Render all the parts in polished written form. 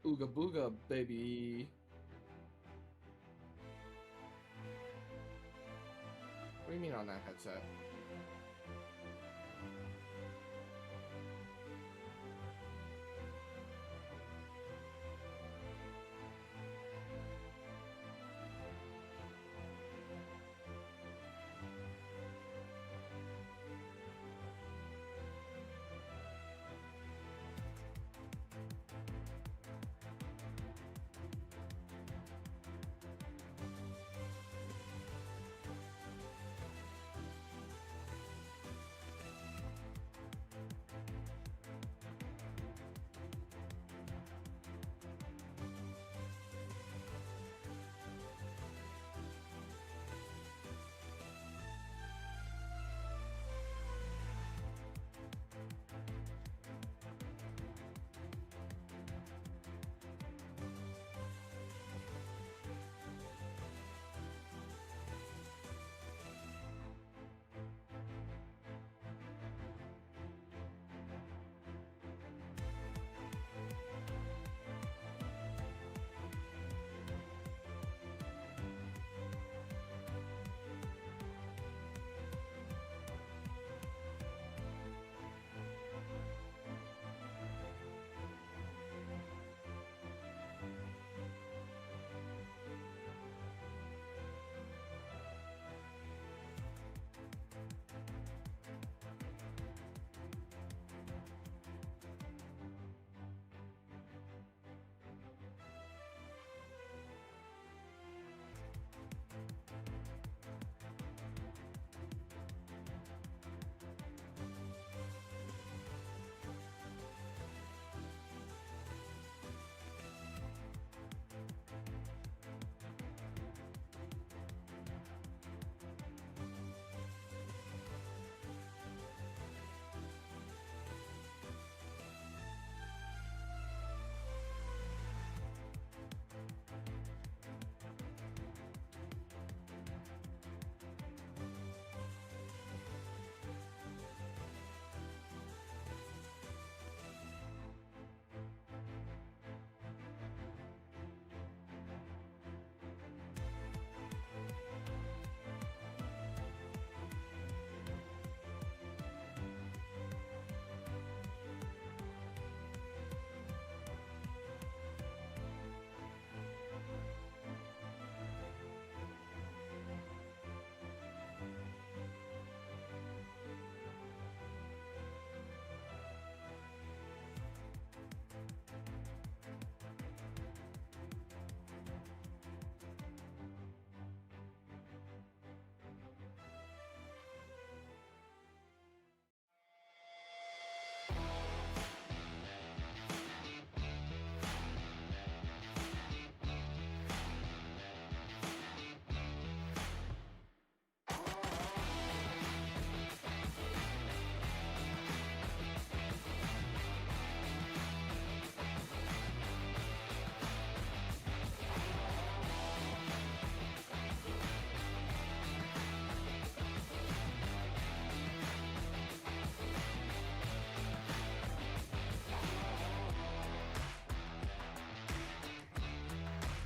Ooga booga, baby. What do you mean on that headset?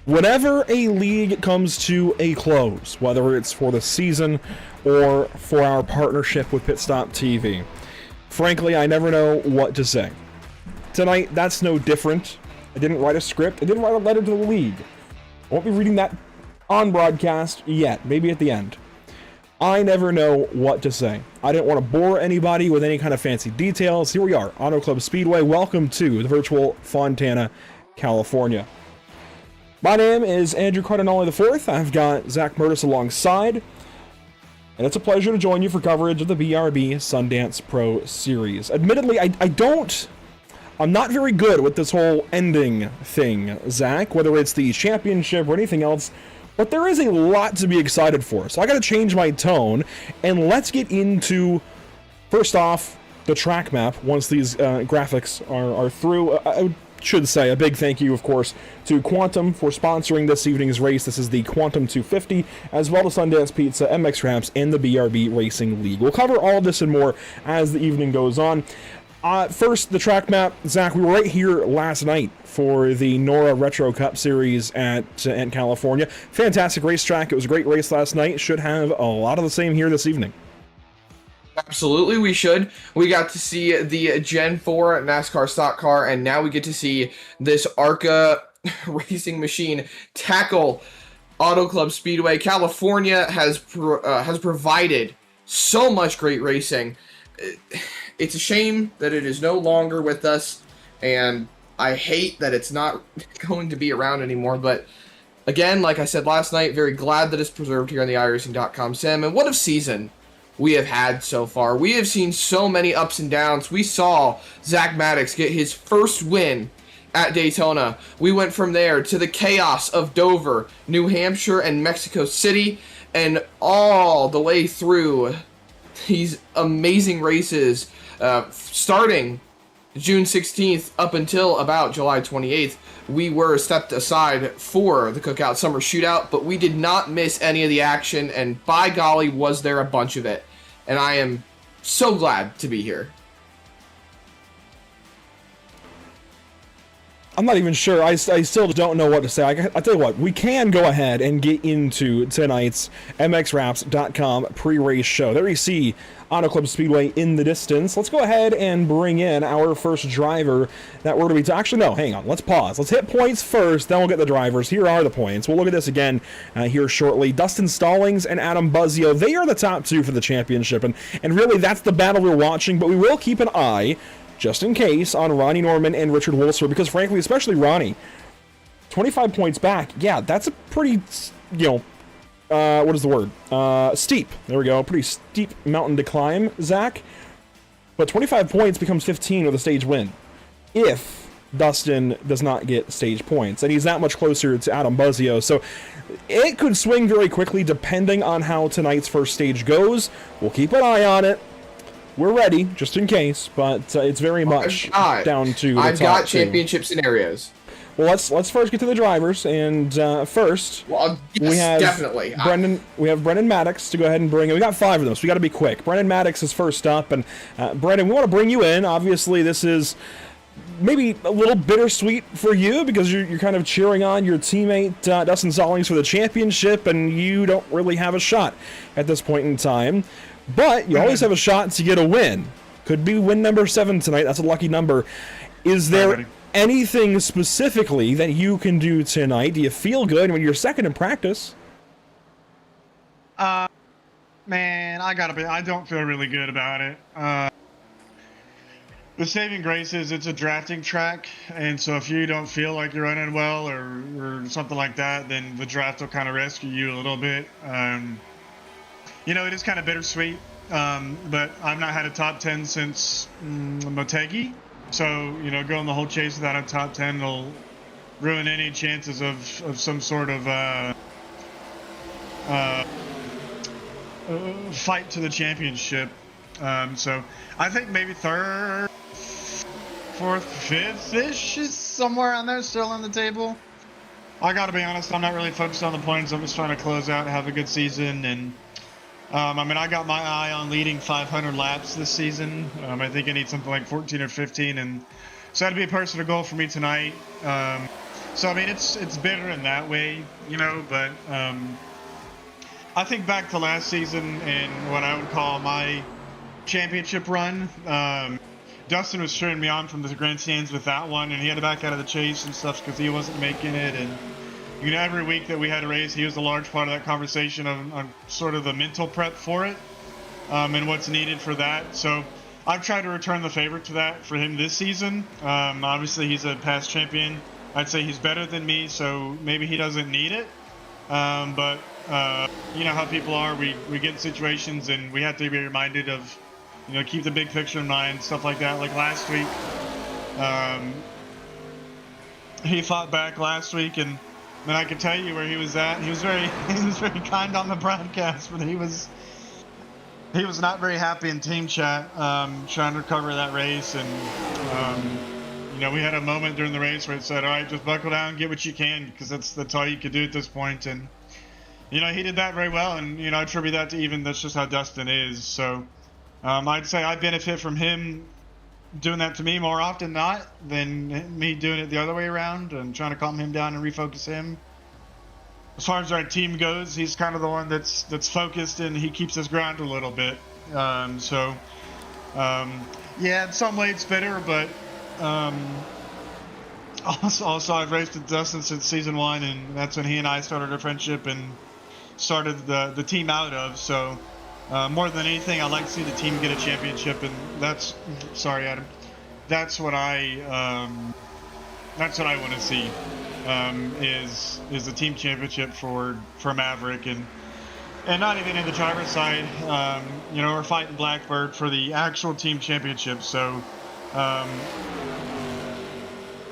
Whenever a league comes to a close, whether it's for the season or for our partnership with Pitstop TV, frankly, I never know what to say. Tonight, that's no different. I didn't write a script. I didn't write a letter to the league. I won't be reading that on broadcast yet, maybe at the end. I never know what to say. I didn't want to bore anybody with any kind of fancy details. Here we are, Auto Club Speedway. Welcome to the virtual Fontana, California. My name is Andrew Cardinale IV. I've got Zach Murtis alongside, and it's a pleasure to join you for coverage of the BRB Sundance Pro Series. Admittedly, I'm not very good with this whole ending thing, Zach, whether it's the championship or anything else, but there is a lot to be excited for. So I gotta change my tone, and let's get into, first off, the track map once these graphics are through. I should say a big thank you, of course, to Quantum for sponsoring this evening's race. This is the Quantum 250, as well as Sundance Pizza, MX Ramps, and the BRB Racing League. We'll cover all of this and more as the evening goes on. First, the track map. Zach, we were right here last night for the NORA Retro Cup Series in California. Fantastic racetrack. It was a great race last night. Should have a lot of the same here this evening. Absolutely, we should. We got to see the Gen 4 NASCAR stock car, and now we get to see this ARCA racing machine tackle Auto Club Speedway. California has provided so much great racing. It's a shame that it is no longer with us, and I hate that it's not going to be around anymore, but again, like I said last night, very glad that it's preserved here on the iRacing.com sim, and what a season we have had so far. We have seen so many ups and downs. We saw Zach Maddox get his first win at Daytona. We went from there to the chaos of Dover, New Hampshire, and Mexico City, and all the way through these amazing races, starting June 16th up until about July 28th. We were stepped aside for the Cookout Summer Shootout, but we did not miss any of the action, and by golly, was there a bunch of it. And I am so glad to be here. I'm not even sure. I still don't know what to say. I'll tell you what, we can go ahead and get into tonight's MXWraps.com pre-race show. There you see Auto Club Speedway in the distance. Let's go ahead and bring in our first driver that we're going to be... Actually, no, hang on. Let's pause. Let's hit points first, then we'll get the drivers. Here are the points. We'll look at this again here shortly. Dustin Stallings and Adam Buzzio, they are the top two for the championship, and really that's the battle we're watching, but we will keep an eye just in case, on Ronnie Norman and Richard Wolser, because frankly, especially Ronnie, 25 points back, yeah, that's a pretty, what is the word? Steep. There we go. Pretty steep mountain to climb, Zach. But 25 points becomes 15 with a stage win, if Dustin does not get stage points, and he's that much closer to Adam Buzzio, so it could swing very quickly depending on how tonight's first stage goes. We'll keep an eye on it. We're ready, just in case, but it's very much down to the I've got championship scenarios. Well, let's first get to the drivers, and first yes, we have definitely Brendan. We have Brendan Maddox to go ahead and bring in. We got 5 of them, so we got to be quick. Brendan Maddox is first up, and Brendan, we want to bring you in. Obviously, this is maybe a little bittersweet for you because you're kind of cheering on your teammate Dustin Stallings for the championship, and you don't really have a shot at this point in time. But you always have a shot to get a win. Could be win number 7 tonight. That's a lucky number. Is there anything specifically that you can do tonight? Do you feel good when you're second in practice? Man, I don't feel really good about it. The saving grace is it's a drafting track, and so if you don't feel like you're running well or something like that, then the draft will kind of rescue you a little bit. It is kind of bittersweet, but I've not had a top 10 since Motegi. So, going the whole chase without a top 10 will ruin any chances of some sort of fight to the championship. So I think maybe 3rd, 4th, 5th-ish is somewhere on there still on the table. I got to be honest, I'm not really focused on the points. I'm just trying to close out and have a good season, and I got my eye on leading 500 laps this season. I think I need something like 14 or 15, and so that'd be a personal goal for me tonight. It's bitter in that way, but I think back to last season and what I would call my championship run. Dustin was cheering me on from the grandstands with that one, and he had to back out of the chase and stuff because he wasn't making it, and every week that we had a race, he was a large part of that conversation on sort of the mental prep for it and what's needed for that. So I've tried to return the favor to that for him this season. Obviously, he's a past champion. I'd say he's better than me, so maybe he doesn't need it. But you know how people are. We get in situations and we have to be reminded of, keep the big picture in mind, stuff like that. Like last week, he fought back last week, and I can tell you where he was at. He was very kind on the broadcast, but he was not very happy in team chat, trying to recover that race. And we had a moment during the race where it said, "All right, just buckle down, get what you can," because that's all you could do at this point. And he did that very well, and I attribute that to that's just how Dustin is. So I'd say I benefit from him doing that to me more often not than me doing it the other way around and trying to calm him down and refocus him. As far as our team goes, he's kind of the one that's focused and he keeps us grounded a little bit. Yeah, in some ways it's bitter, but also I've raced with Dustin since season 1, and that's when he and I started our friendship and started the team out of. So more than anything, I like to see the team get a championship, and sorry, Adam. That's what I want to see. Is the team championship for Maverick, and not even in the driver's side. We're fighting Blackbird for the actual team championship. So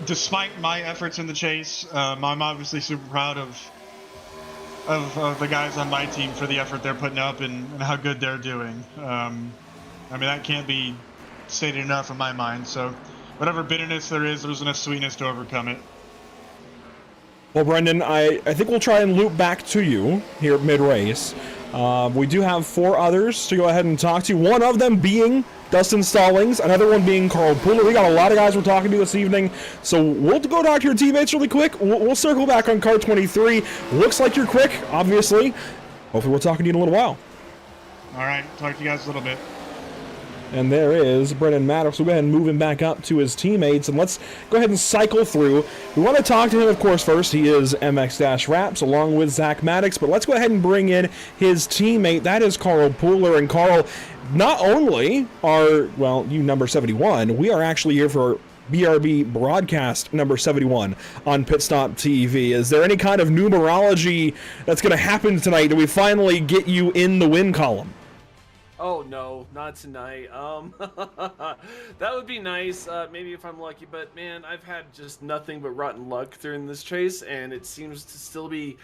despite my efforts in the chase, I'm obviously super proud of the guys on my team for the effort they're putting up and how good they're doing. That can't be stated enough in my mind. So whatever bitterness there is, there's enough sweetness to overcome it. Well, Brendan, I think we'll try and loop back to you here mid-race. We do have 4 others to go ahead and talk to. One of them being Dustin Stallings, another one being Carl Pooler. We got a lot of guys we're talking to this evening, so we'll go talk to your teammates really quick. We'll circle back on car 23. Looks like you're quick, obviously. Hopefully we'll talk to you in a little while. All right, talk to you guys a little bit. And there is Brendan Maddox. We'll go ahead and move him back up to his teammates, and let's go ahead and cycle through. We want to talk to him, of course, first. He is MX-Raps along with Zach Maddox, but let's go ahead and bring in his teammate. That is Carl Pooler. And Carl, not only are, you number 71, we are actually here for BRB broadcast number 71 on Pit Stop TV. Is there any kind of numerology that's going to happen tonight? Do we finally get you in the win column? Oh no, not tonight. That would be nice, maybe if I'm lucky, but man, I've had just nothing but rotten luck during this chase, and it seems to still be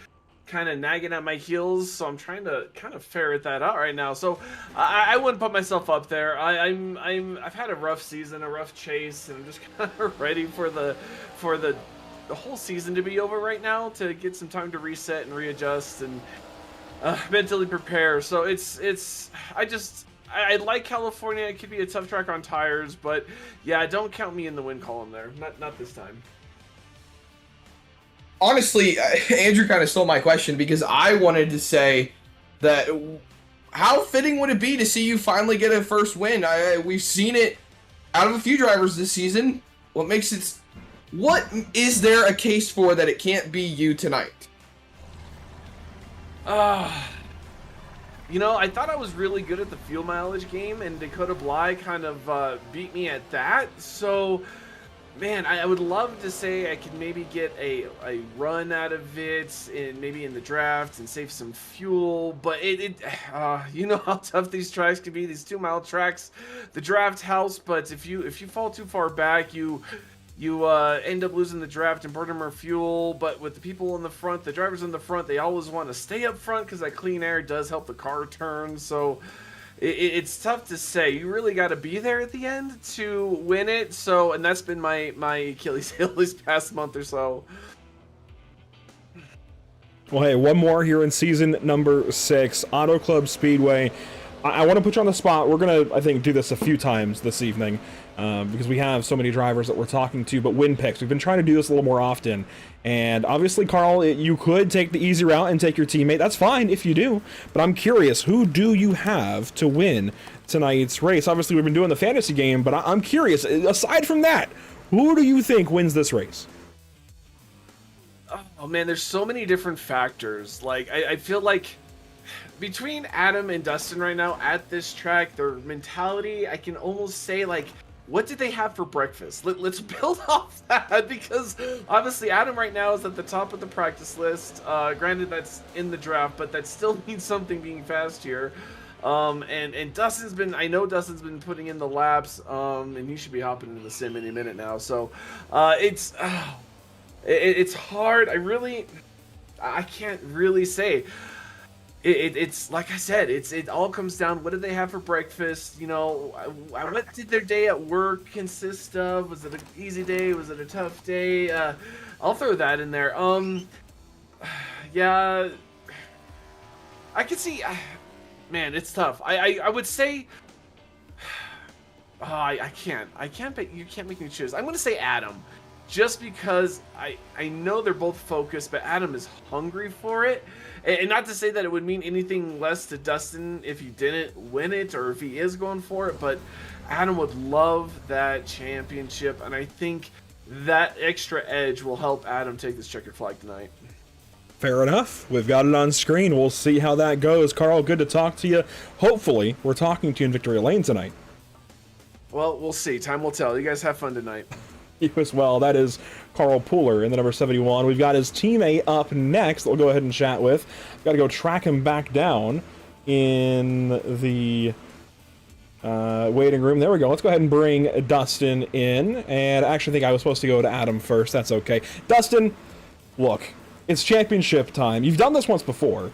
kind of nagging at my heels, so I'm trying to kind of ferret that out right now. So I wouldn't put myself up there. I've had a rough season, a rough chase, and I'm just kind of ready for the whole season to be over right now, to get some time to reset and readjust and mentally prepare. So I like California. It could be a tough track on tires, but yeah, don't count me in the win column there. Not this time. Honestly, Andrew kind of stole my question, because I wanted to say that how fitting would it be to see you finally get a first win? We've seen it out of a few drivers this season. What is there a case for that it can't be you tonight? I thought I was really good at the fuel mileage game, and Dakota Bly kind of beat me at that. So, man, I would love to say I could maybe get a run out of it, and maybe in the draft, and save some fuel. But you know how tough these tracks can be, these 2-mile tracks. The draft helps, but if you fall too far back, you end up losing the draft and burning more fuel. But with the people in the front, the drivers in the front, they always want to stay up front because that clean air does help the car turn. So it's tough to say. You really got to be there at the end to win it. So, and that's been my Achilles heel this past month or so. Well, hey, one more here in season number 6, Auto Club Speedway. I want to put you on the spot. We're going to, I think, do this a few times this evening because we have so many drivers that we're talking to, but win picks. We've been trying to do this a little more often. And obviously, Carl, you could take the easy route and take your teammate. That's fine if you do. But I'm curious, who do you have to win tonight's race? Obviously, we've been doing the fantasy game, but I'm curious, aside from that, who do you think wins this race? Oh, man, there's so many different factors. Like, I feel like between Adam and Dustin right now at this track, their mentality, I can almost say, like, what did they have for breakfast? Let's build off that, because obviously Adam right now is at the top of the practice list. Granted, that's in the draft, but that still needs something being fast here. And I know Dustin's been putting in the laps, and he should be hopping into the sim any minute now. So it's hard. I can't really say. It's like I said, it all comes down, what did they have for breakfast? What did their day at work consist of? Was it an easy day? Was it a tough day? I'll throw that in there. Yeah, I can see, man, it's tough. I would say I can't pick, you can't make me choose. I'm gonna say Adam, just because I know they're both focused, but Adam is hungry for it. And not to say that it would mean anything less to Dustin if he didn't win it or if he is going for it, but Adam would love that championship, and I think that extra edge will help Adam take this checkered flag tonight. Fair enough. We've got it on screen. We'll see how that goes. Carl, good to talk to you. Hopefully, we're talking to you in Victory Lane tonight. Well, we'll see. Time will tell. You guys have fun tonight. You as well. That is Carl Pooler in the number 71. We've got his teammate up next that we'll go ahead and chat with. Got to go track him back down in the waiting room. There we go. Let's go ahead and bring Dustin in. And I actually think I was supposed to go to Adam first. That's okay. Dustin, look, it's championship time. You've done this once before.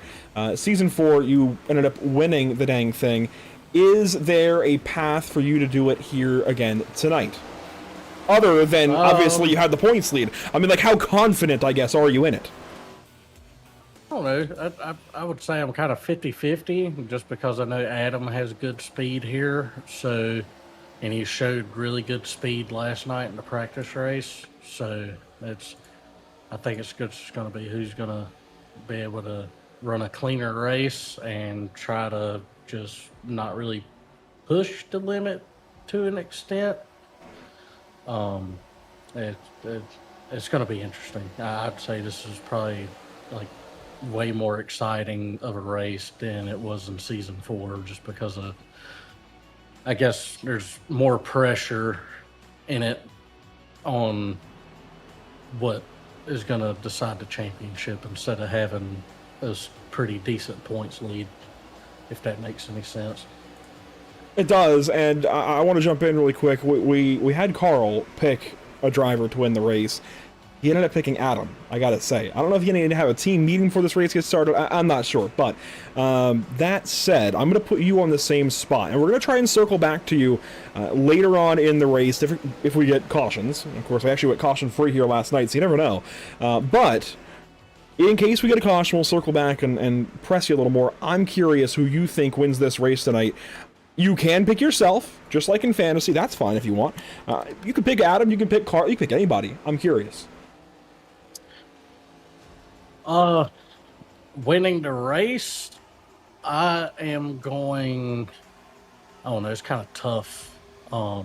Season 4, you ended up winning the dang thing. Is there a path for you to do it here again tonight? Other than, obviously, you had the points lead. I mean, like, how confident, I guess, are you in it? I don't know. I would say I'm kind of 50-50 just because I know Adam has good speed here. So, and he showed really good speed last night in the practice race. So, I think it's just going to be who's going to be able to run a cleaner race and try to just not really push the limit to an extent. It's going to be interesting. I'd say this is probably like way more exciting of a race than it was in season 4, just because of, I guess there's more pressure in it on what is going to decide the championship instead of having a pretty decent points lead, if that makes any sense. It does, and I want to jump in really quick. We had Carl pick a driver to win the race. He ended up picking Adam, I gotta say. I don't know if he needed to have a team meeting before this race gets started. I'm not sure, but that said, I'm going to put you on the same spot, and we're going to try and circle back to you later on in the race if we get cautions. Of course, I actually went caution-free here last night, so you never know. But in case we get a caution, we'll circle back and press you a little more. I'm curious who you think wins this race tonight. You can pick yourself, just like in fantasy. That's fine if you want. You can pick Adam, you can pick Carl, you can pick anybody. I'm curious. Winning the race, I am going, I don't know, it's kind of tough. I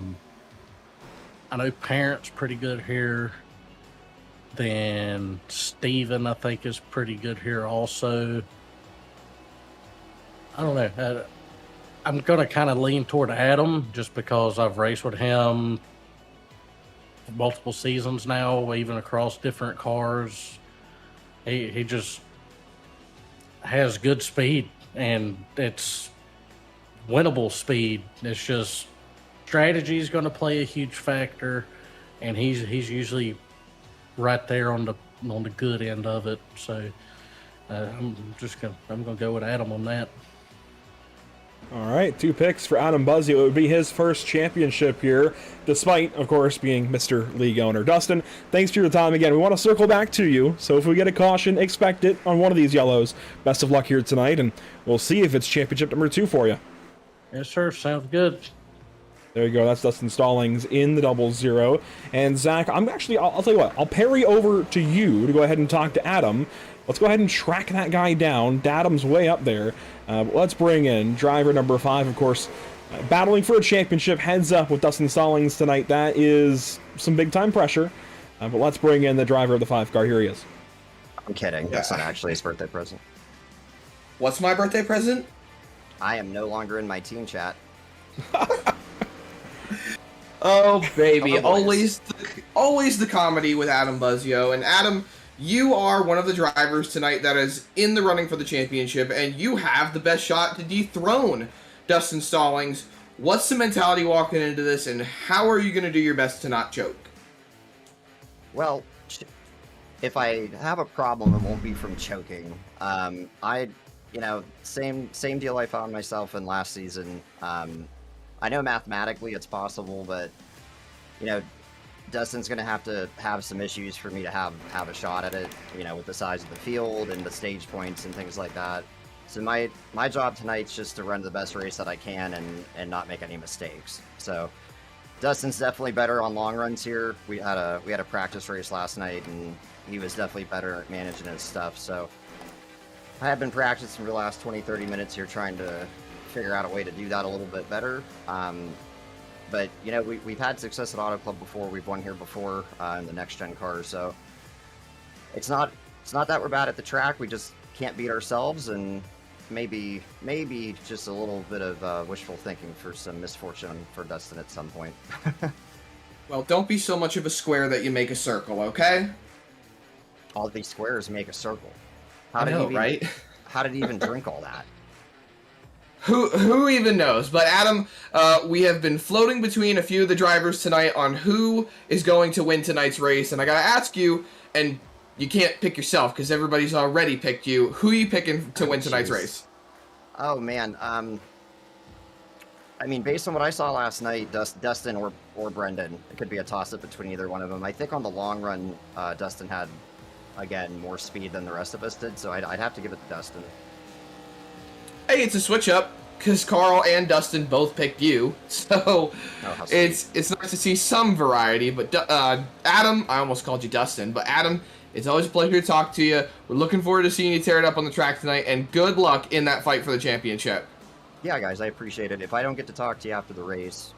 know Parent's pretty good here. Then Steven, I think, is pretty good here also. I don't know. I'm going to kind of lean toward Adam just because I've raced with him multiple seasons now, even across different cars. He just has good speed, and it's winnable speed. It's just strategy is going to play a huge factor, and he's usually right there on the good end of it. So I'm gonna go with Adam on that. All right, 2 picks for Adam Buzzio. It would be his first championship here, despite, of course, being Mr. League owner. Dustin, thanks for your time again. We want to circle back to you, so if we get a caution, expect it on one of these yellows. Best of luck here tonight, and we'll see if it's championship number 2 for you. Yes, sir. Sounds good. There you go. That's Dustin Stallings in the 00. And Zach, I'll tell you what. I'll parry over to you to go ahead and talk to Adam. Let's go ahead and track that guy down. Adam's way up there. Let's bring in driver number 5, of course, battling for a championship. Heads up with Dustin Stallings tonight. That is some big-time pressure. But let's bring in the driver of the 5 car. Here he is. I'm kidding. That's not actually his birthday present. What's my birthday present? I am no longer in my team chat. Oh, baby. Oh, boys. Always the comedy with Adam Buzzio. And Adam, you are one of the drivers tonight that is in the running for the championship, and you have the best shot to dethrone Dustin Stallings. What's the mentality walking into this, and how are you going to do your best to not choke? Well, if I have a problem, it won't be from choking. Same deal I found myself in last season. I know mathematically it's possible, but, Dustin's going to have some issues for me to have a shot at it, with the size of the field and the stage points and things like that. So my job tonight's just to run the best race that I can and not make any mistakes. So Dustin's definitely better on long runs here. We had a practice race last night, and he was definitely better at managing his stuff. So I have been practicing for the last 20-30 minutes here, trying to figure out a way to do that a little bit better. But you know, we've had success at Auto Club before. We've won here before in the next gen cars. So it's not that we're bad at the track. We just can't beat ourselves, and maybe just a little bit of wishful thinking for some misfortune for Dustin at some point. Well, don't be so much of a square that you make a circle, okay? All these squares make a circle. I know, right? How did he even drink all that? Who even knows? But Adam, we have been floating between a few of the drivers tonight on who is going to win tonight's race, and I gotta ask you, and you can't pick yourself because everybody's already picked you. Who are you picking to win tonight's race? Oh man, I mean, based on what I saw last night, Dustin or Brendan, it could be a toss-up between either one of them. I think on the long run, Dustin had, again, more speed than the rest of us did, so I'd have to give it to Dustin. Hey, it's a switch-up because Carl and Dustin both picked you, so it's nice to see some variety. But Adam, I almost called you Dustin, but Adam, it's always a pleasure to talk to you. We're looking forward to seeing you tear it up on the track tonight, and good luck in that fight for the championship. Yeah, guys, I appreciate it. If I don't get to talk to you after the race,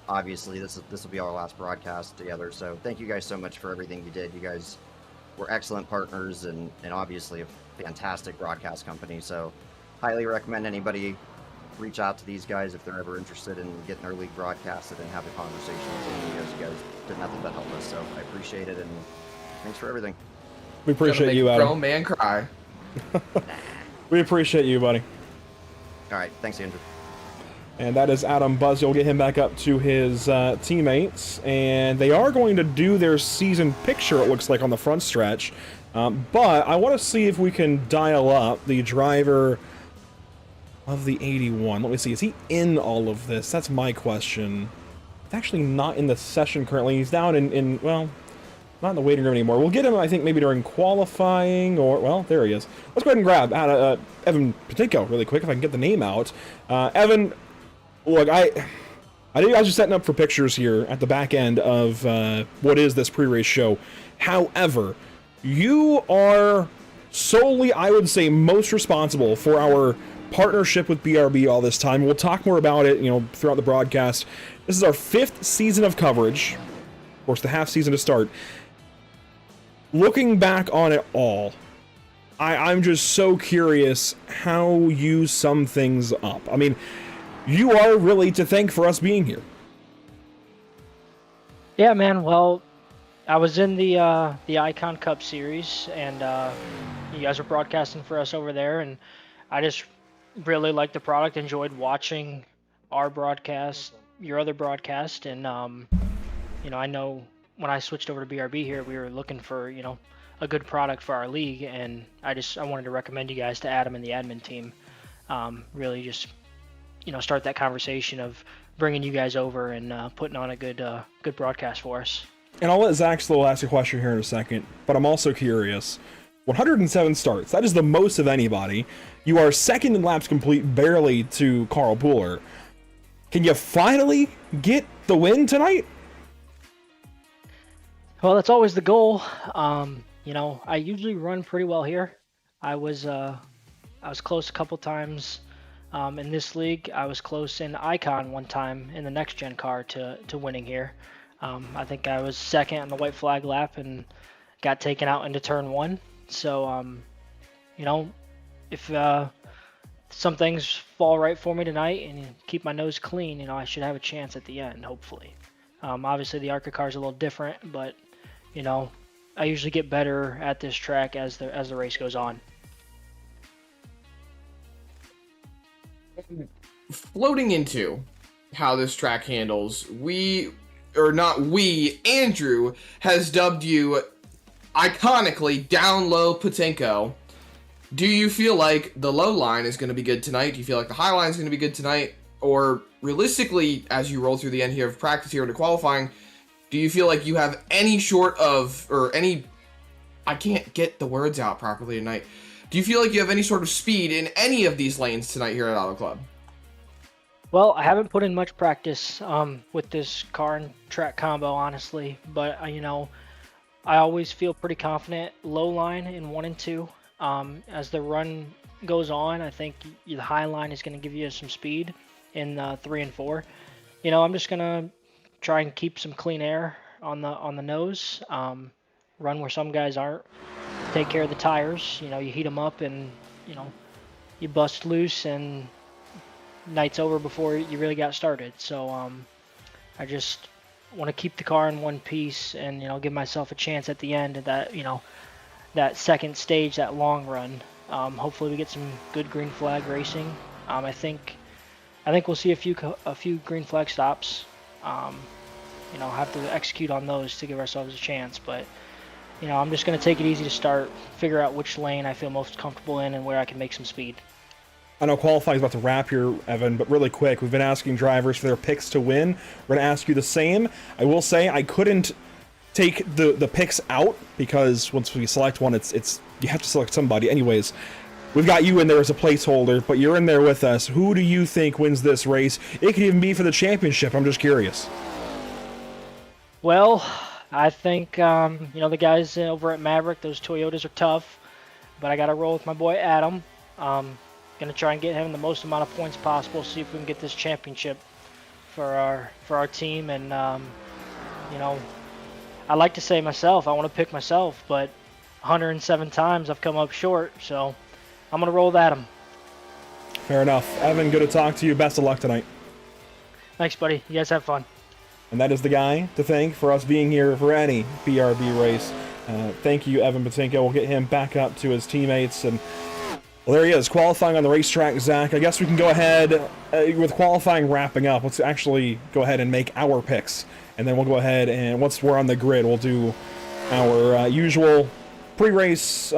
obviously this will be our last broadcast together. So thank you guys so much for everything you did. You guys were excellent partners and obviously a fantastic broadcast company. So highly recommend anybody reach out to these guys if they're ever interested in getting their league broadcasted and have a conversation with them. You guys did nothing but help us. So I appreciate it, and thanks for everything. We appreciate you, Adam. Grown man cry. We appreciate you, buddy. All right, thanks, Andrew. And that is Adam Buzz. You'll get him back up to his teammates, and they are going to do their season picture, it looks like, on the front stretch. But I want to see if we can dial up the driver of the 81. Let me see. Is he in all of this? That's my question. He's actually not in the session currently. He's down in well, not in the waiting room anymore. We'll get him, I think, maybe during qualifying, or, well, there he is. Let's go ahead and grab Evan Patinko really quick, if I can get the name out. Evan, look, I know you guys are setting up for pictures here at the back end of what is this pre-race show. However, you are solely, I would say, most responsible for our partnership with BRB all this time. We'll talk more about it, throughout the broadcast. This is our 5th season of coverage. Of course, the half season to start. Looking back on it all, I'm just so curious how you sum things up. I mean, you are really to thank for us being here. Yeah, man. Well, I was in the Icon Cup series, and you guys were broadcasting for us over there, and I just really liked the product. Enjoyed watching our broadcast, your other broadcast, and I know when I switched over to BRB here, we were looking for a good product for our league, and I wanted to recommend you guys to Adam and the admin team. Really just start that conversation of bringing you guys over and putting on a good broadcast for us. And I'll let Zach still ask a question here in a second, but I'm also curious. 107 starts, that is the most of anybody. You are second in laps complete, barely to Carl Pooler. Can you finally get the win tonight? Well, that's always the goal. I usually run pretty well here. I was close a couple times in this league. I was close in Icon one time in the next gen car to winning here. I think I was second on the white flag lap and got taken out into turn 1. So, if some things fall right for me tonight and keep my nose clean, I should have a chance at the end, hopefully. Obviously, the ARCA car is a little different, but, I usually get better at this track as the race goes on. Floating into how this track handles, Andrew has dubbed you iconically Down Low Patinko. Do you feel like the low line is going to be good tonight? Do you feel like the high line is going to be good tonight? Or realistically, as you roll through the end here of practice here into qualifying, do you feel like you have any I can't get the words out properly tonight. Do you feel like you have any sort of speed in any of these lanes tonight here at Auto Club? Well, I haven't put in much practice with this car and track combo, honestly, but I always feel pretty confident low line in 1 and 2. As the run goes on, I think the high line is going to give you some speed in 3 and 4. I'm just gonna try and keep some clean air on the nose. Run where some guys aren't. Take care of the tires. You heat them up and you know you bust loose and night's over before you really got started. So I just want to keep the car in one piece and give myself a chance at the end of that second stage, that long run. Hopefully we get some good green flag racing. I think we'll see a few green flag stops. Have to execute on those to give ourselves a chance. But I'm just going to take it easy to start, figure out which lane I feel most comfortable in and where I can make some speed. I know qualifying is about to wrap here, Evan, but really quick, we've been asking drivers for their picks to win. We're going to ask you the same. I will say I couldn't take the picks out because once we select one, it's you have to select somebody. Anyways, we've got you in there as a placeholder, but you're in there with us. Who do you think wins this race? It could even be for the championship. I'm just curious. Well, I think the guys over at Maverick, those Toyotas are tough, but I got to roll with my boy Adam. Gonna try and get him the most amount of points possible. See if we can get this championship for our team. And I like to say myself, I want to pick myself, but 107 times I've come up short. So I'm gonna roll with Adam. Fair enough, Evan. Good to talk to you. Best of luck tonight. Thanks, buddy. You guys have fun. And that is the guy to thank for us being here for any BRB race. Thank you, Evan Patinko. We'll get him back up to his teammates. And well, there he is, qualifying on the racetrack, Zach. I guess we can go ahead, with qualifying wrapping up, let's actually go ahead and make our picks. And then we'll go ahead and once we're on the grid, we'll do our usual pre-race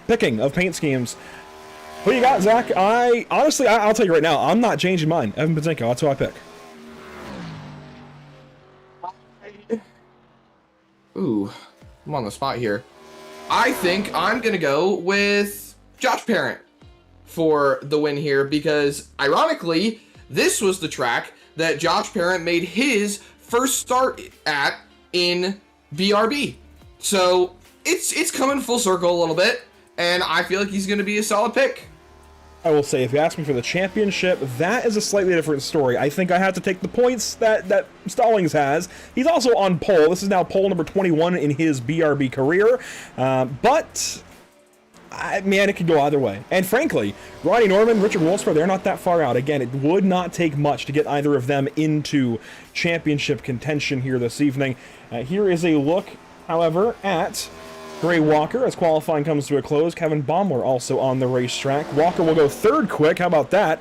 picking of paint schemes. What do you got, Zach? I'll tell you right now, I'm not changing mine. Evan Patinko, that's who I pick. Ooh, I'm on the spot here. I think I'm going to go with Josh Parent for the win here because, ironically, this was the track that Josh Parent made his first start at in BRB. So it's coming full circle a little bit, and I feel like he's going to be a solid pick. I will say, if you ask me for the championship, that is a slightly different story. I think I have to take the points that Stallings has. He's also on pole. This is now pole number 21 in his BRB career. But man, it could go either way. And frankly, Ronnie Norman, Richard Wolfsburg, they're not that far out. Again, it would not take much to get either of them into championship contention here this evening. Here is a look, however, at Gray Walker as qualifying comes to a close. Kevin Baumler also on the racetrack. Walker will go third quick. How about that?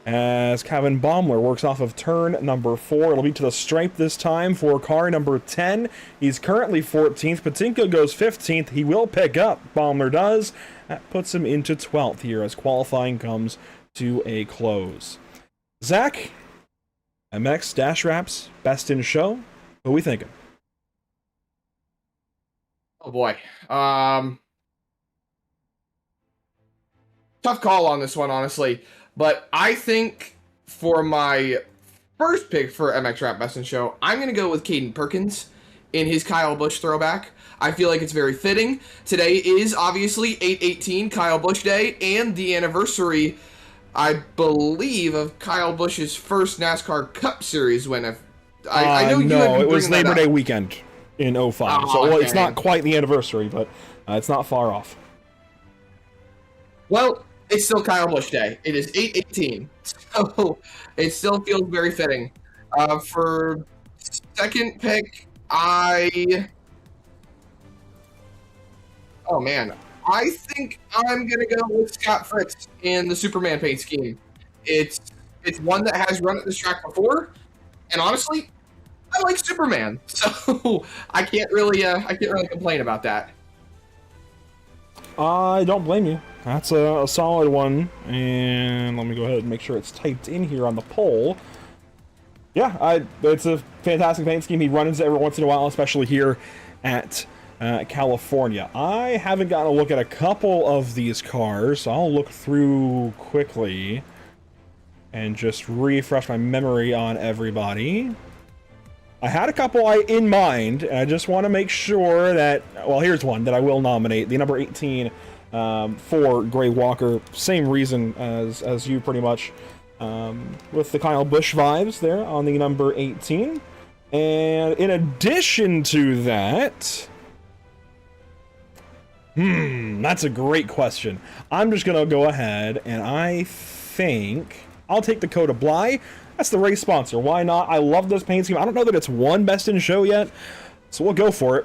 As Kevin Baumler works off of turn number 4. It'll be to the stripe this time for car number 10. He's currently 14th. Patinko goes 15th. He will pick up. Baumler does. That puts him into 12th here as qualifying comes to a close. Zach, MX Dash Wraps, Best in Show. What are we thinking? Oh boy. Tough call on this one, honestly. But I think for my first pick for MX Rap Best in Show, I'm going to go with Caden Perkins in his Kyle Busch throwback. I feel like it's very fitting. Today is obviously 8/18, Kyle Busch Day, and the anniversary, I believe, of Kyle Busch's first NASCAR Cup Series win. I know no, it was Labor Day weekend in 05. Well, it's not quite the anniversary, but it's not far off. Well, it's still Kyle Busch Day. It is 8/18, so it still feels very fitting. For second pick, oh man, I think I'm gonna go with Scott Fritz in the Superman paint scheme. It's one that has run at this track before, and honestly, I like Superman, so I can't really complain about that. I don't blame you. That's a solid one. And let me go ahead and make sure it's typed in here on the poll. Yeah, it's a fantastic paint scheme. He runs every once in a while, especially here at California. I haven't gotten a look at a couple of these cars. I'll look through quickly. and just refresh my memory on everybody. I had a couple in mind, and I just want to make sure that, well, here's one that I will nominate, the number 18 for Gray Walker. Same reason as you, pretty much, with the Kyle Busch vibes there on the number 18. And in addition to that, that's a great question. I'm just going to go ahead, and I think I'll take Dakota Bly. That's the race sponsor. Why not? I love this paint scheme. I don't know that it's won Best in Show yet, so we'll go for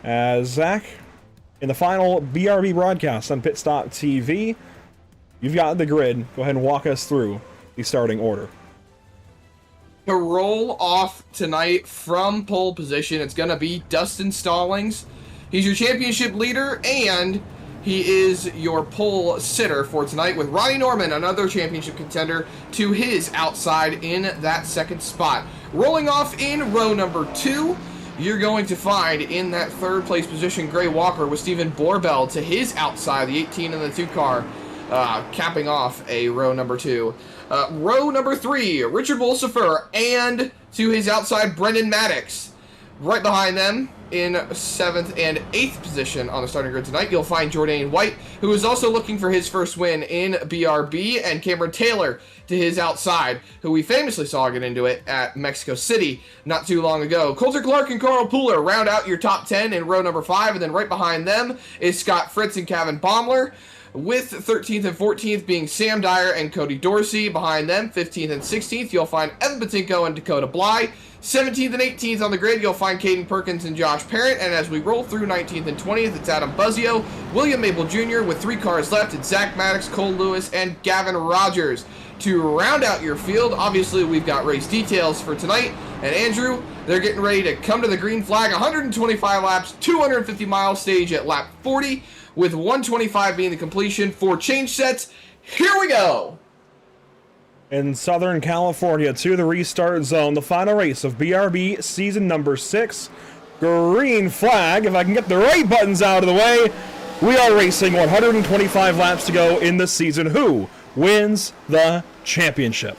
it. Zach, in the final BRB broadcast on Pit Stop TV, you've got the grid. Go ahead and walk us through the starting order. To roll off tonight from pole position, it's going to be Dustin Stallings. He's your championship leader, and he is your pole sitter for tonight, with Ronnie Norman, another championship contender, to his outside in that second spot. Rolling off in row number 2, you're going to find in that third place position Gray Walker with Stephen Borbell to his outside, the 18 in the 2 car, capping off a row number 2. Row number 3, Richard Wolsifer, and to his outside Brendan Maddox. Right behind them, in 7th and 8th position on the starting grid tonight, you'll find Jordan White, who is also looking for his first win in BRB, and Cameron Taylor to his outside, who we famously saw get into it at Mexico City not too long ago. Coulter Clark and Carl Pooler round out your top 10 in row number 5, and then right behind them is Scott Fritz and Kevin Baumler, with 13th and 14th being Sam Dyer and Cody Dorsey. Behind them, 15th and 16th, you'll find Evan Patinko and Dakota Bly. 17th and 18th on the grid, you'll find Caden Perkins and Josh Parent. And as we roll through 19th and 20th, it's Adam Buzzio, William Mabel Jr. with 3 cars left. It's Zach Maddox, Cole Lewis, and Gavin Rogers. To round out your field, obviously we've got race details for tonight. And Andrew, they're getting ready to come to the green flag. 125 laps, 250 mile stage at lap 40, with 125 being the completion for change sets. Here we go! In Southern California, to the restart zone, the final race of BRB season number 6. Green flag. If I can get the right buttons out of the way, we are racing 125 laps to go in the season. Who wins the championship?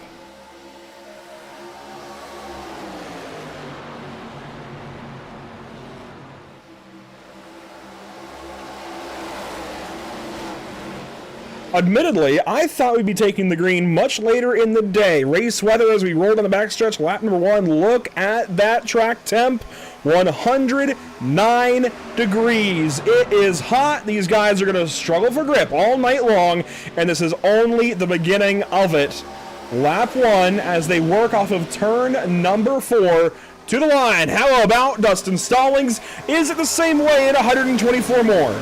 Admittedly, I thought we'd be taking the green much later in the day. Race weather as we rolled on the backstretch, lap number 1. Look at that track temp, 109 degrees. It is hot. These guys are going to struggle for grip all night long, and this is only the beginning of it. Lap 1 as they work off of turn number 4 to the line. How about Dustin Stallings? Is it the same way at 124 more?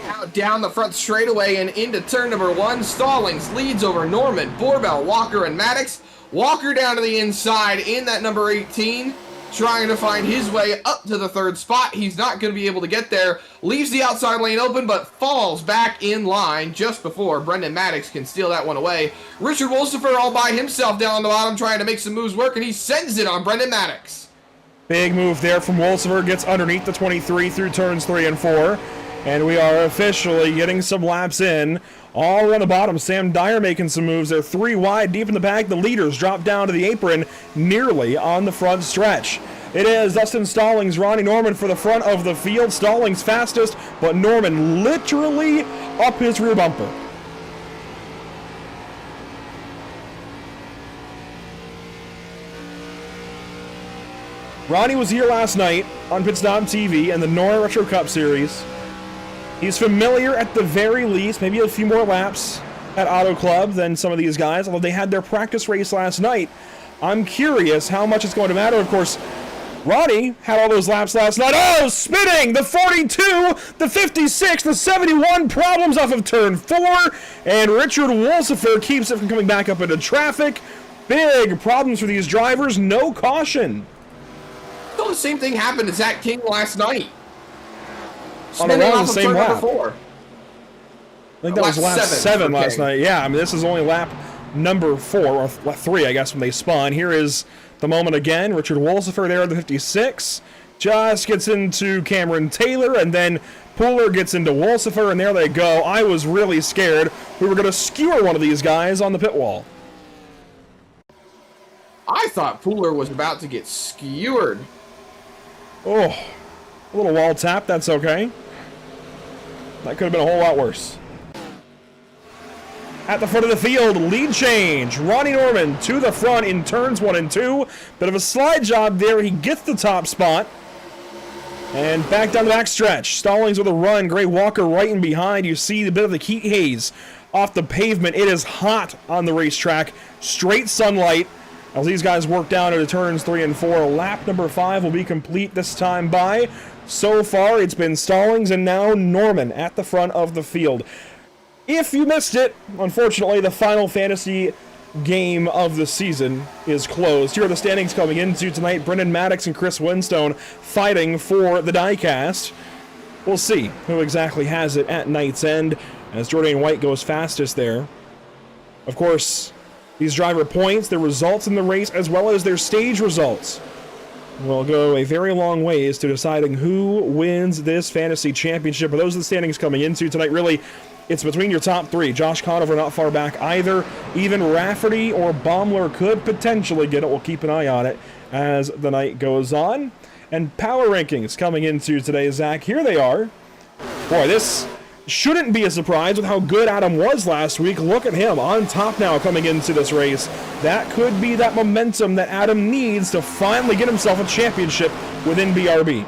Out down the front straightaway and into turn number 1. Stallings leads over Norman, Borbell, Walker, and Maddox. Walker down to the inside in that number 18, trying to find his way up to the 3rd spot. He's not going to be able to get there. Leaves the outside lane open, but falls back in line just before Brendan Maddox can steal that one away. Richard Wolsifer all by himself down on the bottom, trying to make some moves work, and he sends it on Brendan Maddox. Big move there from Wolsifer. Gets underneath the 23 through turns 3 and 4. And we are officially getting some laps in. All around the bottom, Sam Dyer making some moves. They're 3 wide, deep in the pack. The leaders drop down to the apron, nearly on the front stretch. It is Dustin Stallings, Ronnie Norman for the front of the field. Stallings fastest, but Norman literally up his rear bumper. Ronnie was here last night on Pit Stop TV and the Nora Retro Cup Series. He's familiar at the very least, maybe a few more laps at Auto Club than some of these guys, although they had their practice race last night. I'm curious how much it's going to matter. Of course, Ronnie had all those laps last night. Oh, spinning! The 42, the 56, the 71, problems off of turn 4, and Richard Wolsifer keeps it from coming back up into traffic. Big problems for these drivers, no caution. So the same thing happened to Zach King last night. On around the same lap. 4. I think that was lap 7 last night. Yeah, I mean, this is only lap number 4, or 3, I guess, when they spun. Here is the moment again. Richard Wolsifer there at the 56. Just gets into Cameron Taylor, and then Pooler gets into Wolsifer, and there they go. I was really scared. we were going to skewer one of these guys on the pit wall. I thought Pooler was about to get skewered. Oh, a little wall tap, that's okay. That could have been a whole lot worse. At the front of the field, lead change. Ronnie Norman to the front in turns 1 and 2. Bit of a slide job there. He gets the top spot. And back down the back stretch. Stallings with a run. Gray Walker right in behind. You see a bit of the heat haze off the pavement. It is hot on the racetrack. Straight sunlight as these guys work down into turns 3 and 4. Lap number 5 will be complete this time by. So far, it's been Stallings and now Norman at the front of the field. If you missed it, unfortunately, the Final Fantasy game of the season is closed. Here are the standings coming into tonight. Brendan Maddox and Chris Winstone fighting for the diecast. We'll see who exactly has it at night's end as Jordan White goes fastest there. Of course, these driver points, their results in the race, as well as their stage results, will go a very long ways to deciding who wins this fantasy championship. But those are the standings coming into tonight. Really, it's between your top 3. Josh Conover not far back either. Even Rafferty or Baumler could potentially get it. We'll keep an eye on it as the night goes on. And power rankings coming into today, Zach. Here they are. Boy, this shouldn't be a surprise with how good Adam was last week. Look at him on top now coming into this race. That could be that momentum that Adam needs to finally get himself a championship within BRB.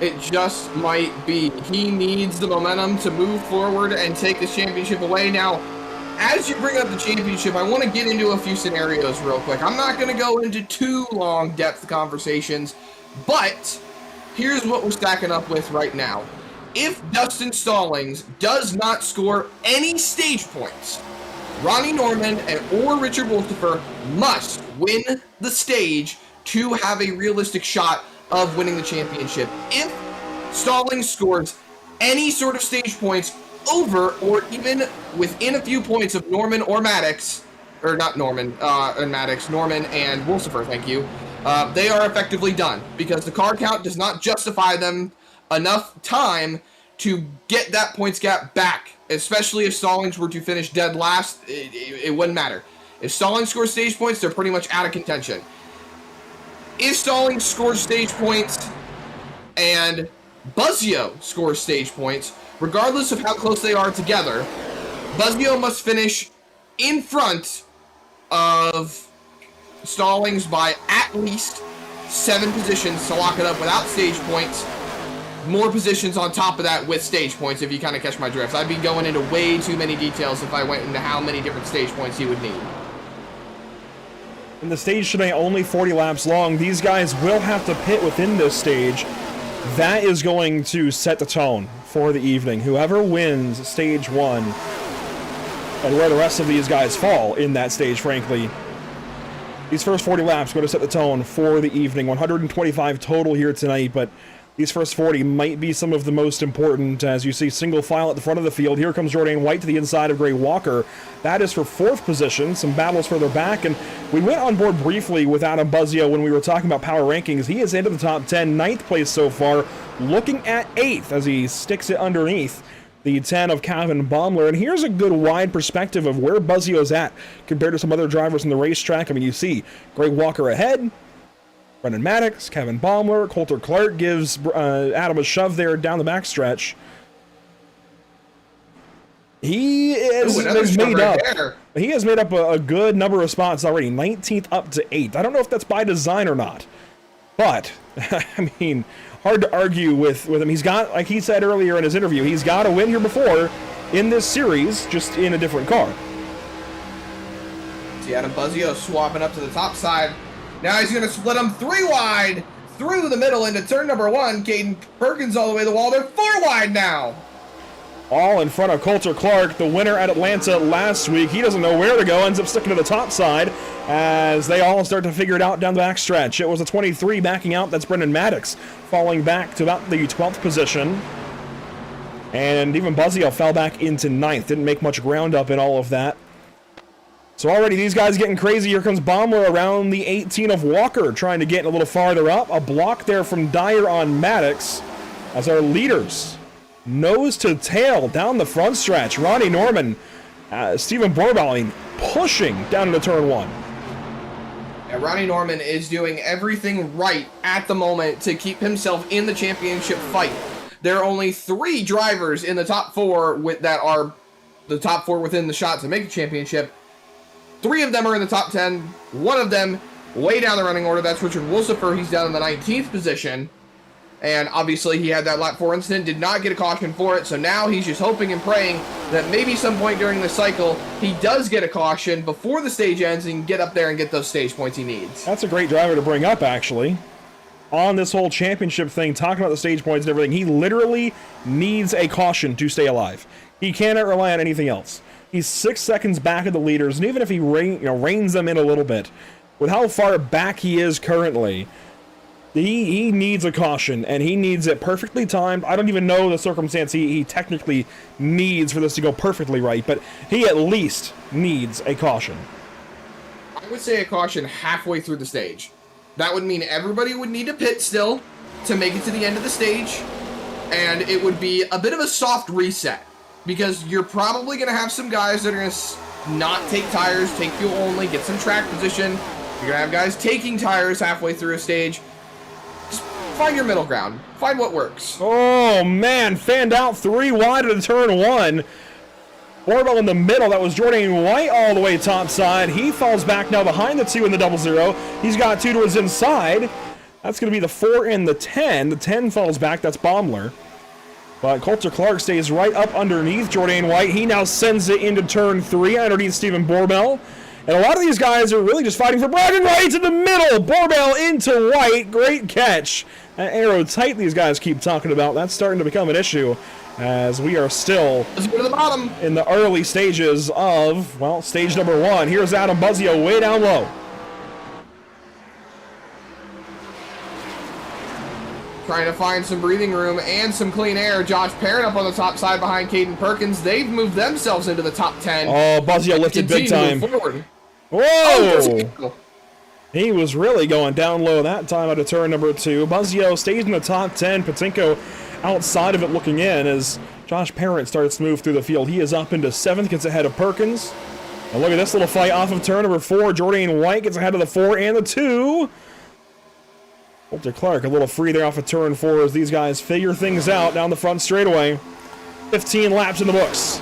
It just might be. He needs the momentum to move forward and take the championship away. Now, as you bring up the championship, I want to get into a few scenarios real quick. I'm not going to go into too long depth conversations, but here's what we're stacking up with right now. If Dustin Stallings does not score any stage points, Ronnie Norman or Richard Wolstifer must win the stage to have a realistic shot of winning the championship. If Stallings scores any sort of stage points over or even within a few points of Norman or Maddox, or not Norman and Maddox, Norman and Wolstifer, thank you, they are effectively done because the car count does not justify them enough time to get that points gap back, especially if Stallings were to finish dead last. It wouldn't matter. If Stallings scores stage points, they're pretty much out of contention. If Stallings scores stage points and Buzzio scores stage points, regardless of how close they are together, Buzzio must finish in front of Stallings by at least 7 positions to lock it up without stage points. More positions on top of that with stage points, if you kind of catch my drift. I'd be going into way too many details if I went into how many different stage points he would need. And the stage today only 40 laps long. These guys will have to pit within this stage. That is going to set the tone for the evening. Whoever wins stage 1, and where the rest of these guys fall in that stage, frankly, these first 40 laps are going to set the tone for the evening. 125 total here tonight, but these first 40 might be some of the most important. As you see, single file at the front of the field. Here comes Jordan White to the inside of Gray Walker. That is for 4th position. Some battles further back. And we went on board briefly with Adam Buzzio when we were talking about power rankings. He is into the top 10, 9th place so far. Looking at 8th as he sticks it underneath the 10 of Calvin Baumler. And here's a good wide perspective of where Buzzio's at compared to some other drivers in the racetrack. I mean, you see Gray Walker ahead. Brendan Maddox, Kevin Baumler, Coulter Clark gives Adam a shove there down the backstretch. He has made up a good number of spots already, 19th up to 8th. I don't know if that's by design or not, but I mean, hard to argue with him. He's got, like he said earlier in his interview, he's got a win here before in this series, just in a different car. See Adam Buzzio swapping up to the top side. Now he's going to split them 3 wide through the middle into turn number 1. Caden Perkins all the way to the wall. They're 4 wide now. All in front of Coulter Clark, the winner at Atlanta last week. He doesn't know where to go, ends up sticking to the top side as they all start to figure it out down the backstretch. It was a 23 backing out. That's Brendan Maddox falling back to about the 12th position. And even Buzzio fell back into 9th. Didn't make much ground up in all of that. So already these guys getting crazy. Here comes Baumler around the 18 of Walker, trying to get a little farther up. A block there from Dyer on Maddox as our leaders nose to tail down the front stretch. Ronnie Norman, Stephen Borbell pushing down into turn 1. Yeah, Ronnie Norman is doing everything right at the moment to keep himself in the championship fight. There are only 3 drivers in the top 4 that are the top 4 within the shot to make the championship. 3 of them are in the top 10. 1 of them way down the running order. That's Richard Wolsifer. He's down in the 19th position. And obviously he had that lap 4 incident, did not get a caution for it. So now he's just hoping and praying that maybe some point during the cycle he does get a caution before the stage ends and get up there and get those stage points he needs. That's a great driver to bring up, actually. On this whole championship thing, talking about the stage points and everything, he literally needs a caution to stay alive. He cannot rely on anything else. He's 6 seconds back of the leaders, and even if he reins them in a little bit, with how far back he is currently, he needs a caution, and he needs it perfectly timed. I don't even know the circumstance he technically needs for this to go perfectly right, but he at least needs a caution. I would say a caution halfway through the stage. That would mean everybody would need to pit still to make it to the end of the stage, and it would be a bit of a soft reset, because you're probably going to have some guys that are going to not take tires, take fuel only, get some track position. You're going to have guys taking tires halfway through a stage. Just find your middle ground. Find what works. Oh, man. Fanned out 3 wide of turn 1. Borbell in the middle. That was Jordan White all the way top side. He falls back now behind the 2 in the 0-0. He's got 2 to his inside. That's going to be the 4 and the 10. The 10 falls back. That's Baumler. But Coulter Clark stays right up underneath Jordan White. He now sends it into turn 3 underneath Stephen Borbell. And a lot of these guys are really just fighting for bragging rights in the middle. Borbell into White. Great catch. That arrow tight these guys keep talking about. That's starting to become an issue as we are still Let's go to the bottom in the early stages of, well, stage number 1. Here's Adam Buzzio way down low. Trying to find some breathing room and some clean air. Josh Parent up on the top side behind Caden Perkins. They've moved themselves into the top 10. Oh, Buzzio lifted big time. Forward. Whoa! Oh, he was really going down low that time out of turn number 2. Buzzio stays in the top 10. Patinko outside of it looking in as Josh Parent starts to move through the field. He is up into 7th, gets ahead of Perkins. And look at this little fight off of turn number 4. Jordan White gets ahead of the 4 and the 2. Coulter Clark a little free there off of turn 4 as these guys figure things out down the front straightaway. 15 laps in the books.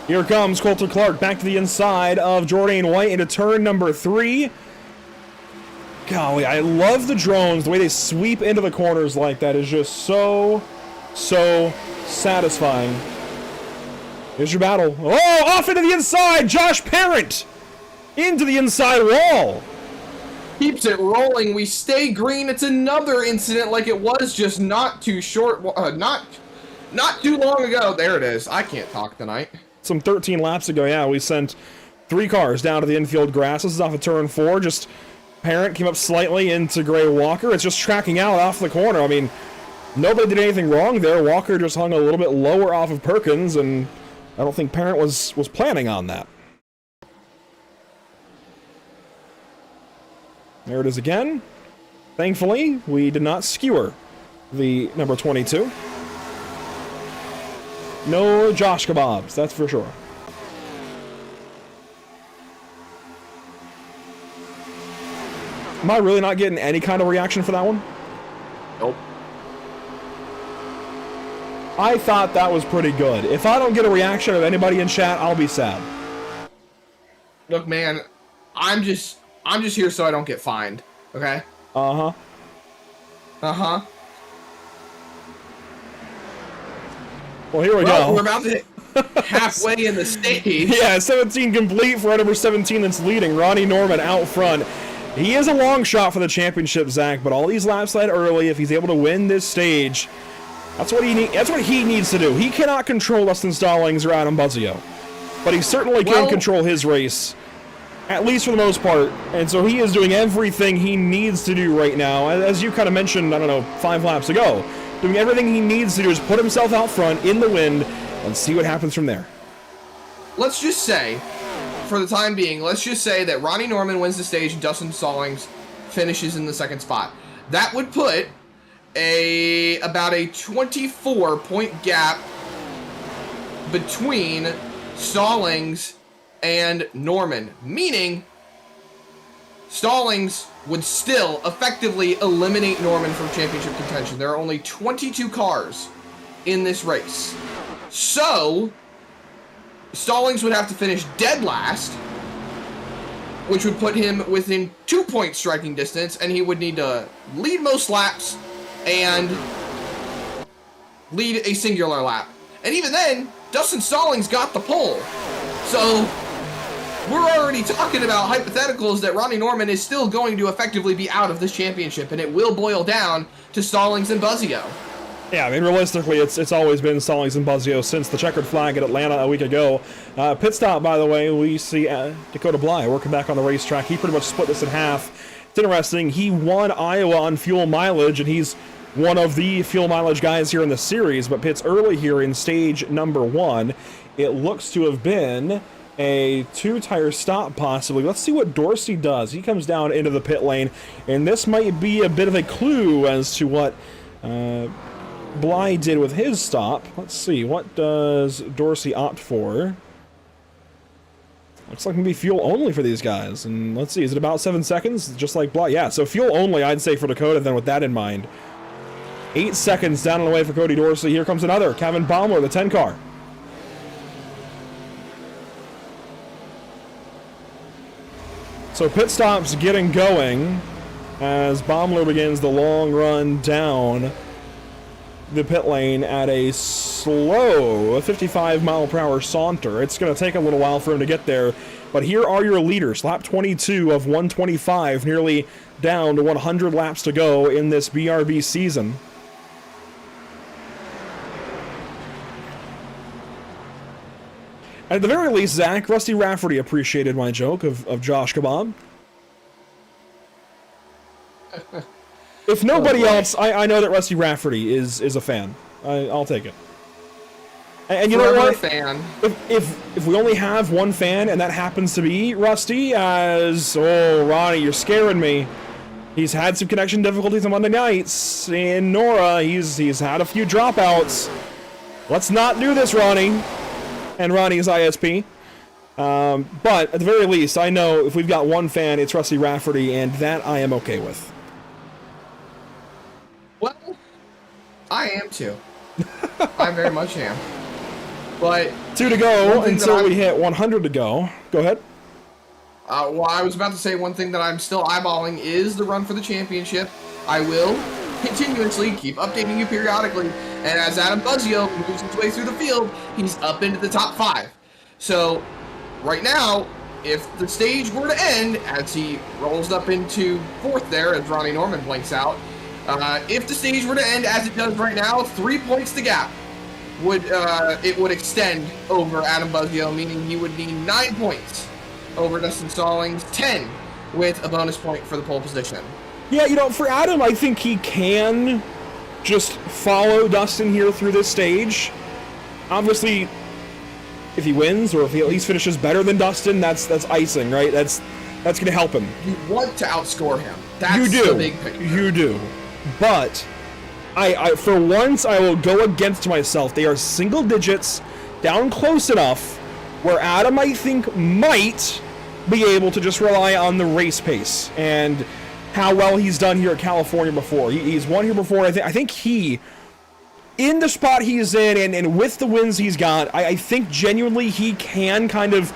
Here comes Coulter Clark back to the inside of Jordan White into turn number 3. Golly, I love the drones. The way they sweep into the corners like that is just so satisfying. Here's your battle. Oh, off into the inside. Josh Parent into the inside wall. keeps it rolling. We stay green. It's another incident like it was just not too short, not too long ago. There it is. I can't talk tonight. Some 13 laps ago, yeah, we sent 3 cars down to the infield grass. This is off of turn 4. Just Parent came up slightly into Gray Walker. It's just tracking out off the corner. I mean, nobody did anything wrong there. Walker just hung a little bit lower off of Perkins, and I don't think Parent was planning on that. There it is again. Thankfully, we did not skewer the number 22. No Josh kebabs, that's for sure. Am I really not getting any kind of reaction for that one? Nope. I thought that was pretty good. If I don't get a reaction of anybody in chat, I'll be sad. Look, man, I'm just here so I don't get fined, okay? Uh-huh. Uh-huh. Well, here we Well, go. we're about to hit halfway in the stage. Yeah, 17 complete for our number 17 that's leading. Ronnie Norman out front. He is a long shot for the championship, Zach, but all these laps led early. If he's able to win this stage, that's what he needs to do. He cannot control Dustin Stallings or Adam Buzzio, but he certainly can control his race, at least for the most part. And so he is doing everything he needs to do right now. As you kind of mentioned, I don't know, 5 laps ago, doing everything he needs to do is put himself out front in the wind and see what happens from there. Let's just say, for the time being, let's just say that Ronnie Norman wins the stage and Dustin Stallings finishes in the second spot. That would put about a 24-point gap between Stallings and Norman, meaning Stallings would still effectively eliminate Norman from championship contention. There are only 22 cars in this race. So, Stallings would have to finish dead last, which would put him within 2-point striking distance, and he would need to lead most laps and lead a singular lap. And even then, Dustin Stallings got the pole. So, we're already talking about hypotheticals that Ronnie Norman is still going to effectively be out of this championship, and it will boil down to Stallings and Buzzio. Yeah, I mean, realistically, it's always been Stallings and Buzzio since the checkered flag at Atlanta a week ago. Pit stop, by the way, we see Dakota Bly working back on the racetrack. He pretty much split this in half. It's interesting. He won Iowa on fuel mileage, and he's one of the fuel mileage guys here in the series, but pits early here in stage number 1. It looks to have been a 2-tire stop, possibly. Let's see what Dorsey does. He comes down into the pit lane, and this might be a bit of a clue as to what Bly did with his stop. Let's see, what does Dorsey opt for? Looks like maybe fuel only for these guys. And let's see, is it about 7 seconds? Just like Bly. Yeah, so fuel only, I'd say, for Dakota then with that in mind. 8 seconds down and away for Cody Dorsey. Here comes another, Kevin Baumler, the 10 car. So pit stops getting going as Baumler begins the long run down the pit lane at a slow 55-mile-per-hour saunter. It's going to take a little while for him to get there, but here are your leaders. Lap 22 of 125, nearly down to 100 laps to go in this BRB season. At the very least, Zach, Rusty Rafferty appreciated my joke of Josh Kebab. If nobody else, I know that Rusty Rafferty is a fan. I'll take it. And you know what? Fan. If we only have one fan, and that happens to be Rusty, Ronnie, you're scaring me. He's had some connection difficulties on Monday nights in Nora. He's had a few dropouts. Let's not do this, Ronnie. And Ronnie's ISP. But at the very least, I know if we've got one fan, it's Rusty Rafferty, and that I am okay with. Well, I am too. I very much am. But 2 to go until we hit 100 to go. Go ahead. Well, I was about to say one thing that I'm still eyeballing is the run for the championship. I will continuously keep updating you periodically. And as Adam Buzzio moves his way through the field, he's up into the top 5. So, right now, if the stage were to end, as he rolls up into 4th there, as Ronnie Norman blinks out, if the stage were to end as it does right now, 3 points the gap would extend over Adam Buzzio, meaning he would need 9 points over Dustin Stallings, 10 with a bonus point for the pole position. Yeah, you know, for Adam, I think he can just follow Dustin here through this stage. Obviously, if he wins, or if he at least finishes better than Dustin, that's icing, right? That's going to help him. You want to outscore him. That's you do. The big picture. You do. But I for once, I will go against myself. They are single digits, down close enough, where Adam, I think, might be able to just rely on the race pace and how well he's done here at California before. He's won here before. I think he, in the spot he's in, and with the wins he's got, I think genuinely he can kind of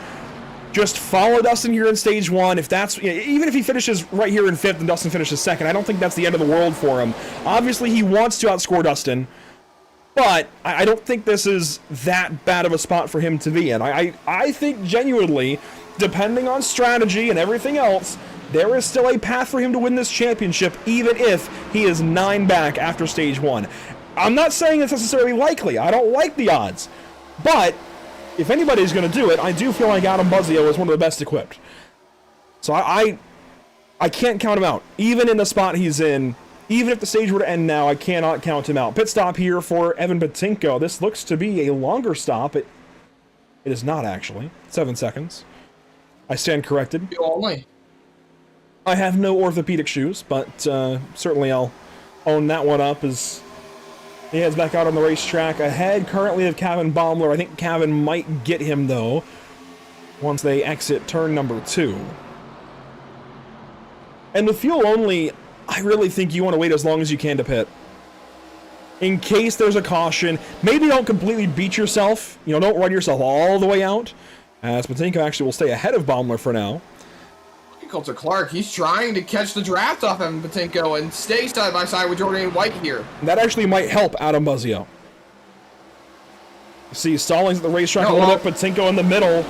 just follow Dustin here in stage 1. If that's, even if he finishes right here in 5th and Dustin finishes 2nd, I don't think that's the end of the world for him. Obviously, he wants to outscore Dustin, but I don't think this is that bad of a spot for him to be in. I think genuinely, depending on strategy and everything else, there is still a path for him to win this championship, even if he is 9 back after stage 1. I'm not saying it's necessarily likely. I don't like the odds. But if anybody's going to do it, I do feel like Adam Buzzio is one of the best equipped. So I can't count him out. Even in the spot he's in, Even if the stage were to end now, I cannot count him out. Pit stop here for Evan Patinko. This looks to be a longer stop. It is not, actually. 7 seconds. I stand corrected. You only. I have no orthopedic shoes, but certainly I'll own that one up as he heads back out on the racetrack. Ahead currently of Kevin Baumler. I think Kevin might get him, though, once they exit turn number 2. And with fuel only, I really think you want to wait as long as you can to pit. In case there's a caution, maybe don't completely beat yourself. You know, don't run yourself all the way out. As Patinko actually will stay ahead of Baumler for now. Coulter Clark, he's trying to catch the draft off Evan Patinko and stay side by side with Jordan White here. That actually might help Adam Buzzio. See Stallings at the racetrack a little bit, Patinko in the middle.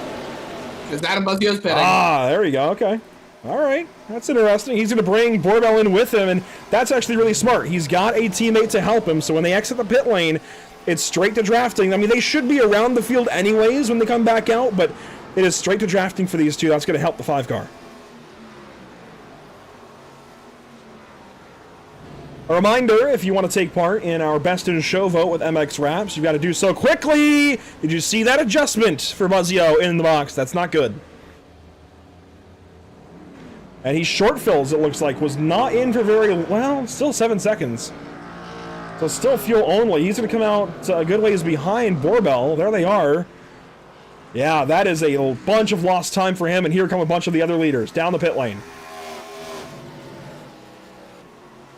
Because Adam Buzzio's pitting. Ah, there you go, okay. All right, that's interesting. He's going to bring Borbell in with him, and that's actually really smart. He's got a teammate to help him, so when they exit the pit lane, it's straight to drafting. I mean, they should be around the field anyways when they come back out, but it is straight to drafting for these two. That's going to help the 5-car. A reminder, if you want to take part in our Best in Show vote with MX Wraps, you've got to do so quickly. Did you see that adjustment for Buzzio in the box? That's not good. And he short fills, it looks like, was not in for very, well, still 7 seconds. So still fuel only. He's going to come out a good ways behind Borbell. There they are. Yeah, that is a bunch of lost time for him, and here come a bunch of the other leaders down the pit lane.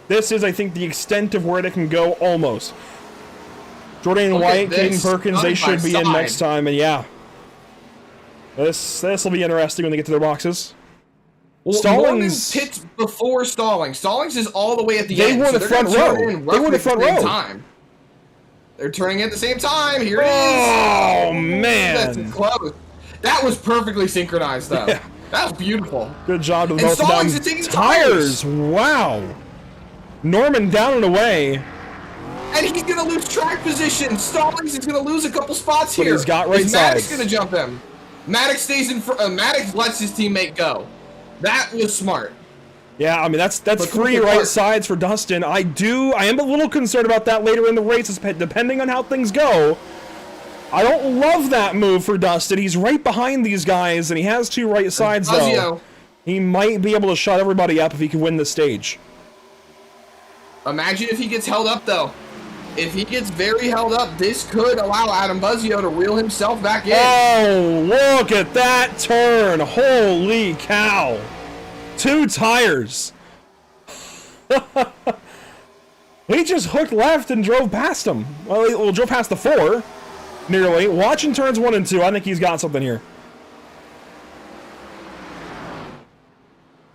This is, I think, the extent of where it can go, almost. Jordan White, Caden Perkins, they should be in next time, and yeah. This will be interesting when they get to their boxes. Well, Stallings pits before Stallings. Stallings is all the way at the end. They were the front row. They were the front row. Time. They're turning at the same time. Here it is. Oh, man. That's close. That was perfectly synchronized, though. Yeah. That was beautiful. Good job to the both of them. Is taking tires. Wow. Norman down and away. And he's going to lose track position. Stallings is going to lose a couple spots here. But he's got right sides. Maddox going to jump him. Maddox stays in front. Maddox lets his teammate go. That was smart. Yeah, I mean, that's free right sides for Dustin. I am a little concerned about that later in the race, depending on how things go. I don't love that move for Dustin. He's right behind these guys, and he has 2 right sides, though. He might be able to shut everybody up if he can win the stage. Imagine if he gets held up, though. If he gets very held up, this could allow Adam Buzzio to reel himself back in. Oh, look at that turn. Holy cow. 2 tires. He just hooked left and drove past him. Well, he drove past the 4, nearly. Watching turns 1 and 2, I think he's got something here.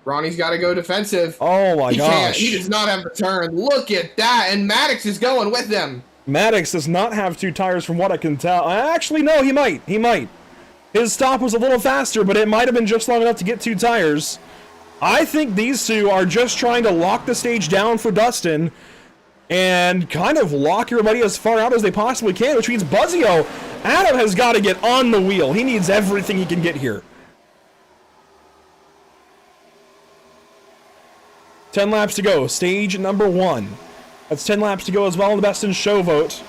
Ronnie's got to go defensive. Oh my gosh. He does not have the turn. Look at that. And Maddox is going with him. Maddox does not have 2 tires from what I can tell. Actually, no, he might. He might. His stop was a little faster, but it might have been just long enough to get 2 tires. I think these two are just trying to lock the stage down for Dustin and kind of lock everybody as far out as they possibly can, which means Buzzio, Adam has got to get on the wheel. He needs everything he can get here. 10 laps to go, stage number 1. That's 10 laps to go as well in the Best in Show vote.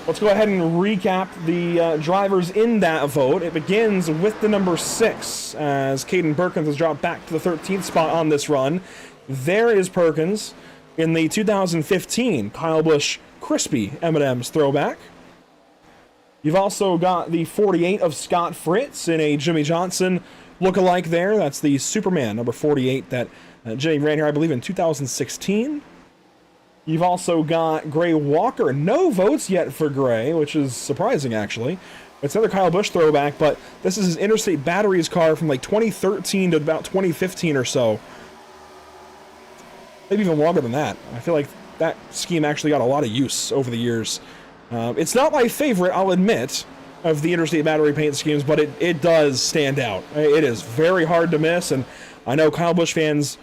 Let's go ahead and recap the drivers in that vote. It begins with the number 6, as Caden Perkins has dropped back to the 13th spot on this run. There is Perkins in the 2015 Kyle Busch Crispy M&M's throwback. You've also got the 48 of Scott Fritz in a Jimmy Johnson look-alike there. That's the Superman number 48 that Jay ran here, I believe, in 2016. You've also got Gray Walker. No votes yet for Gray, which is surprising, actually. It's another Kyle Busch throwback, but this is his Interstate Batteries car from like 2013 to about 2015 or so. Maybe even longer than that. I feel like that scheme actually got a lot of use over the years. It's not my favorite, I'll admit, of the Interstate Battery paint schemes, but it does stand out. It is very hard to miss, and I know Kyle Busch fans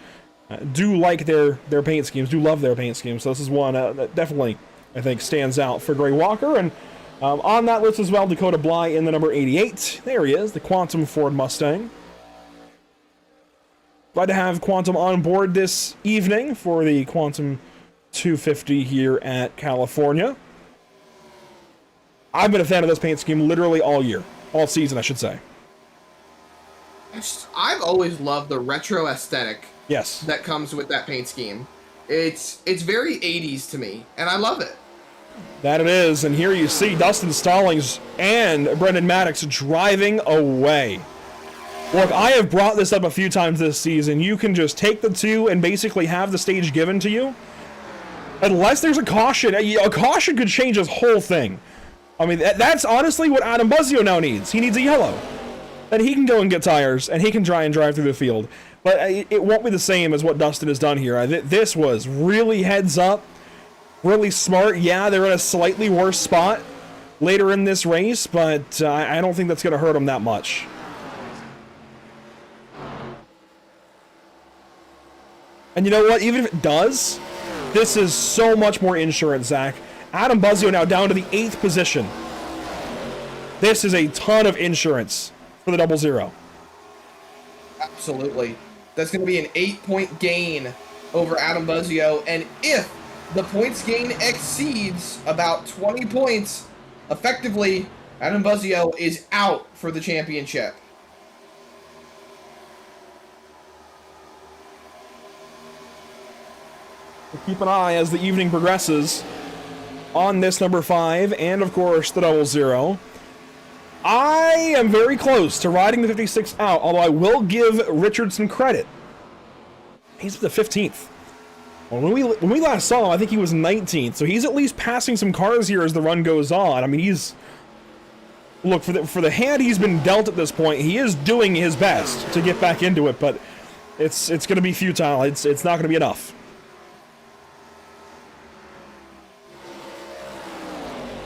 do like their paint schemes, do love their paint schemes. So this is one that definitely, I think, stands out for Gray Walker. And on that list as well, Dakota Bly in the number 88. There he is, the Quantum Ford Mustang. Glad to have Quantum on board this evening for the Quantum 250 here at California. I've been a fan of this paint scheme literally all year. All season, I should say. I've always loved the retro aesthetic Yes. that comes with that paint scheme. It's very 80s to me, and I love it. That it is, and here you see Dustin Stallings and Brendan Maddox driving away. Look, I have brought this up a few times this season. You can just take the two and basically have the stage given to you. Unless there's a caution. A caution could change this whole thing. I mean, that's honestly what Adam Buzzio now needs. He needs a yellow. And he can go and get tires, and he can try and drive through the field. But it won't be the same as what Dustin has done here. This was really heads up, really smart. Yeah, they're in a slightly worse spot later in this race, but I don't think that's going to hurt them that much. And you know what? Even if it does, this is so much more insurance, Zach. Adam Buzzio now down to the 8th position. This is a ton of insurance for the 00. Absolutely. That's going to be an 8-point gain over Adam Buzzio, and if the points gain exceeds about 20 points, effectively, Adam Buzzio is out for the championship. We'll keep an eye as the evening progresses on this number 5, and of course the 00. I am very close to riding the 56 out, although I will give Richardson credit. He's the 15th. When we last saw him, I think he was 19th, so he's at least passing some cars here as the run goes on. I mean, he's... Look, for the hand he's been dealt at this point, he is doing his best to get back into it, but it's going to be futile. It's not going to be enough.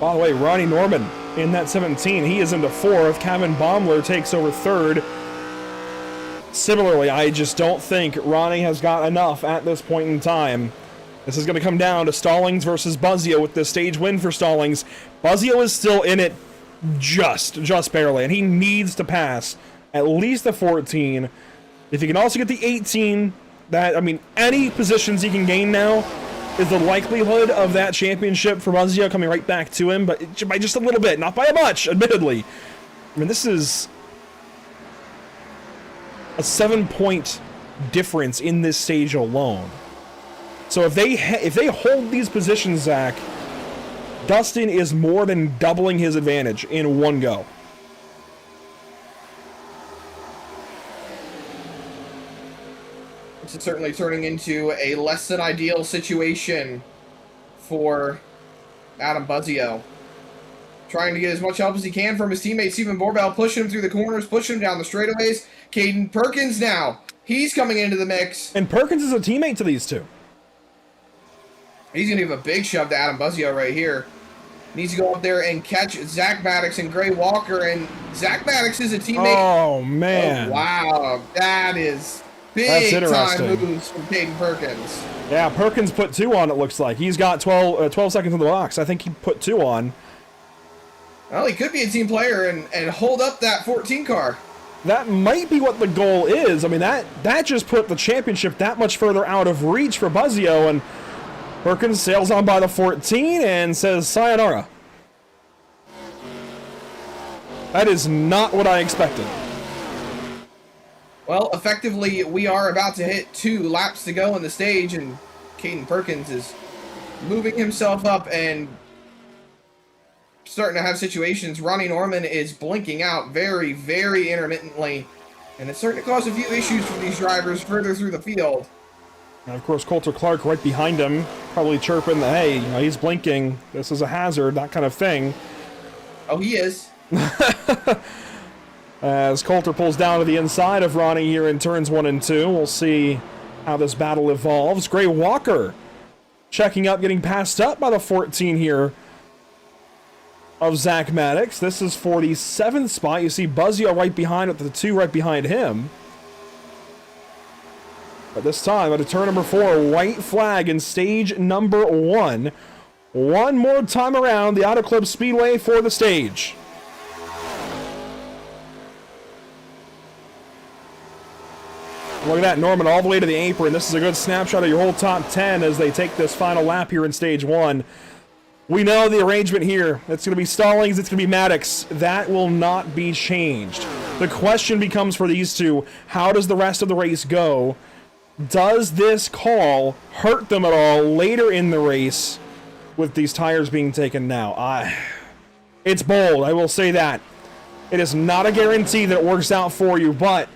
By the way, Ronnie Norman in that 17, he is into 4th. Kevin Baumler takes over 3rd. Similarly, I just don't think Ronnie has got enough at this point in time. This is going to come down to Stallings versus Buzzio with the stage win for Stallings. Buzzio is still in it just barely, and he needs to pass at least the 14. If he can also get the 18, any positions he can gain now is the likelihood of that championship for Buzzio coming right back to him, but by just a little bit, not by much, admittedly. I mean, this is a 7-point difference in this stage alone. So if they hold these positions, Zach, Dustin is more than doubling his advantage in one go. This is certainly turning into a less than ideal situation for Adam Buzzio. Trying to get as much help as he can from his teammate Stephen Borbell, pushing him through the corners, pushing him down the straightaways. Caden Perkins now, he's coming into the mix. And Perkins is a teammate to these two. He's going to give a big shove to Adam Buzzio right here. Needs to go up there and catch Zach Maddox and Gray Walker, and Zach Maddox is a teammate. Oh, man. Oh, wow, that is big time moves from Caden Perkins. Yeah, Perkins put 2 on, it looks like. He's got 12 seconds on the box. I think he put 2 on. Well, he could be a team player and hold up that 14 car. That might be what the goal is. I mean, that just put the championship that much further out of reach for Buzzio, and Perkins sails on by the 14 and says sayonara. That is not what I expected. Well, effectively, we are about to hit 2 laps to go on the stage, and Caden Perkins is moving himself up and starting to have situations. Ronnie Norman is blinking out very, very intermittently, and it's starting to cause a few issues for these drivers further through the field. And of course, Coulter Clark right behind him, probably chirping the, hey, he's blinking, this is a hazard, that kind of thing. Oh, he is. As Coulter pulls down to the inside of Ronnie here in turns 1 and 2, we'll see how this battle evolves. Gray Walker checking up, getting passed up by the 14 here of Zach Maddox. This is for the 7th spot. You see Buzzio right behind with the 2 right behind him. But this time, at a turn number 4, white flag in stage number 1. One more time around the Auto Club Speedway for the stage. Look at that, Norman all the way to the apron. This is a good snapshot of your whole top 10 as they take this final lap here in stage 1. We know the arrangement here. It's going to be Stallings, it's going to be Maddox. That will not be changed. The question becomes for these two, how does the rest of the race go? Does this call hurt them at all later in the race with these tires being taken now? It's bold, I will say that. It is not a guarantee that it works out for you, but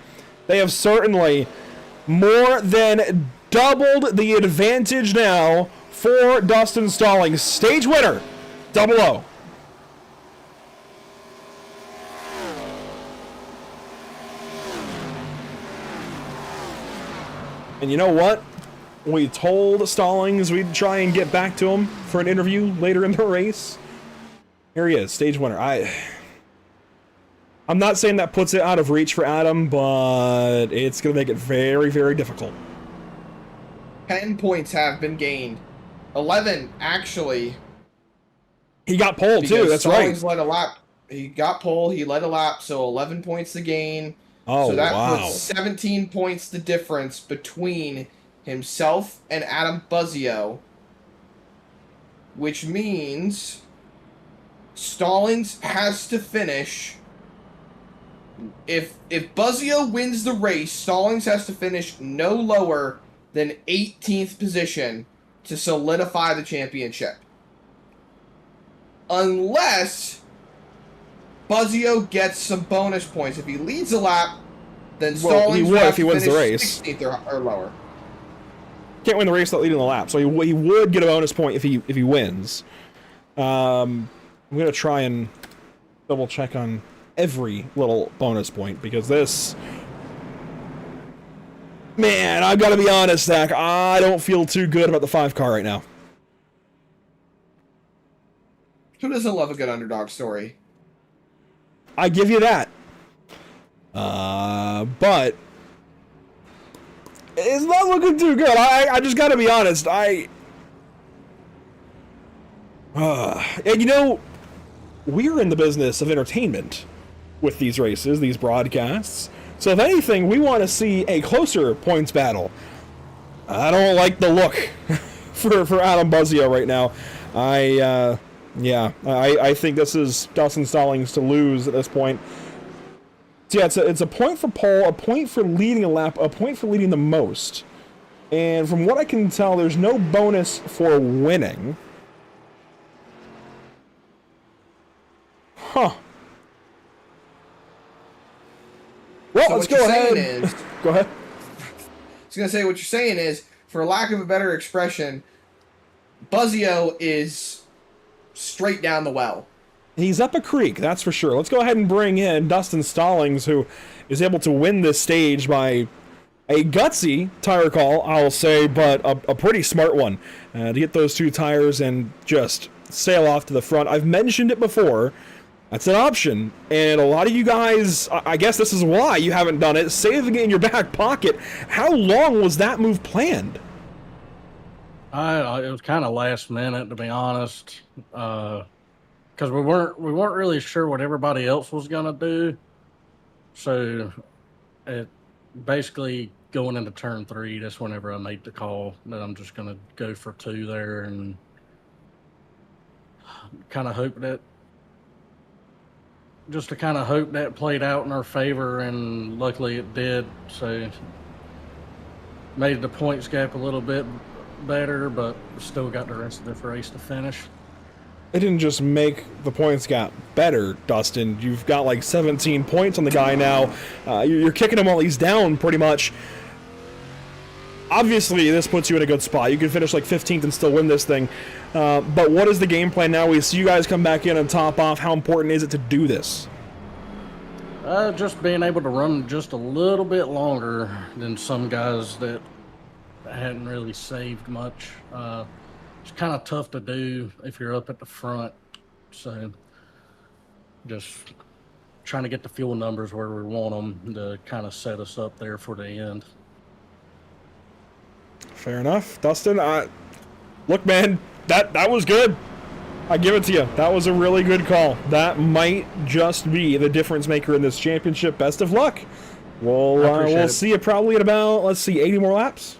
they have certainly more than doubled the advantage now for Dustin Stallings. Stage winner, 00. And you know what? We told Stallings we'd try and get back to him for an interview later in the race. Here he is, stage winner. I'm not saying that puts it out of reach for Adam, but it's going to make it very, very difficult. 10 points have been gained. 11, actually. He got pole, too. That's right. Led a lap. He got pole. He led a lap, so 11 points to gain. Oh, so that wow. puts 17 points the difference between himself and Adam Buzzio, which means Stallings has to finish. If Buzzio wins the race, Stallings has to finish no lower than 18th position to solidify the championship. Unless Buzzio gets some bonus points. If he leads a lap, then Stallings he would if he wins the race. 16th or lower. Can't win the race without leading the lap, so he would get a bonus point if he wins. I'm going to try and double check on every little bonus point, because this... Man, I've got to be honest, Zach, I don't feel too good about the 5 car right now. Who doesn't love a good underdog story? I give you that. But it's not looking too good. I just got to be honest. And you know, we're in the business of entertainment with these races, these broadcasts. So if anything, we want to see a closer points battle. I don't like the look for Adam Buzzio right now. I think this is Dustin Stallings to lose at this point. So yeah, it's a point for pole, a point for leading a lap, a point for leading the most. And from what I can tell, there's no bonus for winning. Huh. Well, so let's go ahead. Go ahead. I was going to say, what you're saying is, for lack of a better expression, Buzzio is straight down the well. He's up a creek, that's for sure. Let's go ahead and bring in Dustin Stallings, who is able to win this stage by a gutsy tire call, I'll say, but a pretty smart one. To get those 2 tires and just sail off to the front. I've mentioned it before. That's an option, and a lot of you guys, I guess this is why you haven't done it, saving it in your back pocket. How long was that move planned? It was kind of last minute, to be honest, because we weren't really sure what everybody else was gonna do. So, it basically going into turn 3, that's whenever I made the call that I'm just gonna go for 2 there, and kind of hope that. Just to kind of hope that played out in our favor, and luckily it did. So made the points gap a little bit better, but still got the rest of the race to finish. It didn't just make the points gap better, Dustin. You've got like 17 points on the guy now. You're kicking him while he's down, pretty much. Obviously, this puts you in a good spot. You can finish like 15th and still win this thing. But what is the game plan now? We see you guys come back in and top off. How important is it to do this? Just being able to run just a little bit longer than some guys that hadn't really saved much. It's kind of tough to do if you're up at the front. So just trying to get the fuel numbers where we want them to kind of set us up there for the end. Fair enough. Dustin, look, man, that was good. I give it to you. That was a really good call. That might just be the difference maker in this championship. Best of luck. Well, I appreciate we'll it. see it probably in about, let's see, 80 more laps.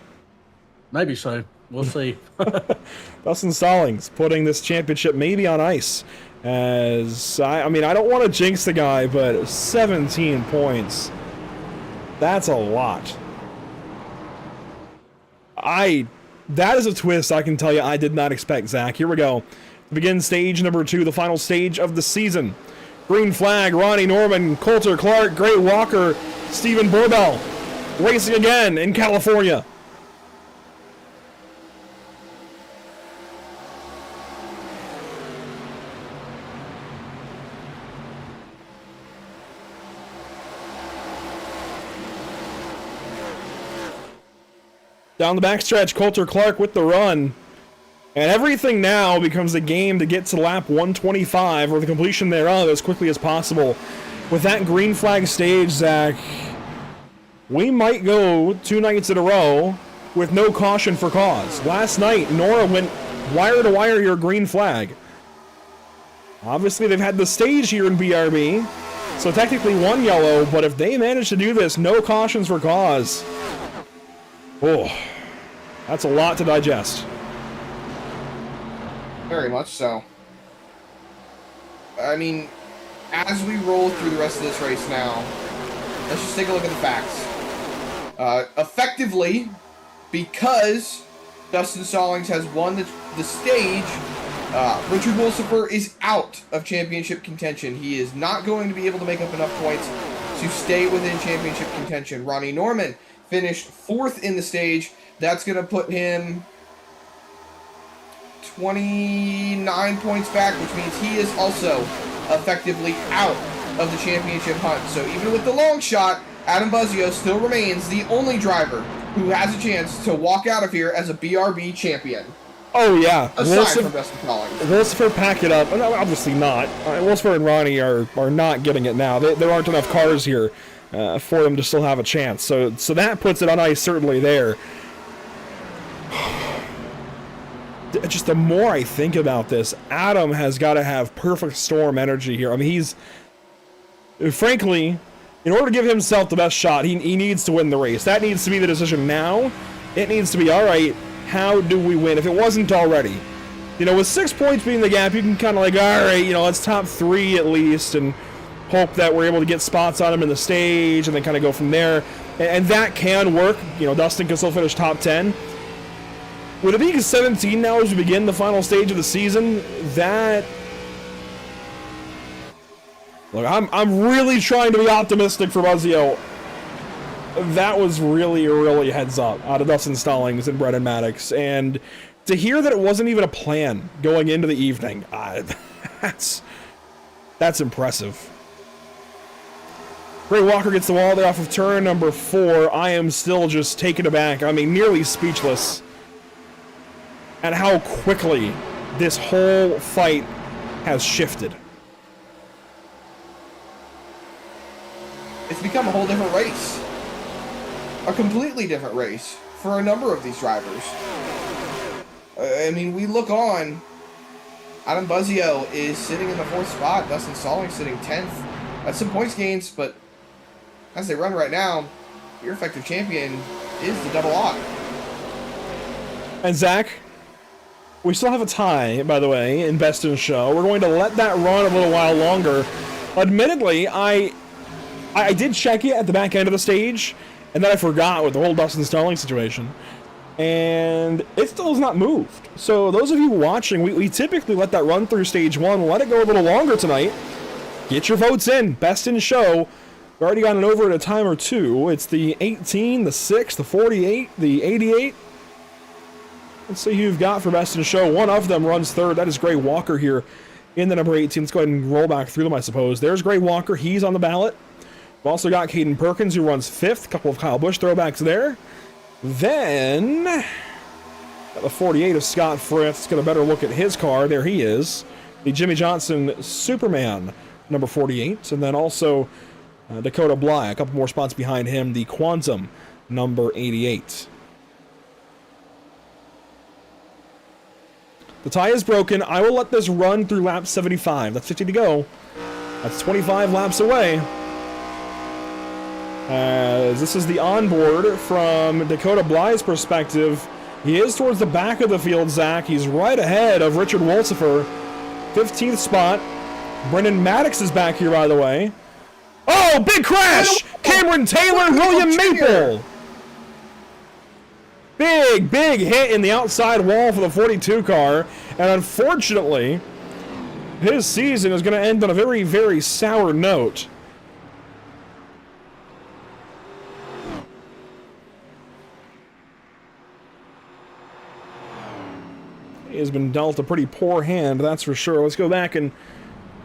Maybe so. We'll see. Dustin Stallings putting this championship maybe on ice. As I mean, I don't want to jinx the guy, but 17 points. That's a lot. That is a twist, I can tell you, I did not expect, Zach. Here we go. Begin stage number 2, the final stage of the season. Green flag, Ronnie Norman, Coulter Clark, Gray Walker, Stephen Burbell. Racing again in California. Down the backstretch, Coulter Clark with the run. And everything now becomes a game to get to lap 125 or the completion thereof as quickly as possible. With that green flag stage, Zach, we might go 2 nights in a row with no caution for cause. Last night, Nora went wire to wire your green flag. Obviously, they've had the stage here in BRB, so technically 1 yellow, but if they manage to do this, no cautions for cause. Oh, that's a lot to digest. Very much so. I mean, as we roll through the rest of this race now, let's just take a look at the facts. Effectively, because Dustin Stallings has won the stage, Richard Wilsifer is out of championship contention. He is not going to be able to make up enough points to stay within championship contention. Ronnie Norman finished 4th in the stage. That's going to put him 29 points back, which means he is also effectively out of the championship hunt. So even with the long shot, Adam Buzzio still remains the only driver who has a chance to walk out of here as a BRB champion. Oh, yeah. Aside from Dustin Stallings. Wilsifer pack it up. No, obviously not. Wilsifer and Ronnie are not getting it now. There aren't enough cars here for them to still have a chance. So that puts it on ice certainly there. Just the more I think about this, Adam has got to have perfect storm energy here. I mean, he's... Frankly, in order to give himself the best shot, he needs to win the race. That needs to be the decision now. It needs to be, all right, how do we win? If it wasn't already. You know, with 6 points being the gap, you can kind of like, all right, you know, let's top 3 at least and hope that we're able to get spots on him in the stage and then kind of go from there. And that can work. You know, Dustin can still finish top 10. With it being 17 now as we begin the final stage of the season, that... Look, I'm really trying to be optimistic for Buzzio. That was really, really heads up out of Dustin Stallings and Brendan Maddox. And to hear that it wasn't even a plan going into the evening, that's impressive. Gray Walker gets the wall there off of turn number 4. I am still just taken aback. I mean, nearly speechless at how quickly this whole fight has shifted. It's become a whole different race. A completely different race for a number of these drivers. I mean, we look on. Adam Buzzio is sitting in the 4th spot. Dustin Stallings sitting 10th. That's some points gains, but as they run right now, your effective champion is the double odd. And Zach, we still have a tie, by the way, in Best in Show. We're going to let that run a little while longer. Admittedly, I did check it at the back end of the stage, and then I forgot with the whole Dustin Stallings situation. And it still has not moved. So those of you watching, we typically let that run through stage 1. We'll let it go a little longer tonight. Get your votes in. Best in Show. We've already gotten over at a time or 2. It's the 18, the 6, the 48, the 88. Let's see who you've got for Best in Show. One of them runs 3rd. That is Gray Walker here in the number 18. Let's go ahead and roll back through them, I suppose. There's Gray Walker. He's on the ballot. We've also got Caden Perkins, who runs 5th. A couple of Kyle Busch throwbacks there. Then, got the 48 of Scott Fritz. Get a better look at his car. There he is. The Jimmy Johnson Superman, number 48. And then also Dakota Bly, a couple more spots behind him. The Quantum, number 88. The tie is broken. I will let this run through lap 75. That's 50 to go. That's 25 laps away. This is the onboard from Dakota Bly's perspective. He is towards the back of the field, Zach. He's right ahead of Richard Wolsifer. 15th spot. Brendan Maddox is back here, by the way. Oh, big crash! Cameron Taylor, William Maple! Big hit in the outside wall for the 42 car. And unfortunately, his season is going to end on a very, very sour note. He has been dealt a pretty poor hand, that's for sure. Let's go back and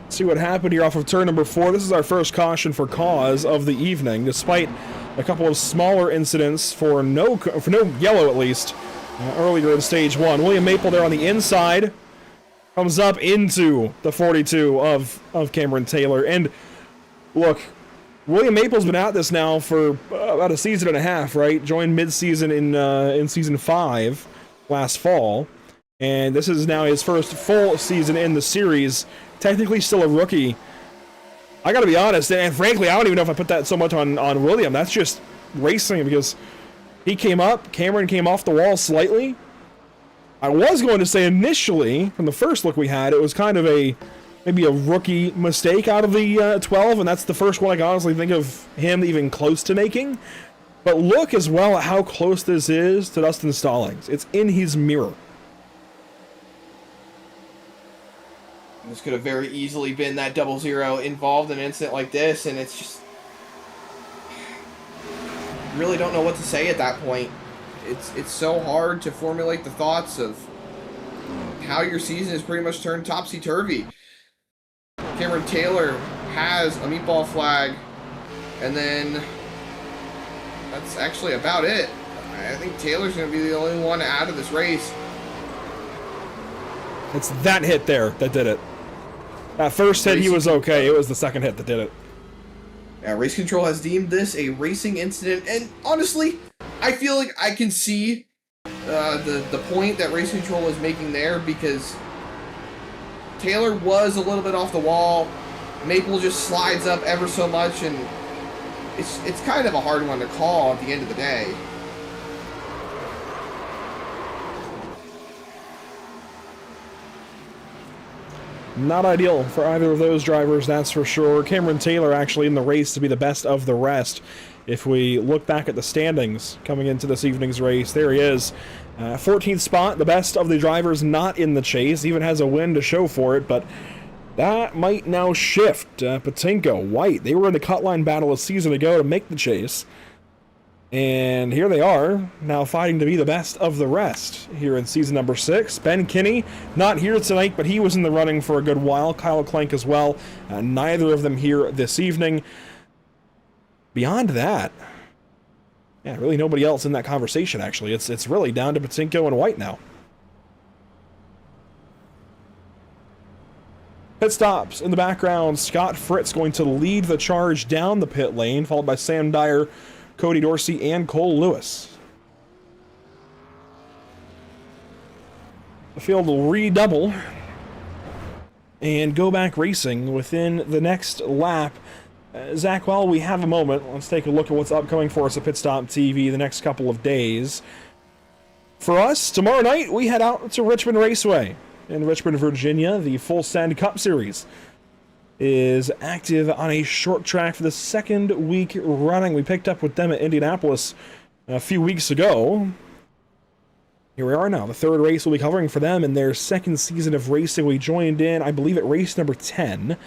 see what happened here off of turn number 4. This is our first caution for cause of the evening, despite a couple of smaller incidents for no yellow at least earlier in stage 1. William Maple there on the inside comes up into the 42 of Cameron Taylor. And look, William Maple's been at this now for about a season and a half, right? Joined mid-season in season 5 last fall. And this is now his first full season in the series. Technically still a rookie. I gotta be honest, and frankly, I don't even know if I put that so much on William. That's just racing, because he came up, Cameron came off the wall slightly. I was going to say initially, from the first look we had, it was kind of maybe a rookie mistake out of the 12, and that's the first one I can honestly think of him even close to making. But look as well at how close this is to Dustin Stallings. It's in his mirror. This could have very easily been that 0-0 involved in an incident like this, and it's just... really don't know what to say at that point. It's so hard to formulate the thoughts of how your season has pretty much turned topsy-turvy. Cameron Taylor has a meatball flag, and then that's actually about it. I think Taylor's going to be the only one out of this race. It's that hit there that did it. That first hit, he was okay. It was the second hit that did it. Yeah, Race Control has deemed this a racing incident, and honestly, I feel like I can see the point that Race Control is making there, because Taylor was a little bit off the wall. Maple just slides up ever so much, and it's kind of a hard one to call at the end of the day. Not ideal for either of those drivers, that's for sure. Cameron Taylor actually in the race to be the best of the rest. If we look back at the standings coming into this evening's race, there he is. 14th spot, the best of the drivers not in the chase. Even has a win to show for it, but that might now shift. Patinko, White, they were in the cut line battle a season ago to make the chase. And here they are, now fighting to be the best of the rest here in season number 6. Ben Kinney, not here tonight, but he was in the running for a good while. Kyle Clank as well. Neither of them here this evening. Beyond that, yeah, really nobody else in that conversation, actually. It's really down to Patinko and White now. Pit stops in the background. Scott Fritz going to lead the charge down the pit lane, followed by Sam Dyer, Cody Dorsey, and Cole Lewis. The field will redouble and go back racing within the next lap. Zach, while we have a moment, let's take a look at what's upcoming for us at Pit Stop TV the next couple of days. For us, tomorrow night, we head out to Richmond Raceway in Richmond, Virginia. The Full Send Cup Series is active on a short track for the second week running. We picked up with them at Indianapolis a few weeks ago. Here we are now. The third race we'll be covering for them in their second season of racing. We joined in, I believe, at race number 10.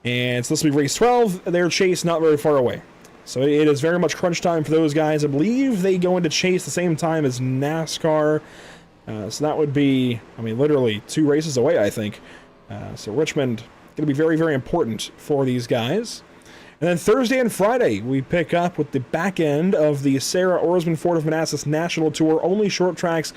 And so this will be race 12. Their chase not very far away. So it is very much crunch time for those guys. I believe they go into chase the same time as NASCAR. So that would be, I mean, literally 2 races away, I think. So Richmond going to be very, very important for these guys. And then Thursday and Friday, we pick up with the back end of the Sarah Orsman Ford of Manassas National Tour, only short tracks,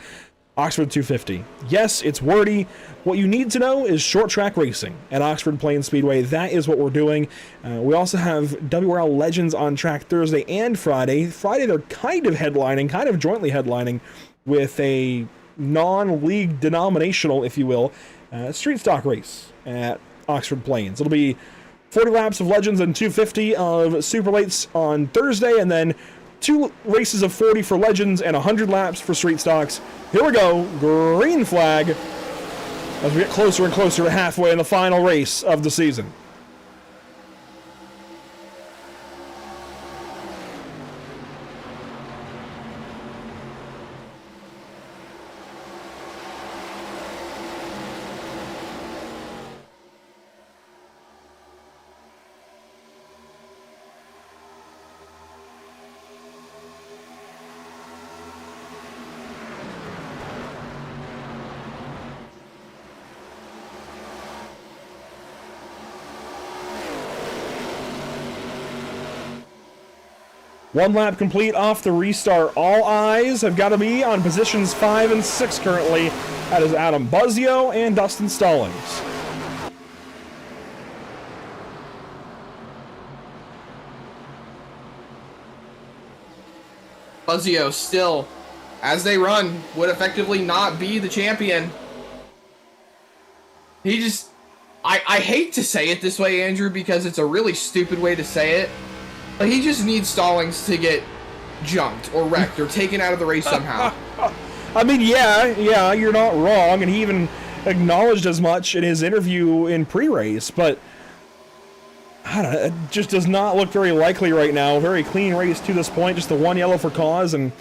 Oxford 250. Yes, it's wordy. What you need to know is short track racing at Oxford Plains Speedway. That is what we're doing. We also have WRL Legends on track Thursday and Friday. Friday, they're kind of headlining, kind of jointly headlining with a non-league denominational, if you will, street stock race at Oxford Plains. It'll be 40 laps of Legends and 250 of Super Lates on Thursday, and then 2 races of 40 for Legends and 100 laps for Street Stocks. Here we go, green flag, as we get closer and closer to halfway in the final race of the season. One lap complete off the restart. All eyes have got to be on positions 5 and 6 currently. That is Adam Buzzio and Dustin Stallings. Buzzio still, as they run, would effectively not be the champion. He just... I hate to say it this way, Andrew, because it's a really stupid way to say it. But he just needs Stallings to get jumped or wrecked or taken out of the race somehow. I mean, yeah, you're not wrong, and he even acknowledged as much in his interview in pre-race, but I don't know, it just does not look very likely right now. Very clean race to this point, just the 1 yellow for cause, and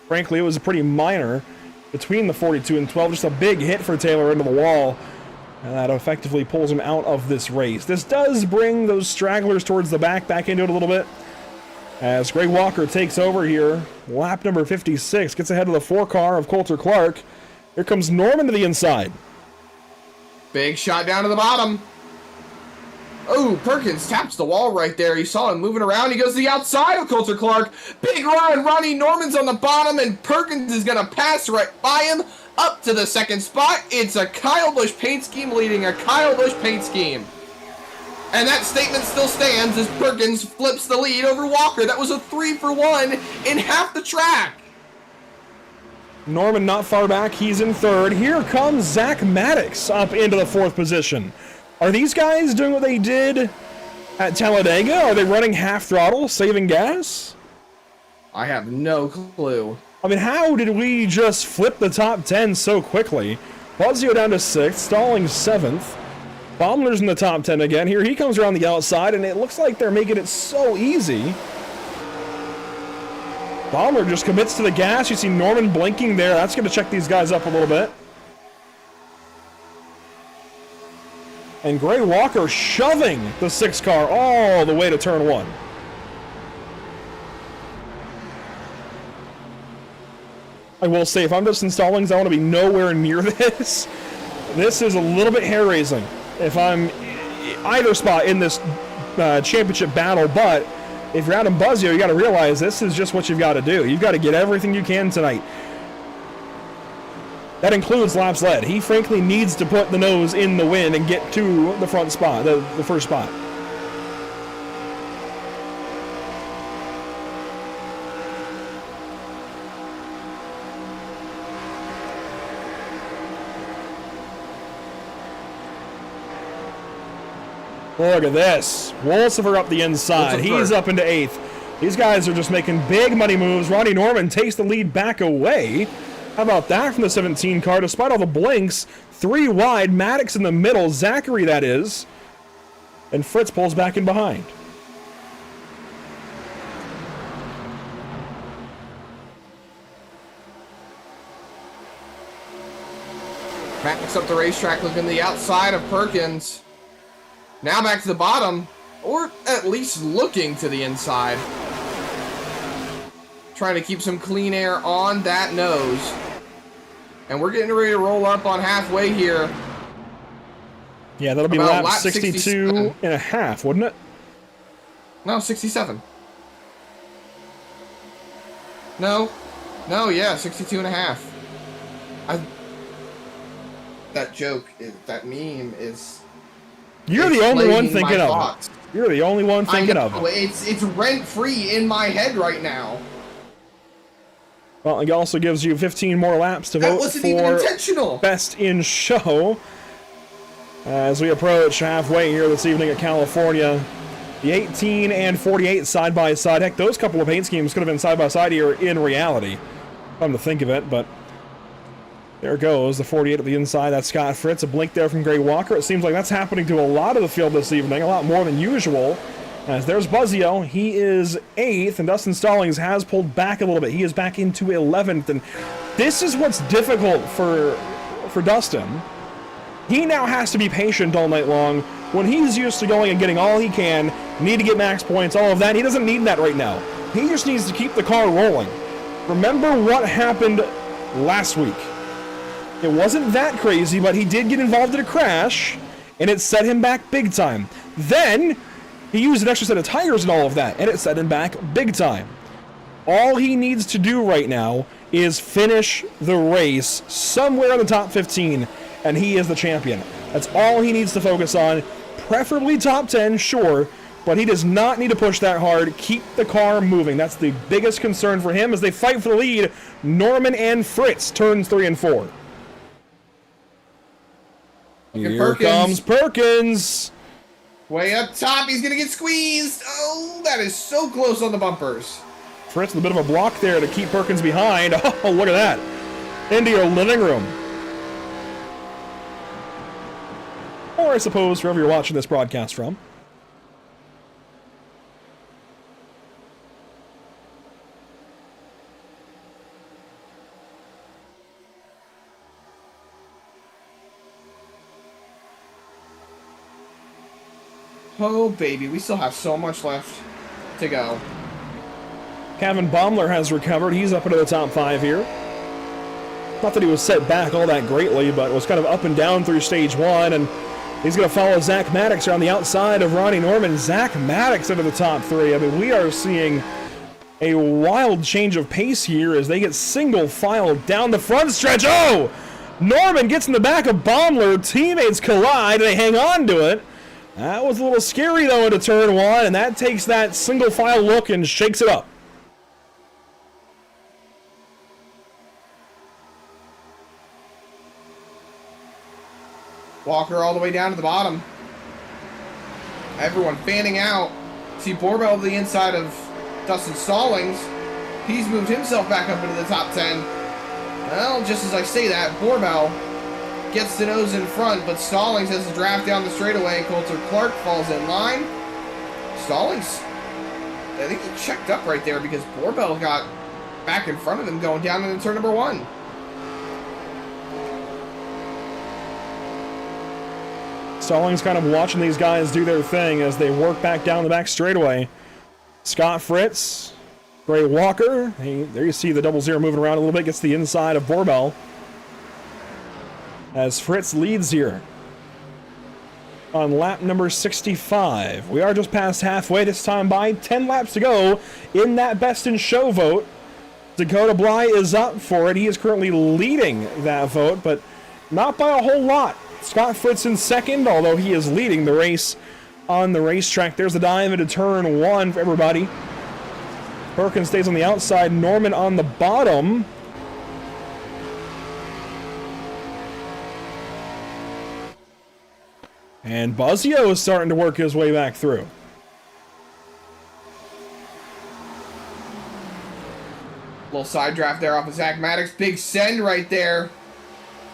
frankly, it was a pretty minor between the 42 and 12, just a big hit for Taylor into the wall, and that effectively pulls him out of this race. This does bring those stragglers towards the back into it a little bit, as Greg Walker takes over here. Lap number 56, gets ahead of the 4 car of Coulter Clark. Here comes Norman to the inside. Big shot down to the bottom. Oh, Perkins taps the wall right there. You saw him moving around. He goes to the outside of Coulter Clark. Big run. Ronnie Norman's on the bottom, and Perkins is going to pass right by him up to the 2nd spot. It's a Kyle Busch paint scheme leading a Kyle Busch paint scheme. And that statement still stands as Perkins flips the lead over Walker. That was a 3-for-1 in half the track. Norman not far back. He's in 3rd. Here comes Zach Maddox up into the 4th position. Are these guys doing what they did at Talladega? Are they running half throttle, saving gas? I have no clue. I mean, how did we just flip the top 10 so quickly? Buzzio down to 6th, Stallings 7th. Baumler's in the top 10 again. Here he comes around the outside, and it looks like they're making it so easy. Baumler just commits to the gas. You see Norman blinking there. That's going to check these guys up a little bit. And Gray Walker shoving the 6 car all the way to turn 1. I will say, if I'm just Stallings, I want to be nowhere near this. This is a little bit hair-raising if I'm either spot in this championship battle, but if you're Adam Buzzio, you got to realize this is just what you've got to do. You've got to get everything you can tonight. That includes laps led. He frankly needs to put the nose in the win and get to the front spot, the first spot. Look at this. Wolsifer up the inside. He's up into 8th. These guys are just making big money moves. Ronnie Norman takes the lead back away. How about that from the 17 car? Despite all the blinks, 3 wide. Maddox in the middle. Zachary, that is. And Fritz pulls back in behind. Maddox up the racetrack looking to the outside of Perkins. Now back to the bottom, or at least looking to the inside. Trying to keep some clean air on that nose. And we're getting ready to roll up on halfway here. Yeah, that'll be lap 62 and a half, wouldn't it? No, 67. No, yeah, 62 and a half. That joke, that meme is... You're the only one thinking of it. You're the only one thinking of it. It's rent-free in my head right now. Well, it also gives you 15 more laps to vote for even intentional. Best in Show. As we approach halfway here this evening at California, the 18 and 48 side by side. Heck, those couple of paint schemes could have been side by side here in reality. Come to think of it, but there goes the 48 at the inside. That's Scott Fritz. A blink there from Gray Walker. It seems like that's happening to a lot of the field this evening, a lot more than usual. As there's Buzzio, he is 8th, and Dustin Stallings has pulled back a little bit. He is back into 11th, and this is what's difficult for Dustin. He now has to be patient all night long when he's used to going and getting all he can, need to get max points, all of that. He doesn't need that right now. He just needs to keep the car rolling. Remember what happened last week. It wasn't that crazy, but he did get involved in a crash, and it set him back big time. Then, he used an extra set of tires and all of that, and it set him back big time. All he needs to do right now is finish the race somewhere in the top 15, and he is the champion. That's all he needs to focus on. Preferably top 10, sure, but he does not need to push that hard. Keep the car moving. That's the biggest concern for him as they fight for the lead. Norman and Fritz, turns 3 and 4. Here comes Perkins. Way up top, he's gonna get squeezed. Oh, that is so close on the bumpers. Fritz with a bit of a block there to keep Perkins behind. Oh, look at that. Into your living room. Or I suppose wherever you're watching this broadcast from. Oh, baby, we still have so much left to go. Kevin Baumler has recovered. He's up into the top 5 here. Not that he was set back all that greatly, but was kind of up and down through stage 1, and he's going to follow Zach Maddox around the outside of Ronnie Norman. Zach Maddox into the top 3. I mean, we are seeing a wild change of pace here as they get single file down the front stretch. Oh! Norman gets in the back of Baumler. Teammates collide, and they hang on to it. That was a little scary, though, into turn 1, and that takes that single file look and shakes it up. Walker all the way down to the bottom. Everyone fanning out. See Borbell to the inside of Dustin Stallings. He's moved himself back up into the top 10. Well, just as I say that, Borbell gets the nose in front, but Stallings has to draft down the straightaway. Coulter Clark falls in line. Stallings, I think he checked up right there because Borbell got back in front of him going down into turn number 1. Stallings kind of watching these guys do their thing as they work back down the back straightaway. Scott Fritz, Gray Walker, there you see the 00 moving around a little bit, gets the inside of Borbell. As Fritz leads here on lap number 65. We are just past halfway this time by 10 laps to go in that best in show vote. Dakota Bly is up for it. He is currently leading that vote, but not by a whole lot. Scott Fritz in second, although he is leading the race on the racetrack. There's the dive into turn 1 for everybody. Perkins stays on the outside, Norman on the bottom. And Buzzio is starting to work his way back through. Little side draft there off of Zach Maddox. Big send right there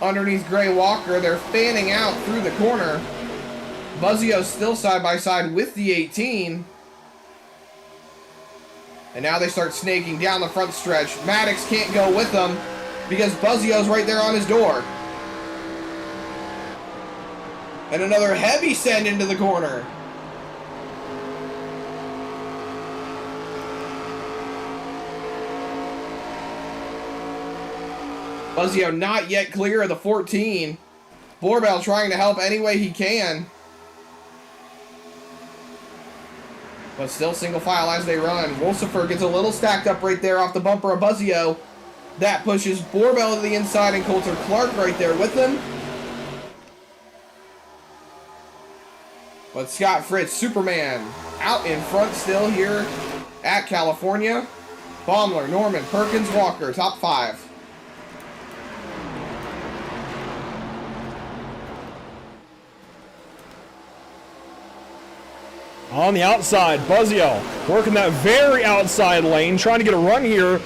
underneath Gray Walker. They're fanning out through the corner. Buzzio's still side by side with the 18. And now they start snaking down the front stretch. Maddox can't go with them because Buzzio's right there on his door. And another heavy send into the corner. Buzzio not yet clear of the 14. Borbell trying to help any way he can. But still single file as they run. Wolsifer gets a little stacked up right there off the bumper of Buzzio. That pushes Borbell to the inside and Coulter Clark right there with him. But Scott Fritz, Superman, out in front still here at California. Baumler, Norman, Perkins, Walker, top 5. On the outside, Buzzio working that very outside lane, trying to get a run here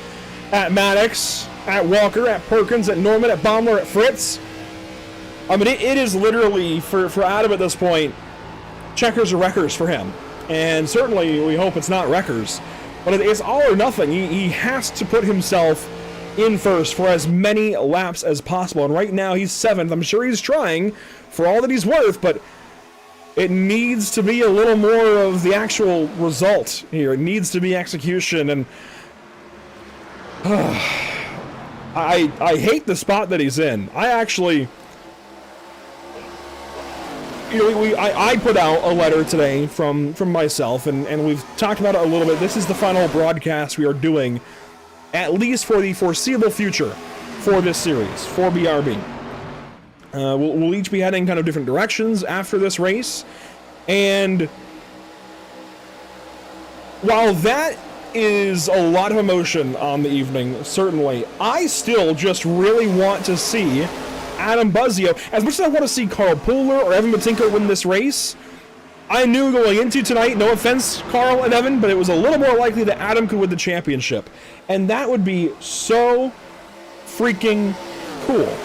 at Maddox, at Walker, at Perkins, at Norman, at Baumler, at Fritz. I mean, it is literally, for Adam at this point, checkers or wreckers for him. And certainly we hope it's not wreckers. But it's all or nothing. He has to put himself in first for as many laps as possible. And right now he's 7th. I'm sure he's trying for all that he's worth, but it needs to be a little more of the actual result here. It needs to be execution. And I hate the spot that he's in. I actually... I put out a letter today from myself, and we've talked about it a little bit. This is the final broadcast we are doing, at least for the foreseeable future, for this series, for BRB. We'll each be heading kind of different directions after this race, and while that is a lot of emotion on the evening, certainly, I still just really want to see Adam Buzzio. As much as I want to see Carl Pooler or Evan Matinko win this race, I knew going into tonight, no offense, Carl and Evan, but it was a little more likely that Adam could win the championship. And that would be so freaking cool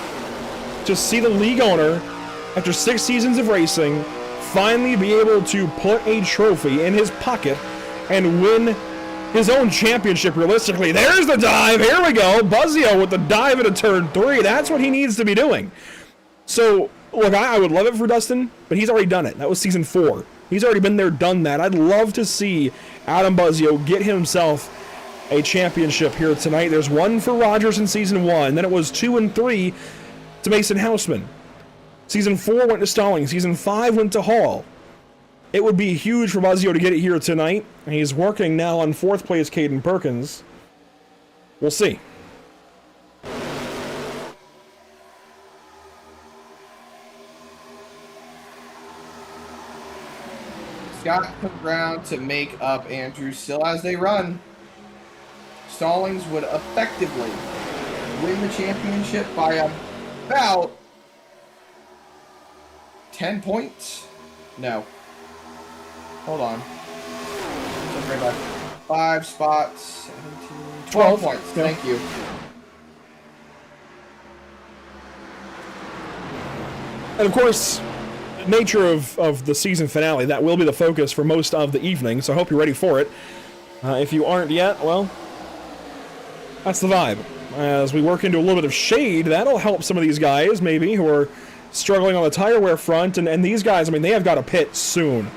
to see the league owner, after 6 seasons of racing, finally be able to put a trophy in his pocket and win his own championship realistically. There's the dive. Here we go. Buzzio with the dive into turn 3. That's what he needs to be doing. So, look, I would love it for Dustin, but he's already done it. That was season 4. He's already been there, done that. I'd love to see Adam Buzzio get himself a championship here tonight. There's 1 for Rogers in season 1. Then it was 2 and 3 to Mason Houseman. Season 4 went to Stalling. Season 5 went to Hall. It would be huge for Buzzio to get it here tonight. He's working now on 4th place Caden Perkins. We'll see. Scott Brown to make up Andrew still as they run. Stallings would effectively win the championship by about 10 points. No. Hold on. 5 spots. 17, 12 points. Yeah. Thank you. And of course, nature of the season finale, that will be the focus for most of the evening, so I hope you're ready for it. If you aren't yet, well, that's the vibe. As we work into a little bit of shade, that'll help some of these guys, maybe, who are struggling on the tire wear front, and these guys, I mean, they have got to pit soon.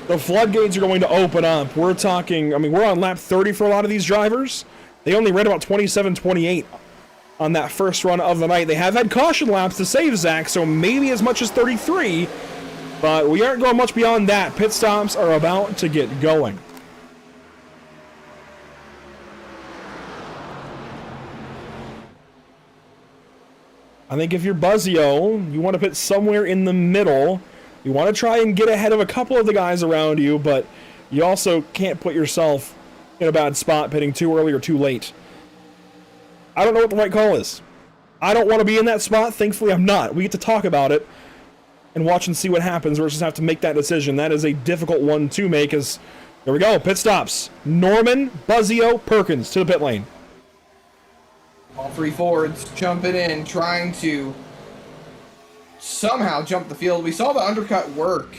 The floodgates are going to open up. We're talking, I mean, we're on lap 30 for a lot of these drivers. They only ran about 27, 28 on that first run of the night. They have had caution laps to save Zach, so maybe as much as 33, but we aren't going much beyond that. Pit stops are about to get going. I think if you're Buzzio, you want to pit somewhere in the middle. You want to try and get ahead of a couple of the guys around you, but you also can't put yourself in a bad spot pitting too early or too late. I don't know what the right call is. I don't want to be in that spot. Thankfully, I'm not. We get to talk about it and watch and see what happens versus have to make that decision. That is a difficult one to make as, here we go, pit stops. Norman, Buzzio, Perkins to the pit lane. All 3 Fords jumping in, trying to somehow jump the field. We saw the undercut work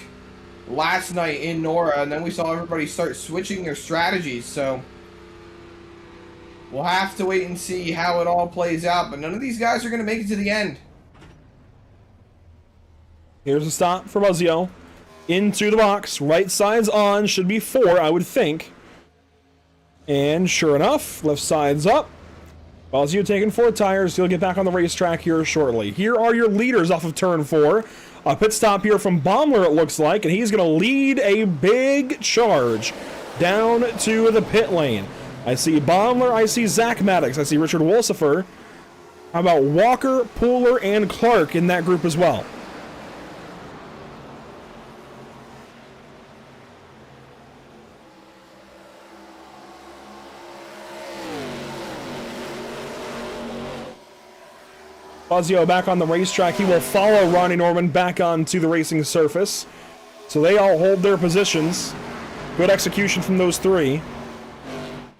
last night in Nora, and then we saw everybody start switching their strategies, so we'll have to wait and see how it all plays out, but none of these guys are going to make it to the end. Here's a stop for Buzzio. Into the box, right side's on, should be 4, I would think. And sure enough, left side's up. Buzzio taking 4 tires. He'll get back on the racetrack here shortly. Here are your leaders off of turn 4. A pit stop here from Baumler, it looks like, and he's going to lead a big charge down to the pit lane. I see Baumler, I see Zach Maddox, I see Richard Wolsifer. How about Walker, Pooler, and Clark in that group as well? Buzzio back on the racetrack. He will follow Ronnie Norman back onto the racing surface. So they all hold their positions. Good execution from those three.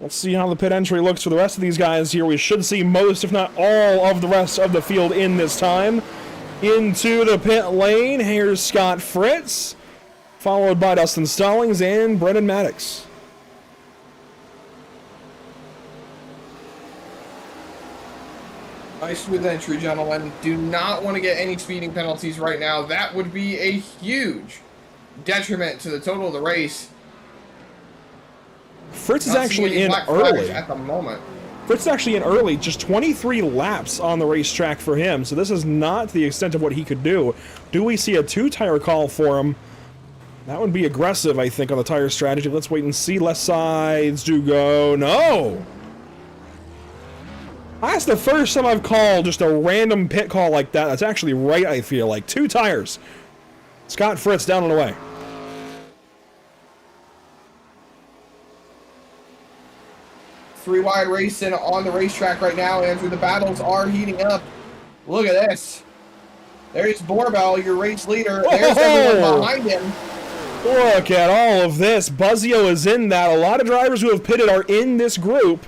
Let's see how the pit entry looks for the rest of these guys here. We should see most, if not all, of the rest of the field in this time. Into the pit lane, here's Scott Fritz, followed by Dustin Stallings and Brendan Maddox. Nice smooth entry, gentlemen. Do not want to get any speeding penalties right now. That would be a huge detriment to the total of the race. Fritz is Not actually seeing any in black flags early. at the moment. Fritz is actually in early, just 23 laps on the racetrack for him, so this is not the extent of what he could do. Do we see a two-tire call for him? That would be aggressive, I think, on the tire strategy. Let's wait and see. Left sides do go. No! That's the first time I've called just a random pit call like that. That's actually right, I feel like. Two tires. Scott Fritz down and away. Three wide racing on the racetrack right now, Andrew. The battles are heating up. Look at this. There's Borbell, your race leader. There's everyone behind him. Look at all of this. Buzzio is in that. A lot of drivers who have pitted are in this group.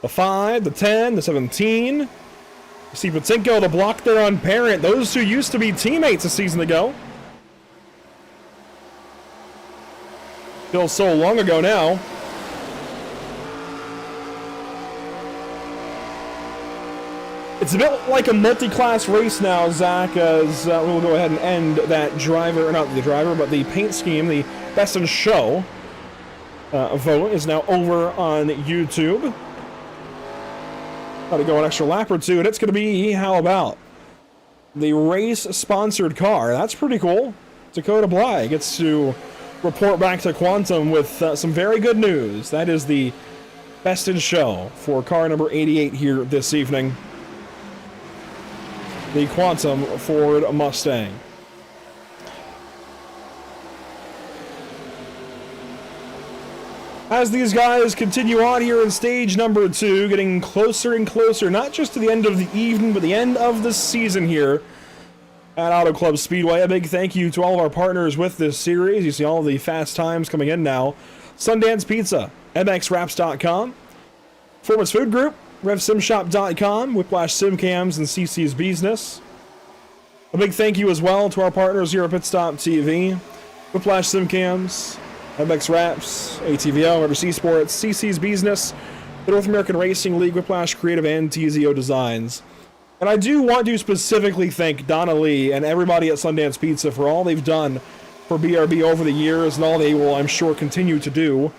The 5, the 10, the 17. You see Patinko, the block there on Parent. Those two used to be teammates a season ago. Feels so long ago now. It's a bit like a multi-class race now, Zach, as we'll go ahead and end that driver, or not the driver, but the paint scheme, the Best in Show vote is now over on YouTube. Got to go an extra lap or two, and it's going to be, how about, the race-sponsored car. That's pretty cool. Dakota Bly gets to report back to Quantum with some very good news. That is the Best in Show for car number 88 here this evening. The Quantum Ford Mustang. As these guys continue on here in stage number 2, getting closer and closer, not just to the end of the evening, but the end of the season here at Auto Club Speedway. A big thank you to all of our partners with this series. You see all of the fast times coming in now. Sundance Pizza, MXWraps.com, Performance Food Group, RevSimShop.com, Whiplash SimCams, and CC's Business. A big thank you as well to our partners here at Pit Stop TV, Whiplash SimCams, MX Wraps, ATVO, Motor Sports, CC's Business, the North American Racing League, Whiplash Creative, and TZO Designs. And I do want to specifically thank Donna Lee and everybody at Sundance Pizza for all they've done for BRB over the years and all they will, I'm sure, continue to do.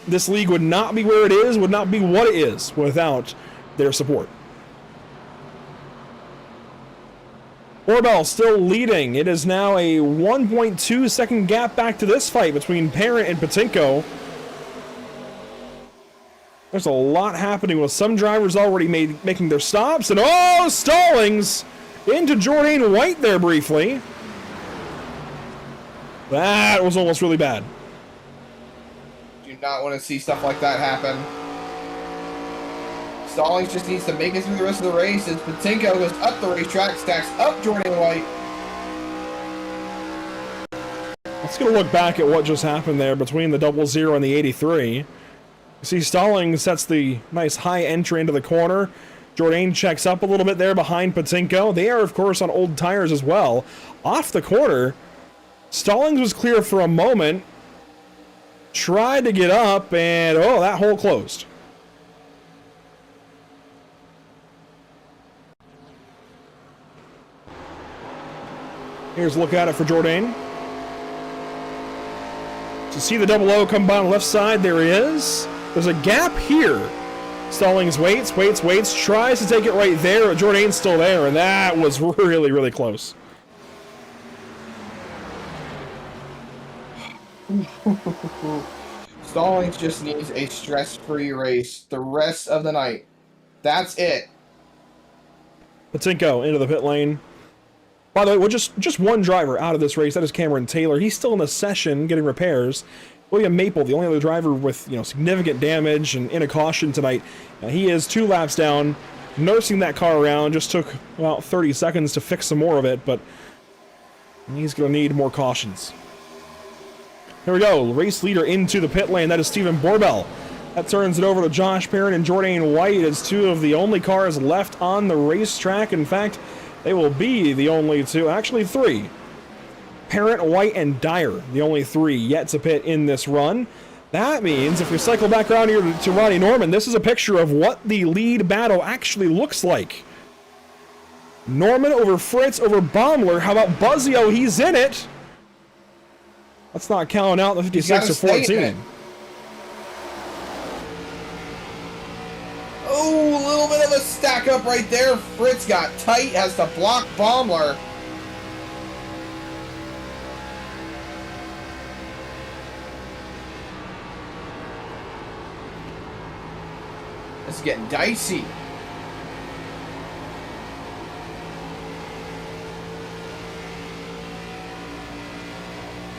This league would not be where it is, would not be what it is without their support. Orbell still leading. It is now a 1.2 second gap back to this fight between Parent and Patinko. There's a lot happening with some drivers already making their stops. And oh, Stallings into Jordan White there briefly. That was almost really bad. Do not want to see stuff like that happen. Stallings just needs to make it through the rest of the race as Patinko goes up the racetrack, stacks up Jordan White. Let's get a look back at what just happened there between the 00 and the 83. You see Stallings sets the nice high entry into the corner. Jordan checks up a little bit there behind Patinko. They are, of course, on old tires as well. Off the corner, Stallings was clear for a moment. Tried to get up, and oh, that hole closed. Here's a look at it for Jordan. To see the 00 come by on the left side, there he is. There's a gap here. Stallings waits, tries to take it right there, but Jordan's still there, and that was really, really close. Stallings just needs a stress-free race the rest of the night. That's it. Patinko into the pit lane. By the way, we're just one driver out of this race. That is Cameron Taylor. He's still in the session getting repairs. William Maple, the only other driver with significant damage and in a caution tonight. He is 2 laps down, nursing that car around. Just took about 30 seconds to fix some more of it, but And he's going to need more cautions. Here we go. Race leader into the pit lane. That is Steven Borbell. That turns it over to Josh Parent and Jordan White as two of the only cars left on the racetrack. In fact, they will be the only two, actually three. Parent, White, and Dyer, the only three yet to pit in this run. That means if we cycle back around here to Ronnie Norman, this is a picture of what the lead battle actually looks like. Norman over Fritz over Baumler. How about Buzzio? He's in it. Let's not count out the 56 or 14. Oh, a little bit of a stack up right there. Fritz got tight, has to block Baumler. It's getting dicey.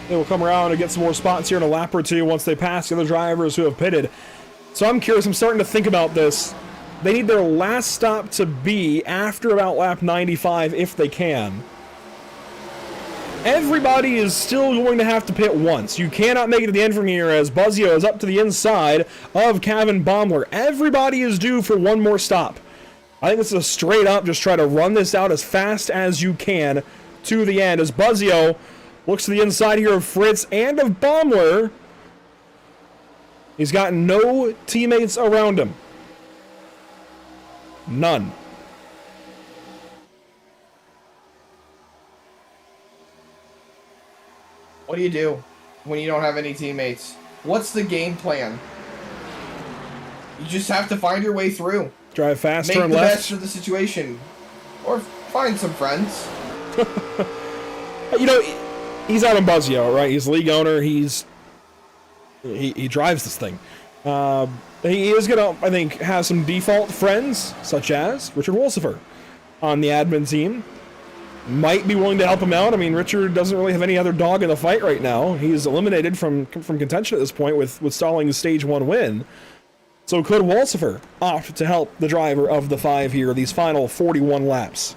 They will come around and get some more spots here in a lap or two once they pass the other drivers who have pitted. So I'm curious, I'm starting to think about this. They need their last stop to be after about lap 95 if they can. Everybody is still going to have to pit once. You cannot make it to the end from here as Buzzio is up to the inside of Kevin Baumler. Everybody is due for one more stop. I think this is a straight up, just try to run this out as fast as you can to the end as Buzzio looks to the inside here of Fritz and of Baumler. He's got no teammates around him. None. What do you do when you don't have any teammates? What's the game plan? You just have to find your way through. Drive fast, Make turn the left. best of the situation. Or find some friends. You know, he's Adam Buzzio, right? He's league owner. He drives this thing. He is going to, I think, have some default friends, such as Richard Wolsifer on the admin team. Might be willing to help him out. I mean, Richard doesn't really have any other dog in the fight right now. He's eliminated from contention at this point with Stallings' stage 1 win. So could Wolsifer opt to help the driver of the 5 here, these final 41 laps?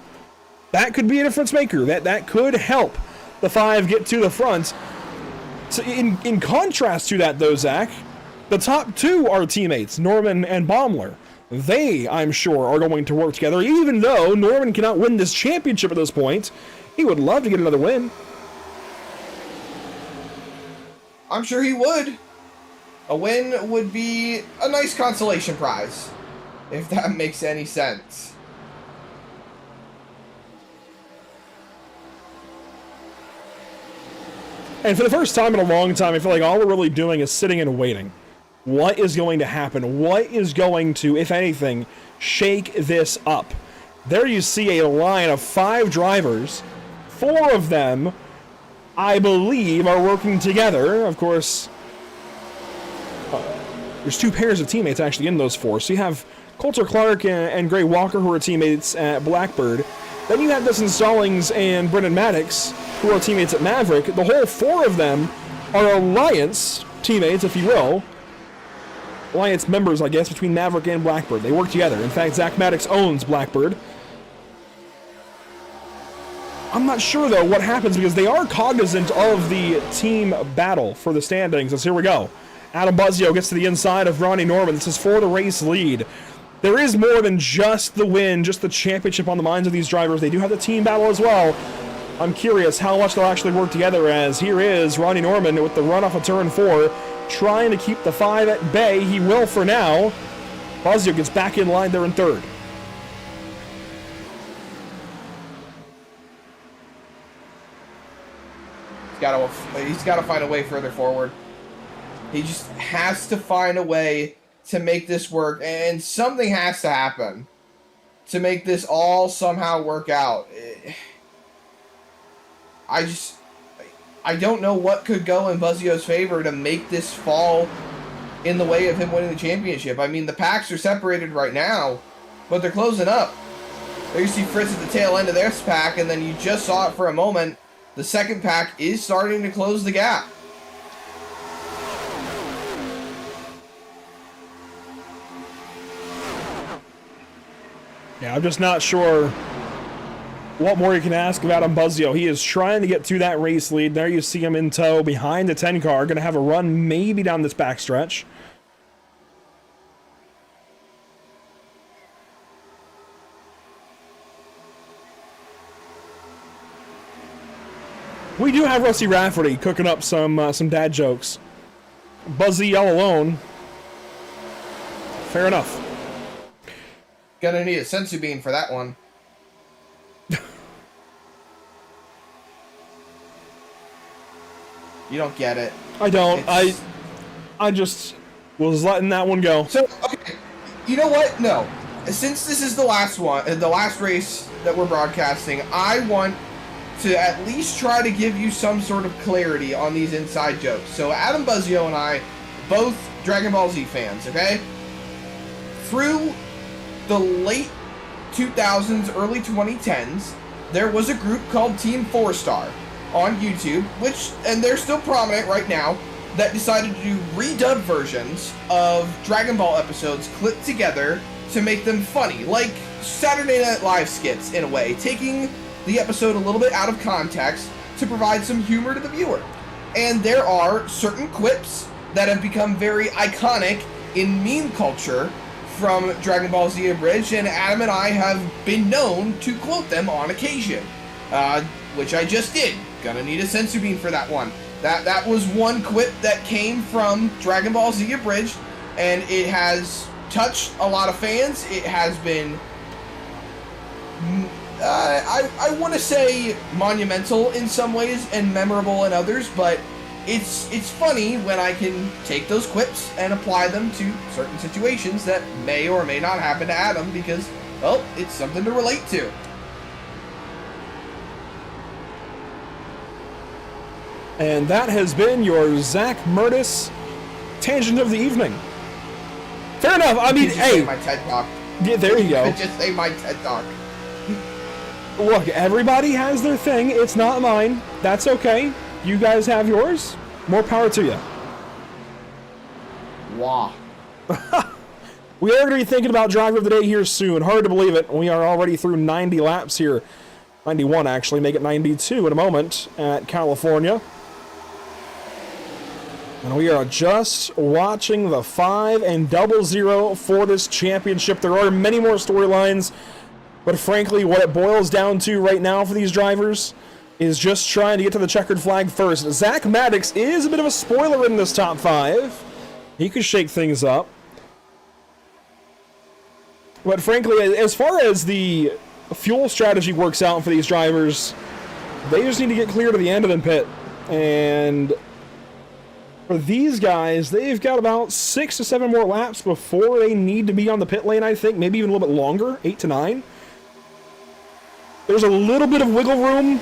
That could be a difference maker. That could help the 5 get to the front. So in contrast to that, though, Zach, the top 2 are teammates, Norman and Baumler. They, I'm sure, are going to work together, even though Norman cannot win this championship at this point. He would love to get another win. I'm sure he would. A win would be a nice consolation prize, if that makes any sense. And for the first time in a long time, I feel like all we're really doing is sitting and waiting. What is going to happen? What is going to, if anything, shake this up? There you see a line of 5 drivers. 4 of them, I believe, are working together. Of course, there's 2 pairs of teammates actually in those 4. So you have Coulter Clark and Gray Walker, who are teammates at Blackbird. Then you have Dustin Stallings and Brendan Maddox, who are teammates at Maverick. The whole 4 of them are Alliance teammates, if you will. Alliance members, I guess, between Maverick and Blackbird. They work together. In fact, Zach Maddox owns Blackbird. I'm not sure, though, what happens because they are cognizant of the team battle for the standings. As here we go. Adam Buzzio gets to the inside of Ronnie Norman. This is for the race lead. There is more than just the win, just the championship on the minds of these drivers. They do have the team battle as well. I'm curious how much they'll actually work together as here is Ronnie Norman with the run off of turn 4, trying to keep the 5 at bay. He will for now. Buzzio gets back in line there in 3rd. He's got to find a way further forward. He just has to find a way to make this work, and something has to happen to make this all somehow work out. I don't know what could go in Buzzio's favor to make this fall in the way of him winning the championship. I mean, the packs are separated right now, but they're closing up. There you see Fritz at the tail end of this pack, and then you just saw it for a moment. The second pack is starting to close the gap. Yeah, I'm just not sure What more you can ask of Adam Buzzio? He is trying to get to that race lead. There you see him in tow behind the 10 car. Going to have a run maybe down this backstretch. We do have Rusty Rafferty cooking up some dad jokes. Buzzy all alone. Fair enough. Gonna need a sensu bean for that one. You don't get it. I don't. I just was letting that one go. So, okay. You know what? No. Since this is the last one, the last race that we're broadcasting, I want to at least try to give you some sort of clarity on these inside jokes. So Adam Buzzio and I, both Dragon Ball Z fans, okay? Through the late 2000s, early 2010s, there was a group called Team 4-Star on YouTube, and they're still prominent right now, that decided to do redub versions of Dragon Ball episodes clipped together to make them funny, like Saturday Night Live skits in a way, taking the episode a little bit out of context to provide some humor to the viewer. And there are certain quips that have become very iconic in meme culture from Dragon Ball Z Abridged, and Adam and I have been known to quote them on occasion, which I just did. Gonna need a sensu bean for that one. That was one quip that came from Dragon Ball Z Abridged, and it has touched a lot of fans. It has been, I want to say, monumental in some ways and memorable in others, but it's funny when I can take those quips and apply them to certain situations that may or may not happen to Adam because, well, it's something to relate to. And that has been your Zach Murtis tangent of the evening. Fair enough. I mean, hey, my TED Talk. Yeah, there you go. Just say my TED Talk. Look, everybody has their thing. It's not mine. That's okay. You guys have yours. More power to you. Wow. We are going to be thinking about Driver of the Day here soon. Hard to believe it. We are already through 90 laps here. 91, actually. Make it 92 in a moment at California. And we are just watching the 5 and 00 for this championship. There are many more storylines, but frankly, what it boils down to right now for these drivers is just trying to get to the checkered flag first. Zach Maddox is a bit of a spoiler in this top 5. He could shake things up. But frankly, as far as the fuel strategy works out for these drivers, they just need to get clear to the end of the pit. And for these guys, they've got about 6 to 7 more laps before they need to be on the pit lane, I think. Maybe even a little bit longer, 8 to 9. There's a little bit of wiggle room.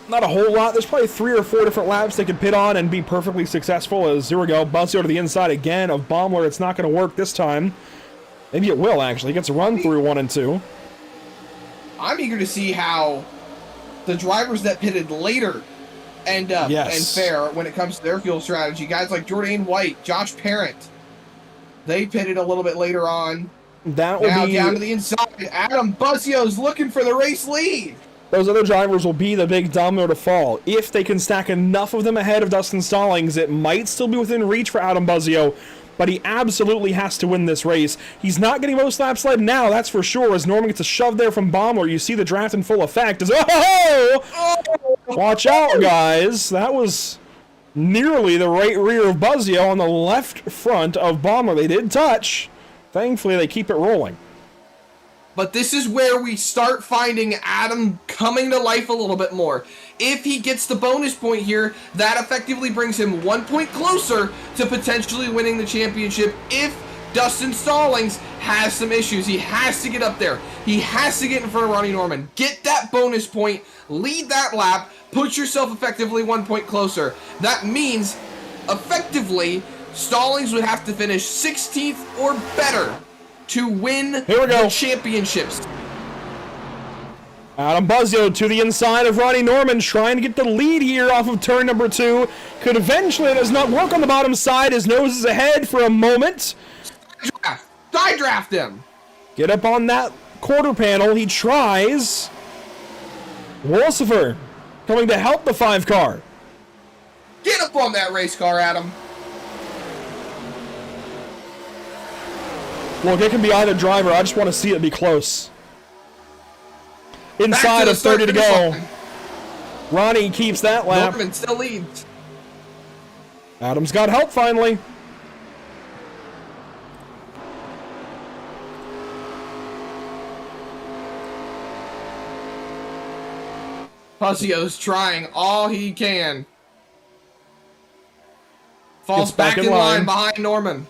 Not a whole lot. There's probably 3 or 4 different laps they could pit on and be perfectly successful. As here we go, Buzzio to the inside again of Baumler. It's not going to work this time. Maybe it will, actually. He gets a run through 1 and 2. I'm eager to see how the drivers that pitted later end up and fare when it comes to their fuel strategy. Guys like Jordan White, Josh Parent, they pitted a little bit later on. That will now be down to the inside. Adam Buzzio's looking for the race lead. Those other drivers will be the big domino to fall. If they can stack enough of them ahead of Dustin Stallings, it might still be within reach for Adam Buzzio, but he absolutely has to win this race. He's not getting most laps led now, that's for sure, as Norman gets a shove there from Baumler. You see the draft in full effect. Watch out, guys. That was nearly the right rear of Buzzio on the left front of Baumler. They did touch. Thankfully, they keep it rolling. But this is where we start finding Adam coming to life a little bit more. If he gets the bonus point here, that effectively brings him 1 point closer to potentially winning the championship. If Dustin Stallings has some issues, he has to get up there. He has to get in front of Ronnie Norman. Get that bonus point, lead that lap, put yourself effectively 1 point closer. That means, effectively, Stallings would have to finish 16th or better to win the championships. Adam Buzzio to the inside of Ronnie Norman, trying to get the lead here off of turn number 2. Could eventually, does not work on the bottom side. His nose is ahead for a moment. Side draft him. Get up on that quarter panel. He tries. Wolcifer coming to help the 5 car. Get up on that race car, Adam. Look, it can be either driver. I just want to see it be close. Inside of 30 to go. Line. Ronnie keeps that lap. Norman still leads. Adam's got help finally. Fuzio's trying all he can. Falls Gets back back in in line line. behind Norman.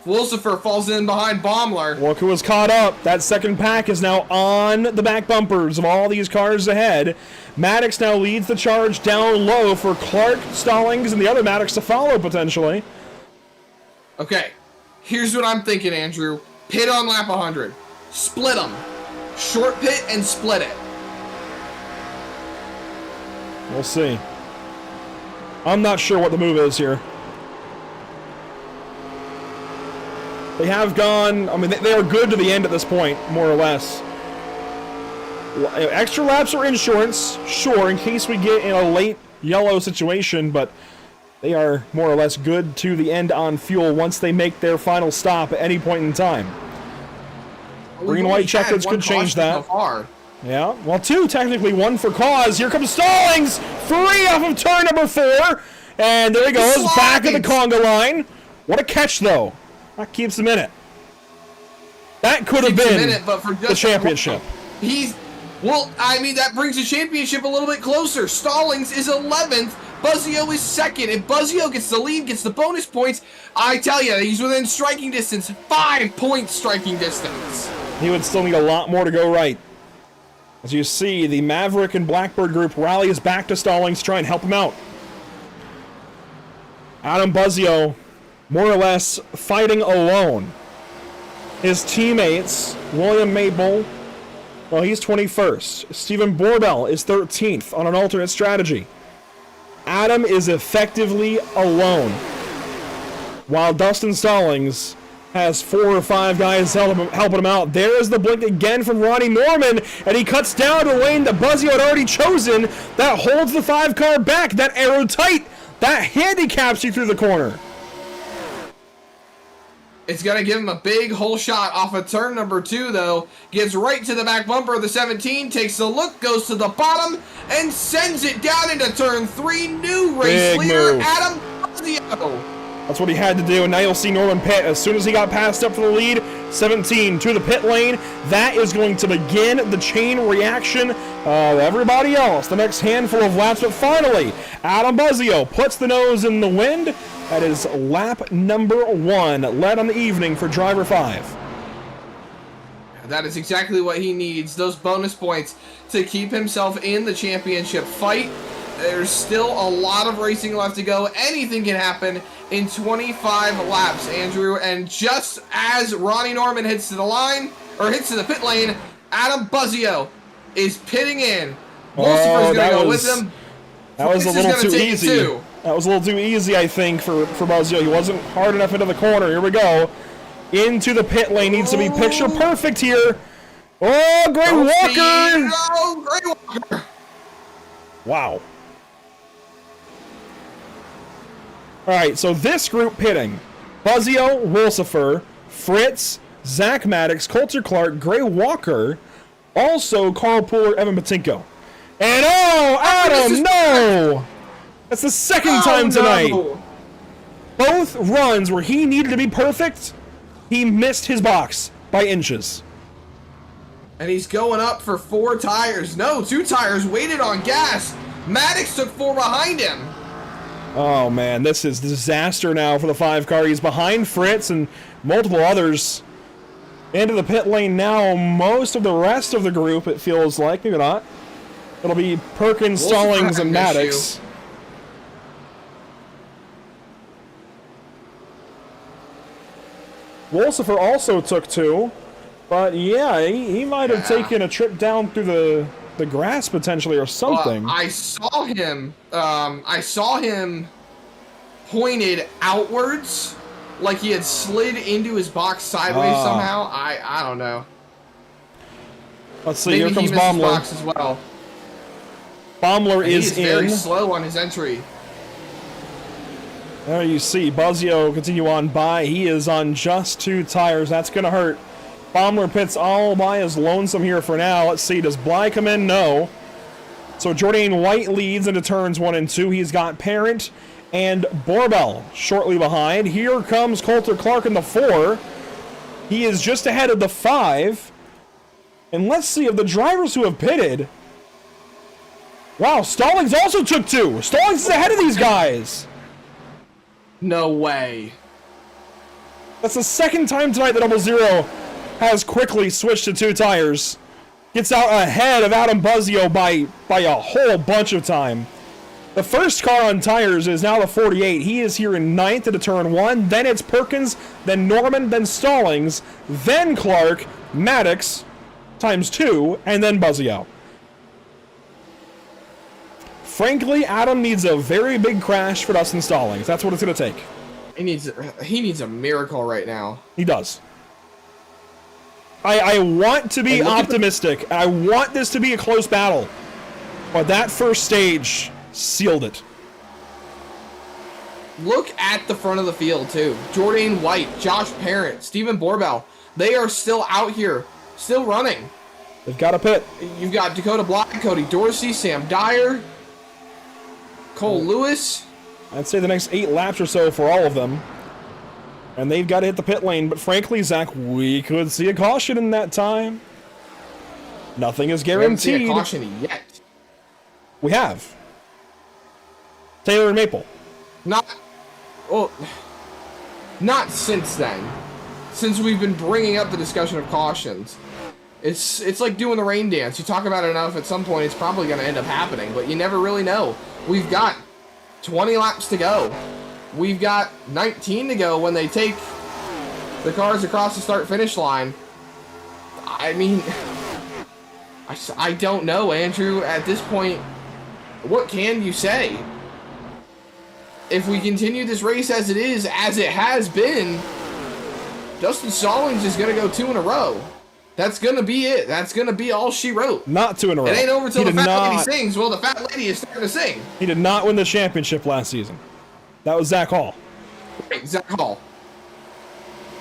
Wolcifer falls in behind Baumler. Look who was caught up. That second pack is now on the back bumpers of all these cars ahead. Maddox now leads the charge down low for Clark, Stallings, and the other Maddox to follow potentially. Okay, here's what I'm thinking, Andrew. Pit on lap 100. Split them. Short pit and split it. We'll see. I'm not sure what the move is here. They have gone, I mean, they are good to the end at this point, more or less. Extra laps are insurance, sure, in case we get in a late yellow situation, but they are more or less good to the end on fuel once they make their final stop at any point in time. Green white checkers could change that. Yeah, well, 2 technically, 1 for cause. Here comes Stallings, free off of turn number 4, and there he goes, back of the conga line. What a catch, though. That keeps him in it. That could have been the championship. Well, I mean, that brings the championship a little bit closer. Stallings is 11th. Buzzio is 2nd. If Buzzio gets the lead, gets the bonus points, I tell you, he's within striking distance. 5 points striking distance. He would still need a lot more to go right. As you see, the Maverick and Blackbird group rallies back to Stallings to try and help him out. Adam Buzzio, more or less, fighting alone. His teammates, William Maple, well, he's 21st. Stephen Borbell is 13th on an alternate strategy. Adam is effectively alone, while Dustin Stallings has 4 or 5 guys helping him out. There's the blink again from Ronnie Norman, and he cuts down a lane that Buzzio had already chosen. That holds the 5 car back. That arrow tight. That handicaps you through the corner. It's going to give him a big hole shot off of turn number 2, though. Gets right to the back bumper of the 17, takes a look, goes to the bottom, and sends it down into turn 3. New race Big leader, move. Adam Buzzio. That's what he had to do, and now you'll see Norman pit as soon as he got passed up for the lead. 17 to the pit lane. That is going to begin the chain reaction of everybody else. The next handful of laps, but finally, Adam Buzzio puts the nose in the wind. That is lap number 1, led on the evening for driver 5. That is exactly what he needs. Those bonus points to keep himself in the championship fight. There's still a lot of racing left to go. Anything can happen in 25 laps, Andrew. And just as Ronnie Norman hits to the line, or hits to the pit lane, Adam Buzzio is pitting in. Wolcifer's going to go with him. That was a little too easy. That was a little too easy, I think, for Buzzio. He wasn't hard enough into the corner. Here we go. Into the pit lane. Needs to be picture perfect here. Oh, Gray Walker! Oh, Gray Walker! Wow. Alright, so this group pitting. Buzzio, Wolcifer, Fritz, Zach Maddox, Coulter Clark, Gray Walker, also Carl Pooler, Evan Patinko. And oh, Adam, no! That's the second time tonight. No. Both runs where he needed to be perfect, he missed his box by inches. And he's going up for 4 tires. No, 2 tires, waited on gas. Maddox took 4 behind him. Oh man, this is disaster now for the 5 car. He's behind Fritz and multiple others. Into the pit lane now. Most of the rest of the group, it feels like. Maybe not. It'll be Perkins, Stallings, and Maddox. Wolcifer also took 2. But yeah, he might have taken a trip down through the grass potentially or something. I saw him pointed outwards, like he had slid into his box sideways somehow. I don't know. Let's see, Maybe here comes he misses Baumler. box as well. Baumler And is he's very in. slow on his entry. There you see Buzzio continue on by. He is on just 2 tires. That's going to hurt. Baumler pits all by his lonesome here for now. Let's see, does Bly come in? No. So Jordan White leads into turns 1 and 2. He's got Parent and Borbell shortly behind. Here comes Coulter Clark in the 4. He is just ahead of the 5. And let's see, of the drivers who have pitted, wow, Stallings also took 2. Stallings is ahead of these guys. No way. That's the second time tonight that Double Zero has quickly switched to 2 tires. Gets out ahead of Adam Buzzio by a whole bunch of time. The first car on tires is now the 48. He is here in 9th into turn 1. Then it's Perkins, then Norman, then Stallings, then Clark, Maddox, times 2, and then Buzzio. Frankly, Adam needs a very big crash for Dustin Stallings. That's what it's going to take. He needs a miracle right now. He does. I want to be optimistic. I want this to be a close battle. But that first stage sealed it. Look at the front of the field, too. Jordan White, Josh Parent, Stephen Borbell. They are still out here, still running. They've got a pit. You've got Dakota Block, Cody Dorsey, Sam Dyer, Cole Lewis. I'd say the next 8 laps or so for all of them. And they've got to hit the pit lane. But frankly, Zach, we could see a caution in that time. Nothing is We haven't seen guaranteed. a caution yet. We have. Taylor and Maple. Not since then. Since we've been bringing up the discussion of cautions. It's like doing the rain dance. You talk about it enough, at some point it's probably going to end up happening, but you never really know. We've got 20 laps to go. We've got 19 to go when they take the cars across the start-finish line. I mean, I don't know, Andrew. At this point, what can you say? If we continue this race as it is, as it has been, Dustin Stallings is going to go 2 in a row. That's going to be it. That's going to be all she wrote. Not 2 in a row. It ain't over till He the did fat lady not- sings. Well, the fat lady is starting to sing. He did not win the championship last season. That was Zach Hall. Right, Zach Hall.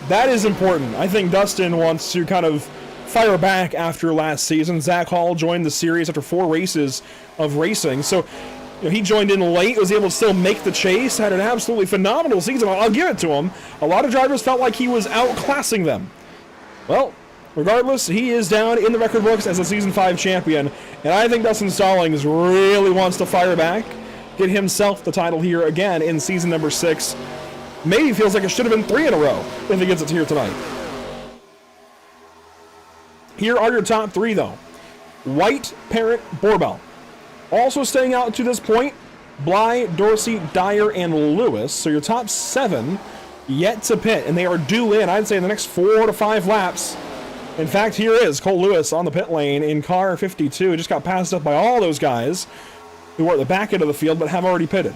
That is important. I think Dustin wants to kind of fire back after last season. Zach Hall joined the series after 4 races of racing. So, he joined in late, was able to still make the chase, had an absolutely phenomenal season. I'll give it to him. A lot of drivers felt like he was outclassing them. Well, regardless, he is down in the record books as a Season 5 champion. And I think Dustin Stallings really wants to fire back, get himself the title here again in season number 6. Maybe feels like it should have been 3 in a row if he gets it here tonight. Here are your top 3, though. White, Parent, Borbell. Also staying out to this point, Bly, Dorsey, Dyer, and Lewis. So your top 7 yet to pit, and they are due in, I'd say, in the next 4 to 5 laps. In fact, here is Cole Lewis on the pit lane in car 52. Just got passed up by all those guys who are at the back end of the field but have already pitted.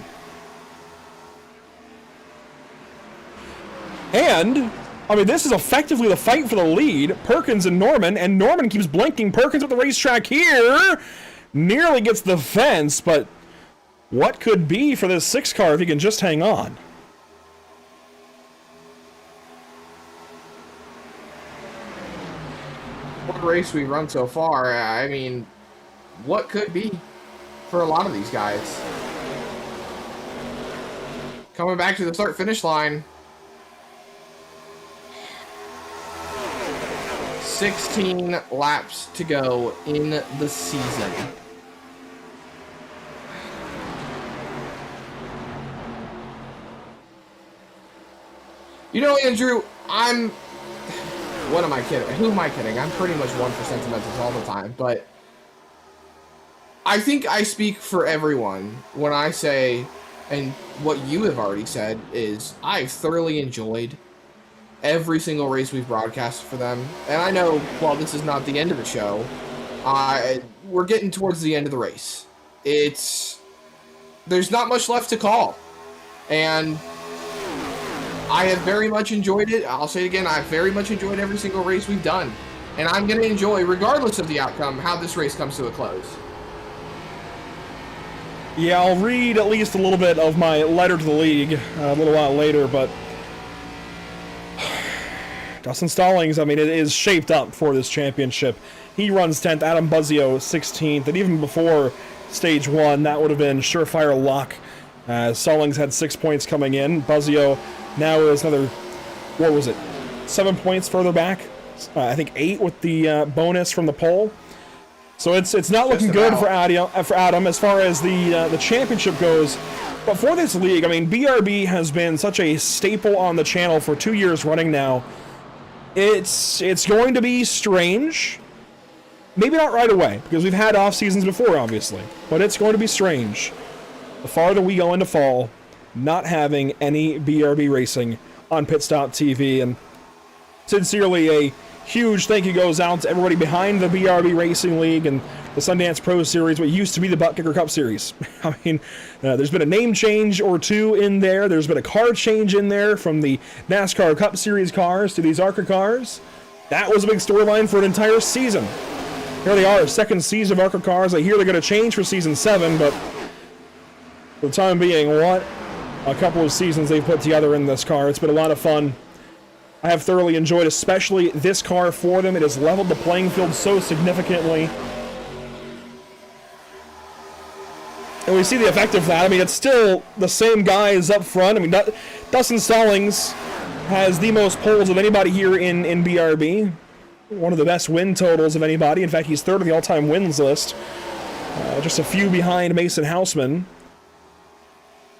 And, I mean, this is effectively the fight for the lead. Perkins and Norman keeps blinking. Perkins at the racetrack here. Nearly gets the fence, but what could be for this 6 car if he can just hang on? What race we run so far, I mean, what could be for a lot of these guys? Coming back to the start-finish line. 16 laps to go in the season. You know, Andrew, what am I kidding? Who am I kidding? I'm pretty much one for sentimentals all the time, but I think I speak for everyone when I say, and what you have already said, is I've thoroughly enjoyed every single race we've broadcast for them. And I know, while this is not the end of the show, we're getting towards the end of the race. There's not much left to call. And I have very much enjoyed it. I'll say it again, I've very much enjoyed every single race we've done. and I'm going to enjoy, regardless of the outcome, how this race comes to a close. Yeah, I'll read at least a little bit of my letter to the league a little while later, but Dustin Stallings, I mean, it is shaped up for this championship. He runs 10th, Adam Buzzio 16th, and even before stage 1, that would have been surefire lock. Stallings had 6 points coming in. Buzzio now is another, what was it, 7 points further back? I think 8 with the bonus from the pole. So it's not looking good for Adam as far as the championship goes. But for this league, I mean, BRB has been such a staple on the channel for 2 years running now. It's going to be strange. Maybe not right away, because we've had off seasons before, obviously. But it's going to be strange, the farther we go into fall, not having any BRB racing on Pit Stop TV. And sincerely, a huge thank you goes out to everybody behind the BRB Racing League and the Sundance Pro Series, what used to be the Butt Kicker Cup Series. I mean, there's been a name change or two in there. There's been a car change in there from the NASCAR Cup Series cars to these ARCA cars. That was a big storyline for an entire season. Here they are, second season of ARCA cars. I hear they're going to change for Season 7, but for the time being, what a couple of seasons they've put together in this car. It's been a lot of fun. I have thoroughly enjoyed, especially this car for them. It has leveled the playing field so significantly. And we see the effect of that. I mean, it's still the same guys up front. I mean, Dustin Stallings has the most poles of anybody here in BRB. One of the best win totals of anybody. In fact, he's third on the all-time wins list. Just a few behind Mason Houseman.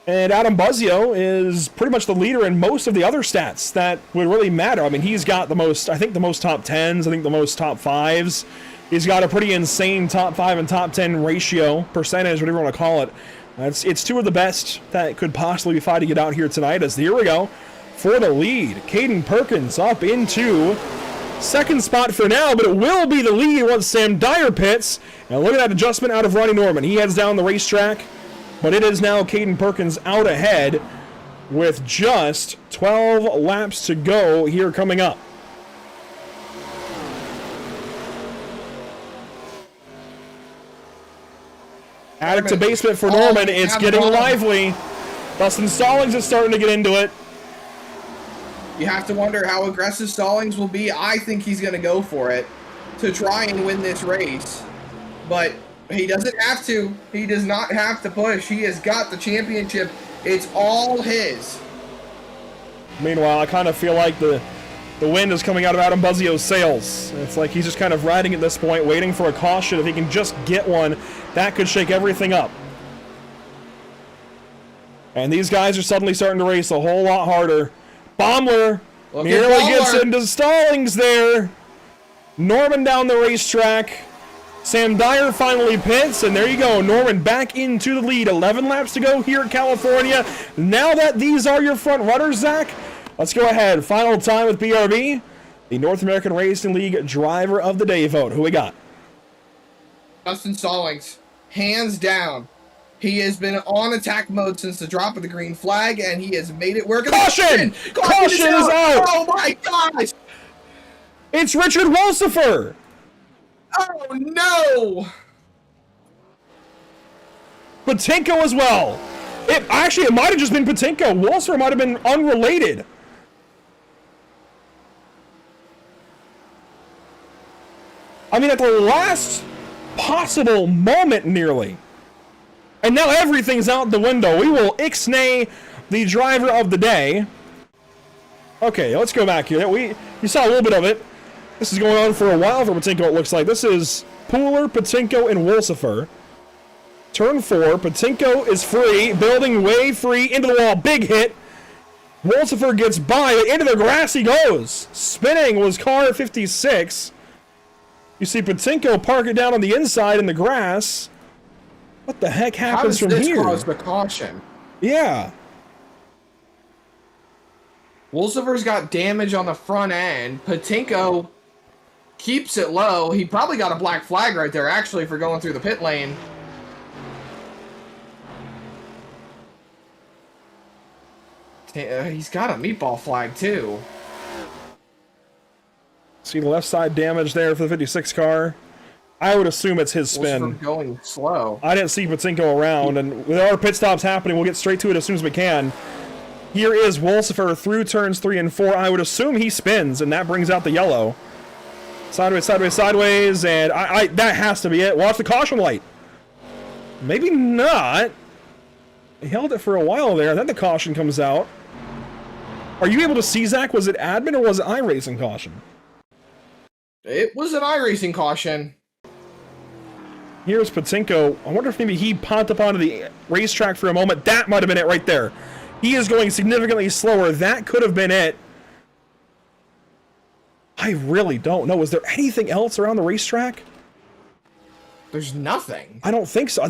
And Adam Buzzio is pretty much the leader in most of the other stats that would really matter. I mean, he's got the most, I think the most top 10s, I think the most top 5s. He's got a pretty insane top 5 and top 10 ratio, percentage, whatever you want to call it. It's two of the best that could possibly be fighting it out here tonight. As here we go for the lead. Caden Perkins up into second spot for now, but it will be the lead once Sam Dyer pits. And look at that adjustment out of Ronnie Norman. He heads down the racetrack. But it is now Caden Perkins out ahead with just 12 laps to go here coming up. Attic to basement for Norman. It's getting lively. Dustin Stallings is starting to get into it. You have to wonder how aggressive Stallings will be. I think he's going to go for it to try and win this race. But he doesn't have to. He does not have to push. He has got the championship. It's all his. Meanwhile, I kind of feel like the wind is coming out of Adam Buzzio's sails. It's like he's just kind of riding at this point, waiting for a caution. If he can just get one, that could shake everything up. And these guys are suddenly starting to race a whole lot harder. Baumler nearly gets into Stallings there. Norman down the racetrack. Sam Dyer finally pits, and there you go. Norman back into the lead. 11 laps to go here in California. Now that these are your front runners, Zach, let's go ahead. Final time with BRB, the North American Racing League Driver of the Day vote. Who we got? Dustin Stallings, hands down. He has been on attack mode since the drop of the green flag, and he has made it work. Caution! Caution is out! Oh my gosh! It's Richard Wolsifer! Oh no! Patinko as well. It might have just been Patinko. Wolsifer might have been unrelated. I mean, at the last possible moment, nearly. And now everything's out the window. We will ixnay the driver of the day. Okay, let's go back here. You saw a little bit of it. This is going on for a while for Patinko, it looks like. This is Pooler, Patinko, and Wolsifer. Turn 4. Patinko is free. Building way free. Into the wall. Big hit. Wolsifer gets by. Into the grass he goes. Spinning was car 56. You see Patinko park it down on the inside in the grass. What the heck happens from here? How does this cause the caution? Yeah. Wolsifer's got damage on the front end. Patinko keeps it low. He probably got a black flag right there, actually, for going through the pit lane. He's got a meatball flag, too. See the left side damage there for the 56 car. I would assume it's his spin. Going slow. I didn't see Patinko around, and with our pit stops happening, we'll get straight to it as soon as we can. Here is Wolcifer through turns 3 and 4. I would assume he spins, and that brings out the yellow. Sideways, sideways, sideways, and that has to be it. Watch the caution light. Maybe not. He held it for a while there, then the caution comes out. Are you able to see, Zach? Was it admin or was it iRacing caution? It was an iRacing caution. Here's Patinko. I wonder if maybe he popped up onto the racetrack for a moment. That might have been it right there. He is going significantly slower. That could have been it. I really don't know. Is there anything else around the racetrack? There's nothing. I don't think so.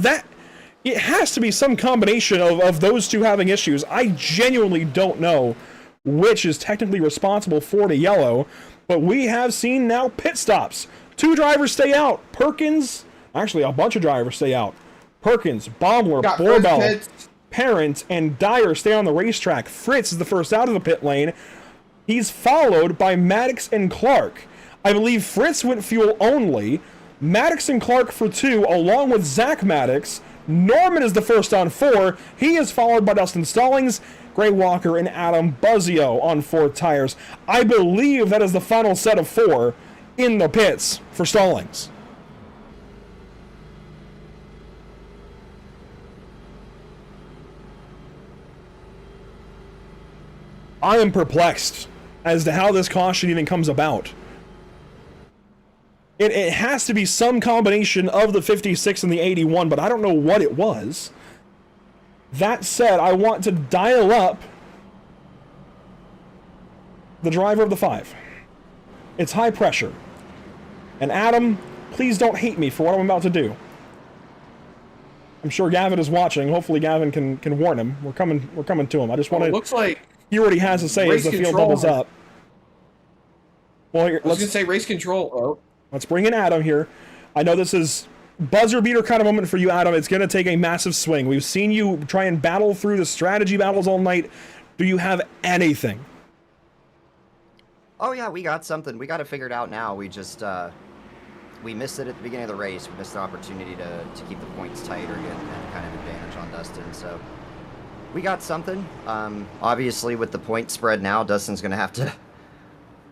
It has to be some combination of those two having issues. I genuinely don't know which is technically responsible for the yellow, but we have seen now pit stops. 2 drivers stay out. Perkins, actually a bunch of drivers stay out. Perkins, Baumler, Borbell, Parent, and Dyer stay on the racetrack. Fritz is the first out of the pit lane. He's followed by Maddox and Clark. I believe Fritz went fuel only. Maddox and Clark for 2, along with Zach Maddox. Norman is the first on 4. He is followed by Dustin Stallings, Gray Walker, and Adam Buzzio on 4 tires. I believe that is the final set of 4 in the pits for Stallings. I am perplexed as to how this caution even comes about. It has to be some combination of the 56 and the 81, but I don't know what it was. That said, I want to dial up the driver of the 5. It's high pressure. And Adam, please don't hate me for what I'm about to do. I'm sure Gavin is watching. Hopefully Gavin can warn him. We're coming to him. I just want to looks like hear what he has to say as the field bubbles up. Well, here, I was going to say race control. Oh. Let's bring in Adam here. I know this is buzzer beater kind of moment for you, Adam. It's going to take a massive swing. We've seen you try and battle through the strategy battles all night. Do you have anything? Oh yeah, we got something. We got it figured out now. We just we missed it at the beginning of the race. We missed the opportunity to keep the points tight or get any kind of advantage on Dustin. So we got something. Obviously, with the point spread now, Dustin's going to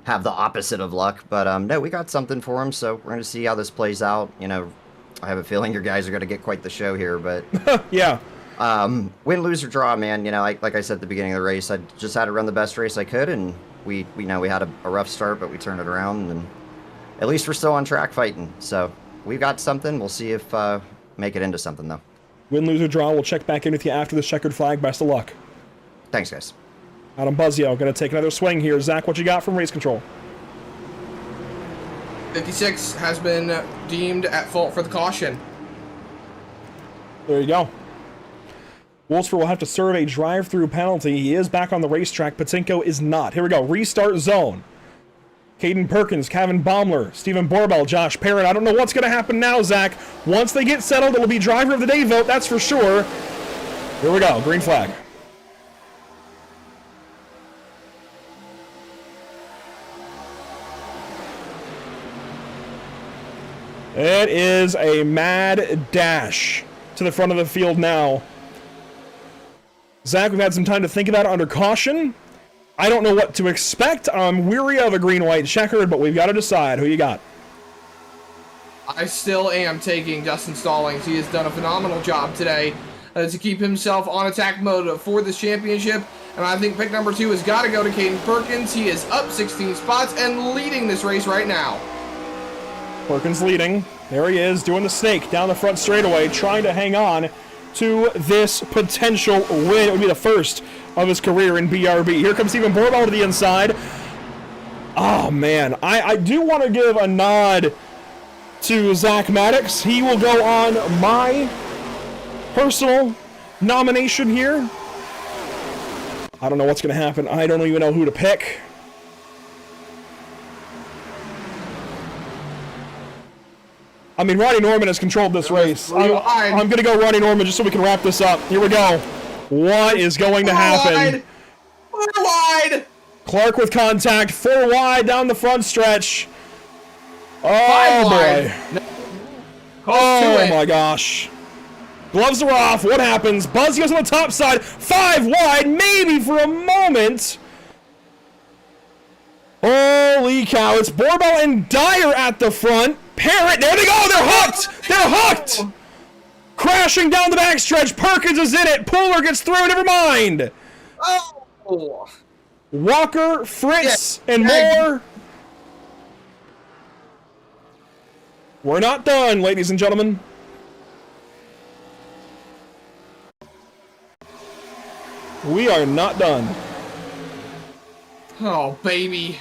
have the opposite of luck. But no, we got something for him. So we're going to see how this plays out. You know, I have a feeling your guys are going to get quite the show here. But yeah. Win, lose, or draw, man. You know, like I said at the beginning of the race, I just had to run the best race I could, and we know we had a rough start, but we turned it around, and at least we're still on track fighting. So we've got something. We'll see if make it into something though. Win, lose, or draw. We'll check back in with you after this checkered flag. Best of luck. Thanks, guys. Adam Buzzio going to take another swing here. Zach, what you got from race control? 56 has been deemed at fault for the caution. There you go. Wolfsburg will have to serve a drive-through penalty. He is back on the racetrack. Patinko is not. Here we go. Restart zone. Caden Perkins, Kevin Baumler, Stephen Borbell, Josh Perrin. I don't know what's going to happen now, Zach. Once they get settled, it'll be driver of the day vote, that's for sure. Here we go. Green flag. It is a mad dash to the front of the field now. Zach, we've had some time to think about it under caution. I don't know what to expect. I'm weary of a green-white checkered, but we've got to decide. Who you got? I still am taking Dustin Stallings. He has done a phenomenal job today to keep himself on attack mode for this championship. And I think pick number 2 has got to go to Caden Perkins. He is up 16 spots and leading this race right now. Perkins leading. There he is, doing the snake down the front straightaway, trying to hang on to this potential win. It would be the first of his career in BRB. Here comes Stephen Borbell to the inside. Oh, man. I do want to give a nod to Zach Maddox. He will go on my personal nomination here. I don't know what's going to happen. I don't even know who to pick. I mean, Ronnie Norman has controlled this race. I'm going to go Ronnie Norman just so we can wrap this up. Here we go. What is going to happen? 4 wide. Clark with contact. 4 wide down the front stretch. 5 Oh wide. boy. Close to Oh it. my gosh. Gloves are off. What happens? Buzzio's on the top side. 5 wide, maybe for a moment. Holy cow. It's Borbell and Dyer at the front. Parrot. There they go. They're hooked. They're hooked. Crashing down the backstretch. Perkins is in it. Pooler gets through. Never mind. Oh. Walker, Fritz, Yeah. and more. We're not done, ladies and gentlemen. We are not done. Oh, baby.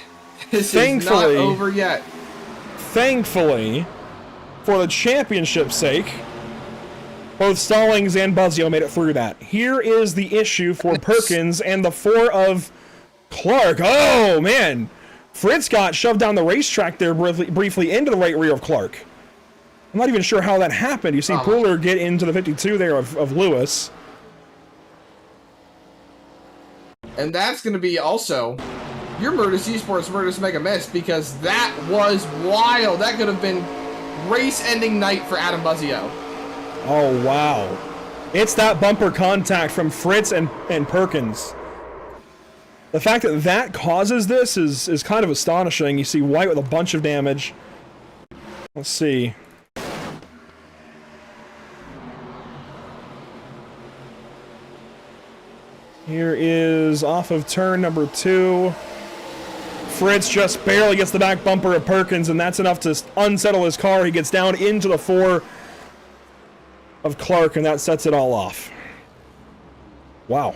This is Thankfully- not over yet. Thankfully, for the championship's sake, both Stallings and Buzzio made it through that. Here is the issue for Perkins and the 4 of Clark. Oh, man. Fritz got shoved down the racetrack there briefly into the right rear of Clark. I'm not even sure how that happened. You see Pooler get into the 52 there of Lewis. And that's going to be also your Murtis Esports Murtis Mega Miss, because that was wild. That could have been race-ending night for Adam Buzzio. Oh, wow. It's that bumper contact from Fritz and Perkins. The fact that that causes this is kind of astonishing. You see White with a bunch of damage. Let's see. Here is off of turn number 2. Fritz just barely gets the back bumper of Perkins, and that's enough to unsettle his car. He gets down into the 4 of Clark, and that sets it all off. Wow.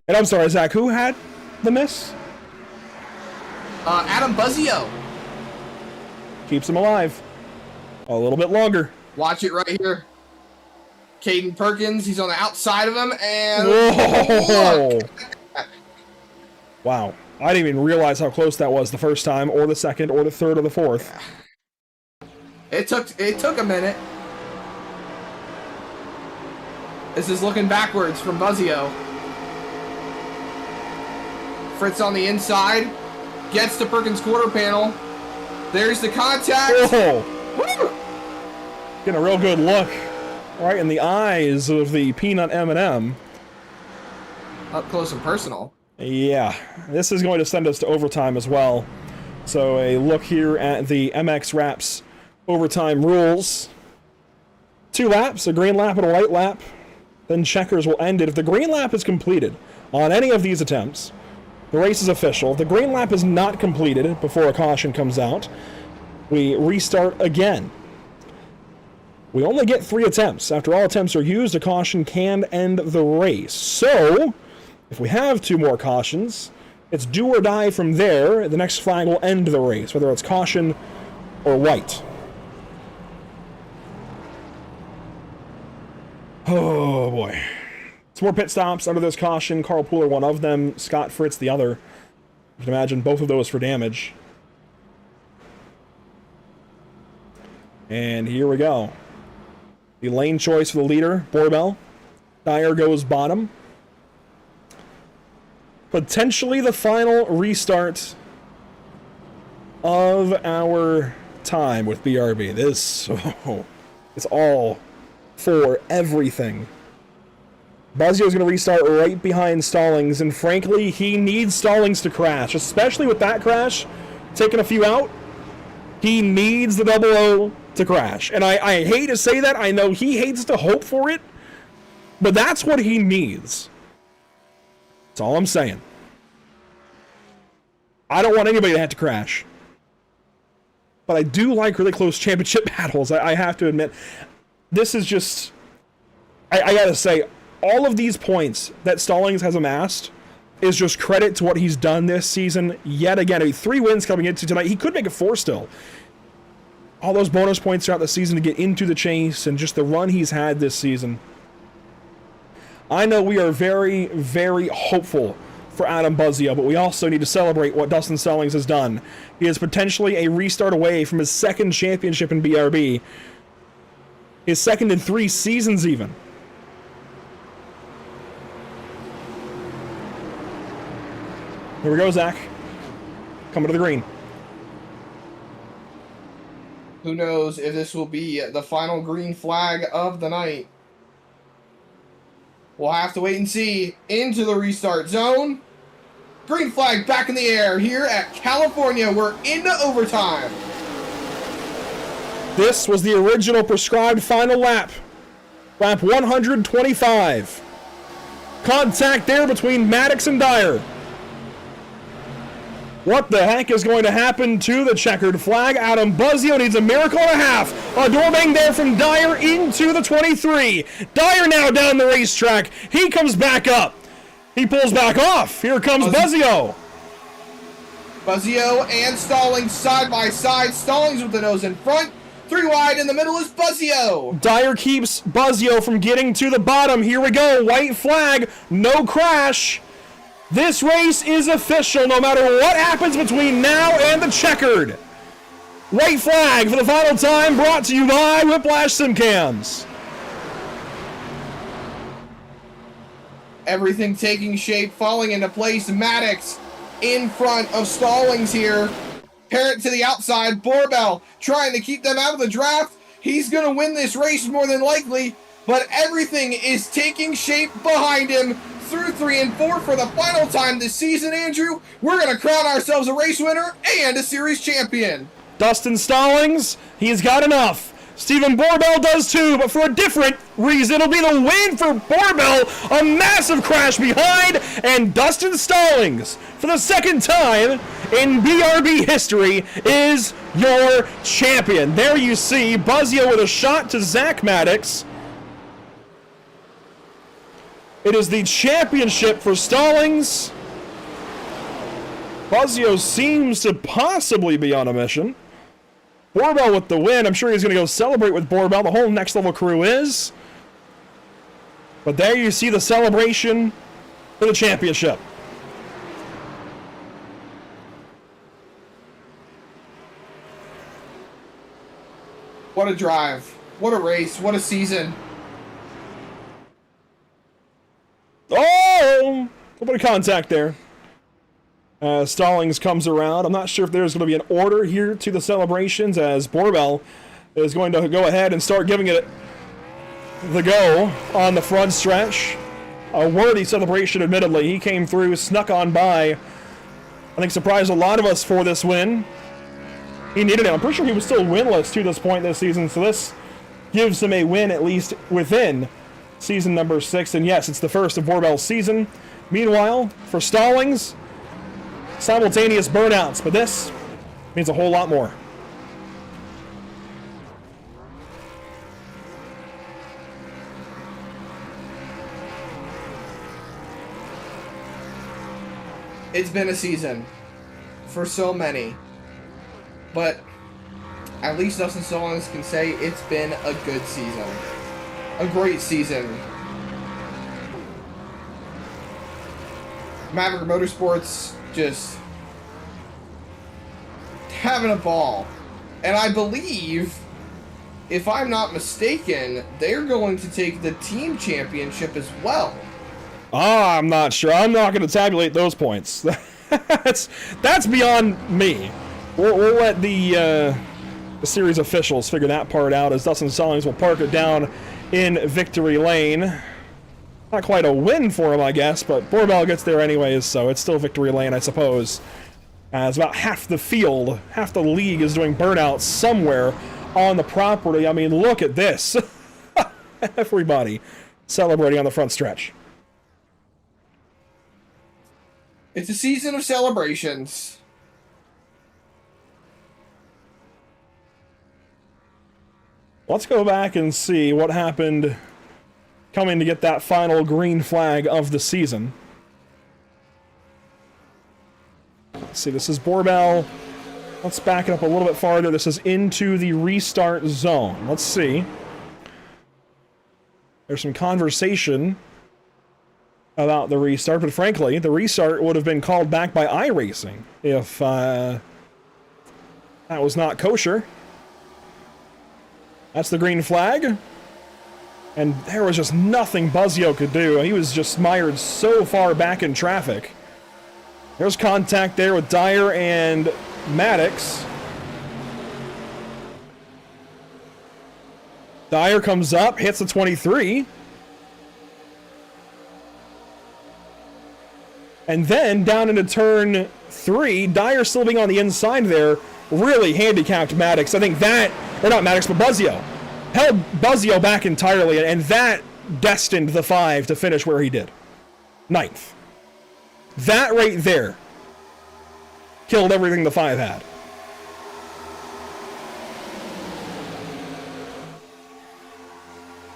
And I'm sorry, Zach, who had the miss? Adam Buzzio. Keeps him alive. A little bit longer. Watch it right here. Caden Perkins, he's on the outside of him, and Whoa! look! Wow. I didn't even realize how close that was the first time, or the second, or the third, or the fourth. It took a minute. This is looking backwards from Buzzio. Fritz on the inside, gets to Perkins' quarter panel. There's the contact. Whoa! Woo! Getting a real good look right in the eyes of the peanut M&M. Up close and personal. Yeah, this is going to send us to overtime as well. So a look here at the MX Wraps overtime rules. 2 laps, a green lap and a white lap. Then checkers will end it. If the green lap is completed on any of these attempts, the race is official. If the green lap is not completed before a caution comes out, we restart again. We only get 3 attempts. After all attempts are used, a caution can end the race. So, if we have 2 more cautions, it's do or die from there. The next flag will end the race, whether it's caution or white. Oh boy. Some more pit stops under this caution. Carl Pooler, one of them. Scott Fritz, the other. You can imagine both of those for damage. And here we go. The lane choice for the leader, Borbell. Dyer goes bottom. Potentially the final restart of our time with BRB. This, it's all for everything. Buzzio's going to restart right behind Stallings, and frankly, he needs Stallings to crash, especially with that crash, taking a few out. He needs the 00 to crash. And I hate to say that. I know he hates to hope for it, but that's what he needs. That's all I'm saying. I don't want anybody to have to crash. But I do like really close championship battles. I have to admit. This is just... I gotta say, all of these points that Stallings has amassed is just credit to what he's done this season. Yet again, I mean, 3 wins coming into tonight. He could make it 4 still. All those bonus points throughout the season to get into the chase and just the run he's had this season. I know we are very, very hopeful for Adam Buzzio, but we also need to celebrate what Dustin Stallings has done. He is potentially a restart away from his 2nd championship in BRB. His 2nd in 3 seasons even. Here we go, Zach. Coming to the green. Who knows if this will be the final green flag of the night. We'll have to wait and see. Into the restart zone. Green flag back in the air here at California. We're into overtime. This was the original prescribed final lap. Lap 125. Contact there between Maddox and Dyer. What the heck is going to happen to the checkered flag? Adam Buzzio needs a miracle and a half. A door bang there from Dyer into the 23. Dyer now down the racetrack. He comes back up. He pulls back off. Here comes Buzzio. Buzzio and Stallings side by side. Stallings with the nose in front. 3 wide in the middle is Buzzio. Dyer keeps Buzzio from getting to the bottom. Here we go. White flag. No crash. This race is official no matter what happens between now and the checkered. White flag for the final time, brought to you by Whiplash Simcams. Everything taking shape, falling into place. Maddox in front of Stallings here. Parrott to the outside. Borbell trying to keep them out of the draft. He's going to win this race more than likely, but everything is taking shape behind him. Through 3 and 4 for the final time this season, Andrew. We're going to crown ourselves a race winner and a series champion. Dustin Stallings, he's got enough. Stephen Borbell does too, but for a different reason. It'll be the win for Borbell. A massive crash behind, and Dustin Stallings, for the second time in BRB history, is your champion. There you see Buzzio with a shot to Zach Maddox. It is the championship for Stallings. Buzzio seems to possibly be on a mission. Borbell with the win. I'm sure he's going to go celebrate with Borbell. The whole Next Level crew is. But there you see the celebration for the championship. What a drive. What a race. What a season. Oh! A little bit of contact there. Stallings comes around. I'm not sure if there's going to be an order here to the celebrations, as Borbell is going to go ahead and start giving it the go on the front stretch. A worthy celebration, admittedly. He came through, snuck on by. I think surprised a lot of us for this win. He needed it. I'm pretty sure he was still winless to this point this season, so this gives him a win at least within season number 6, and yes, it's the first of Borbell's season. Meanwhile, for Stallings, simultaneous burnouts, but this means a whole lot more. It's been a season for so many, but at least Dustin Stallings can say it's been a good season. A great season. Maverick Motorsports just having a ball. And I believe, if I'm not mistaken, they're going to take the team championship as well. I'm not sure. I'm not going to tabulate those points. that's beyond me. We'll let the series officials figure that part out, as Dustin Stallings will park it down in victory lane. Not quite a win for him, I guess, but Borbell gets there anyways, so it's still victory lane, I suppose. As about half the field, half the league is doing burnouts somewhere on the property. I mean, look at this. Everybody celebrating on the front stretch. It's a season of celebrations. Let's go back and see what happened coming to get that final green flag of the season. Let's see, this is Borbell. Let's back it up a little bit farther. This is into the restart zone. Let's see. There's some conversation about the restart, but frankly, the restart would have been called back by iRacing if that was not kosher. That's the green flag. And there was just nothing Buzzio could do. He was just mired so far back in traffic. There's contact there with Dyer and Maddox. Dyer comes up, hits the 23. And then down into turn 3, Dyer still being on the inside there, really handicapped Maddox. I think that, or not Maddox, but Buzzio. Held Buzzio back entirely, and that destined the 5 to finish where he did. 9th. That right there killed everything the 5 had.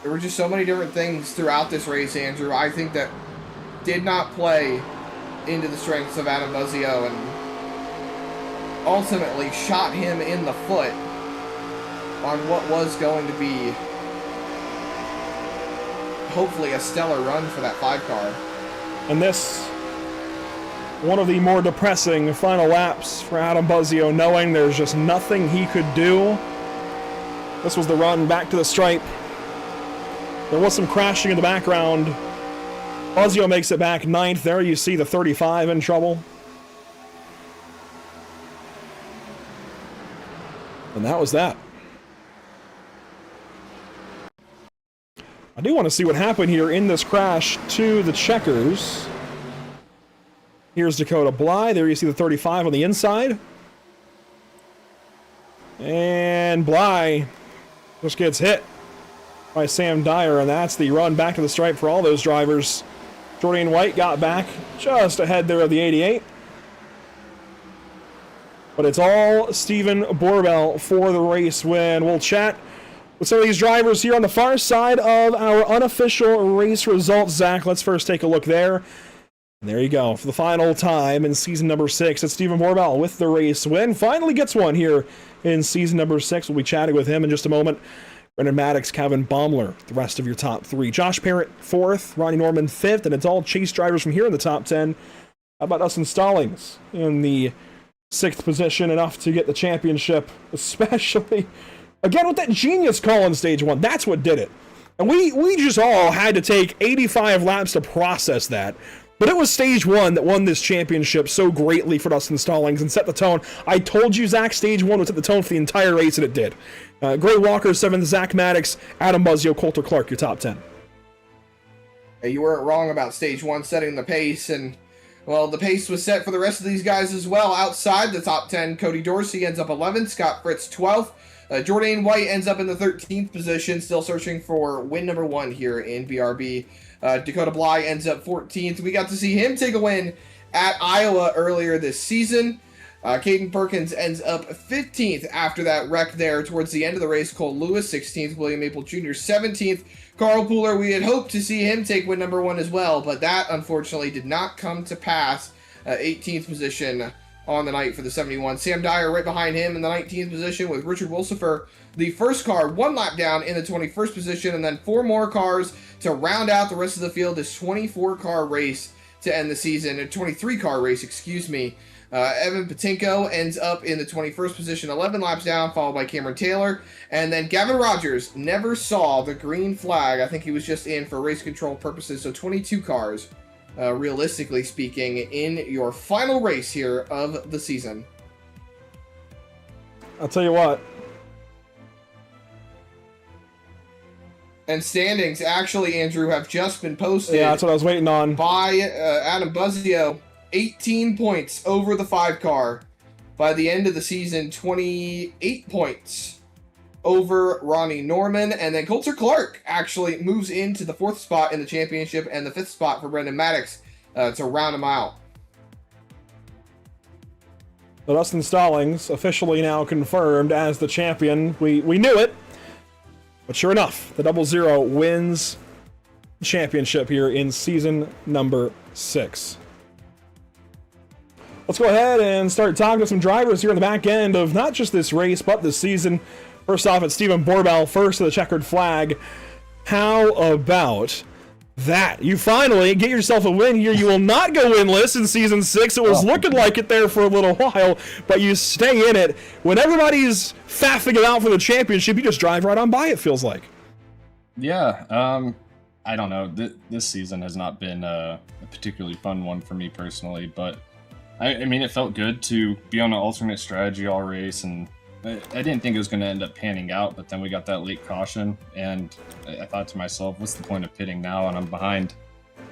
There were just so many different things throughout this race, Andrew, I think that did not play into the strengths of Adam Buzzio and ultimately shot him in the foot on what was going to be hopefully a stellar run for that 5 car. And this, one of the more depressing final laps for Adam Buzzio, knowing there's just nothing he could do. This was the run back to the stripe. There was some crashing in the background. Buzzio makes it back 9th. There you see the 35 in trouble. And that was that. I do want to see what happened here in this crash to the checkers. Here's Dakota Bly. There you see the 35 on the inside. And Bly just gets hit by Sam Dyer, and that's the run back to the stripe for all those drivers. Jordan White got back just ahead there of the 88. But it's all Stephen Borbell for the race win. We'll chat with some of these drivers here on the far side of our unofficial race results. Zach, let's first take a look there. And there you go. For the final time in season number 6, it's Stephen Borbell with the race win. Finally gets one here in season number 6. We'll be chatting with him in just a moment. Brendan Maddox, Kevin Baumler, the rest of your top 3. Josh Parrott, 4th. Ronnie Norman, 5th. And it's all Chase drivers from here in the top 10. How about Dustin Stallings in the 6th position, enough to get the championship, especially, again, with that genius call in stage 1. That's what did it. And we just all had to take 85 laps to process that. But it was stage 1 that won this championship so greatly for Dustin Stallings and set the tone. I told you, Zach, stage 1 would set the tone for the entire race, and it did. Gray Walker, 7th, Zach Maddox, Adam Buzzio, Coulter Clark, your top 10. You weren't wrong about stage 1 setting the pace, and, well, the pace was set for the rest of these guys as well. Outside the top 10, Cody Dorsey ends up 11th, Scott Fritz 12th. Jordan White ends up in the 13th position, still searching for win number 1 here in BRB. Dakota Bly ends up 14th. We got to see him take a win at Iowa earlier this season. Caden Perkins ends up 15th after that wreck there towards the end of the race. Cole Lewis 16th, William Maple Jr. 17th. Carl Pooler, we had hoped to see him take win number 1 as well, but that unfortunately did not come to pass. 18th position on the night for the 71. Sam Dyer right behind him in the 19th position with Richard Wilsifer, the first car, 1 lap down in the 21st position, and then 4 more cars to round out the rest of the field. This 24-car race to end the season, a 23-car race, excuse me. Evan Patinko ends up in the 21st position, 11 laps down, followed by Cameron Taylor. And then Gavin Rogers never saw the green flag. I think he was just in for race control purposes. So 22 cars, realistically speaking, in your final race here of the season. I'll tell you what. And standings, actually, Andrew, have just been posted. Yeah, that's what I was waiting on. By Adam Buzzio. 18 points over the 5 car. By the end of the season, 28 points over Ronnie Norman. And then Coulter Clark actually moves into the 4th spot in the championship and the 5th spot for Brendan Maddox to round him out. So Dustin Stallings officially now confirmed as the champion. We knew it. But sure enough, the 00 wins the championship here in season number 6. Let's go ahead and start talking to some drivers here in the back end of not just this race, but this season. First off, it's Stephen Borbell, first to the checkered flag. How about that? You finally get yourself a win here. You will not go winless in season 6. It was looking like it there for a little while, but you stay in it. When everybody's faffing it out for the championship, you just drive right on by, it feels like. Yeah, I don't know. This season has not been a particularly fun one for me personally, but I mean, it felt good to be on an alternate strategy all race and I didn't think it was going to end up panning out, but then we got that late caution, and I thought to myself, what's the point of pitting now? And I'm behind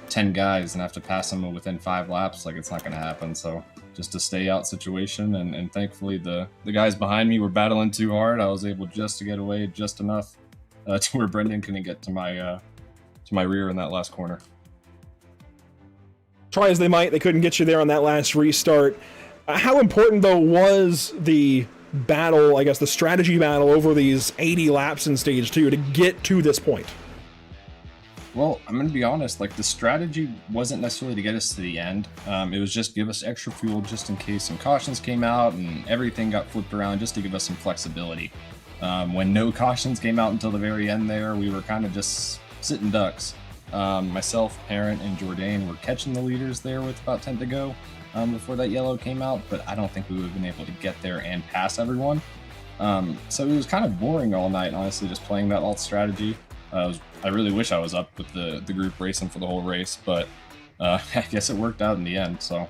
10 guys and have to pass them within 5 laps. Like, it's not going to happen. So just a stay out situation, and thankfully the guys behind me were battling too hard. I was able just to get away just enough to where Brendan couldn't get to my rear in that last corner. Try as they might, they couldn't get you there on that last restart. How important, though, was the battle, I guess the strategy battle over these 80 laps in stage 2 to get to this point? Well, I'm going to be honest, like, the strategy wasn't necessarily to get us to the end. It was just give us extra fuel just in case some cautions came out and everything got flipped around, just to give us some flexibility. When no cautions came out until the very end there, we were kind of just sitting ducks. Myself, Parent, and Jourdain were catching the leaders there with about 10 to go before that yellow came out, but I don't think we would have been able to get there and pass everyone. So it was kind of boring all night, honestly, just playing that alt strategy. I really wish I was up with the group racing for the whole race, but I guess it worked out in the end, so.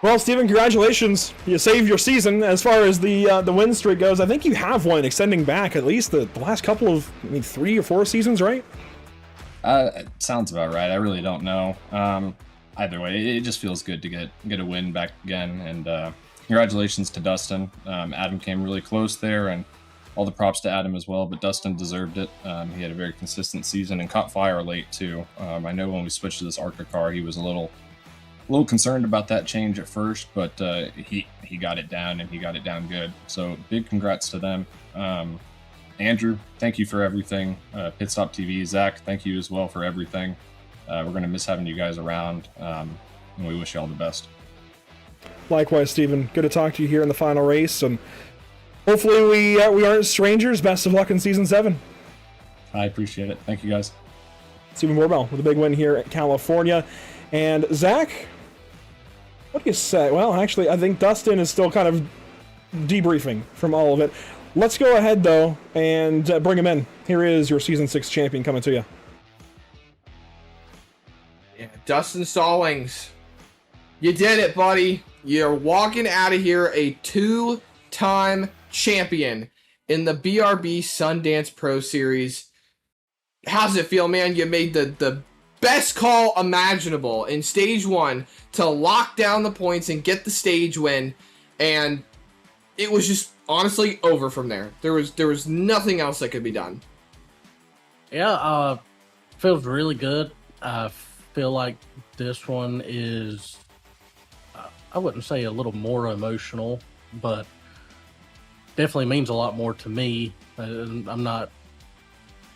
Well, Steven, congratulations. You saved your season. As far as the win streak goes, I think you have one extending back at least the last couple of, 3 or 4 seasons, right? It sounds about right. I really don't know. Either way, it just feels good to get a win back again, and congratulations to Dustin. Adam came really close there, and all the props to Adam as well, but Dustin deserved it. He had a very consistent season and caught fire late too. I know when we switched to this ARCA car, he was a little concerned about that change at first, but he got it down, and he got it down good. So big congrats to them. Andrew, thank you for everything. Pit Stop TV, Zach, thank you as well for everything. We're going to miss having you guys around, and we wish you all the best. Likewise, Steven. Good to talk to you here in the final race, and hopefully we aren't strangers. Best of luck in Season 7. I appreciate it. Thank you, guys. Steven Borbell with a big win here at California. And Zach, what do you say? Well, actually, I think Dustin is still kind of debriefing from all of it. Let's go ahead, though, and bring him in. Here is your Season 6 champion coming to you. Yeah, Dustin Stallings. You did it, buddy. You're walking out of here a 2-time champion in the BRB Sundance Pro Series. How's it feel, man? You made the best call imaginable in stage 1 to lock down the points and get the stage win, and it was just honestly over from there. There was nothing else that could be done. Yeah, feels really good. I feel like this one is, I wouldn't say a little more emotional, but definitely means a lot more to me. I'm not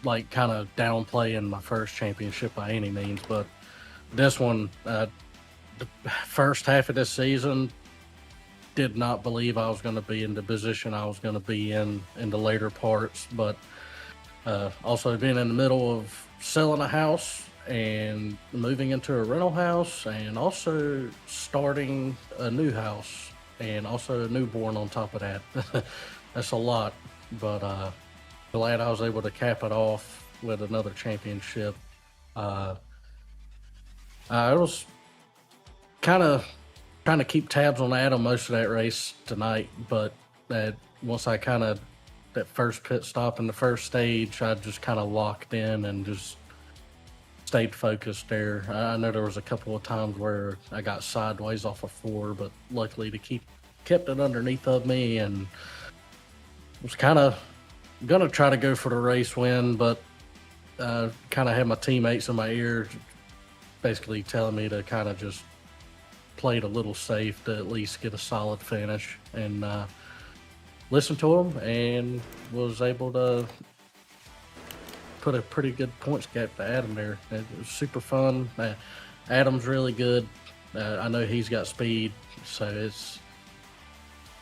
like kind of downplaying my first championship by any means, but this one, the first half of this season, did not believe I was going to be in the position I was going to be in the later parts, but also being in the middle of selling a house and moving into a rental house, and also starting a new house, and also a newborn on top of that. That's a lot, but glad I was able to cap it off with another championship. I was kind of trying to keep tabs on Adam most of that race tonight, but once I that first pit stop in the first stage, I just kind of locked in and just stayed focused there. I know there was a couple of times where I got sideways off of 4, but luckily kept it underneath of me, and was kind of gonna try to go for the race win, but kind of had my teammates in my ear basically telling me to kind of just play it a little safe to at least get a solid finish, and listened to them and was able to put a pretty good points gap to Adam there. It was super fun. Adam's really good. I know he's got speed, so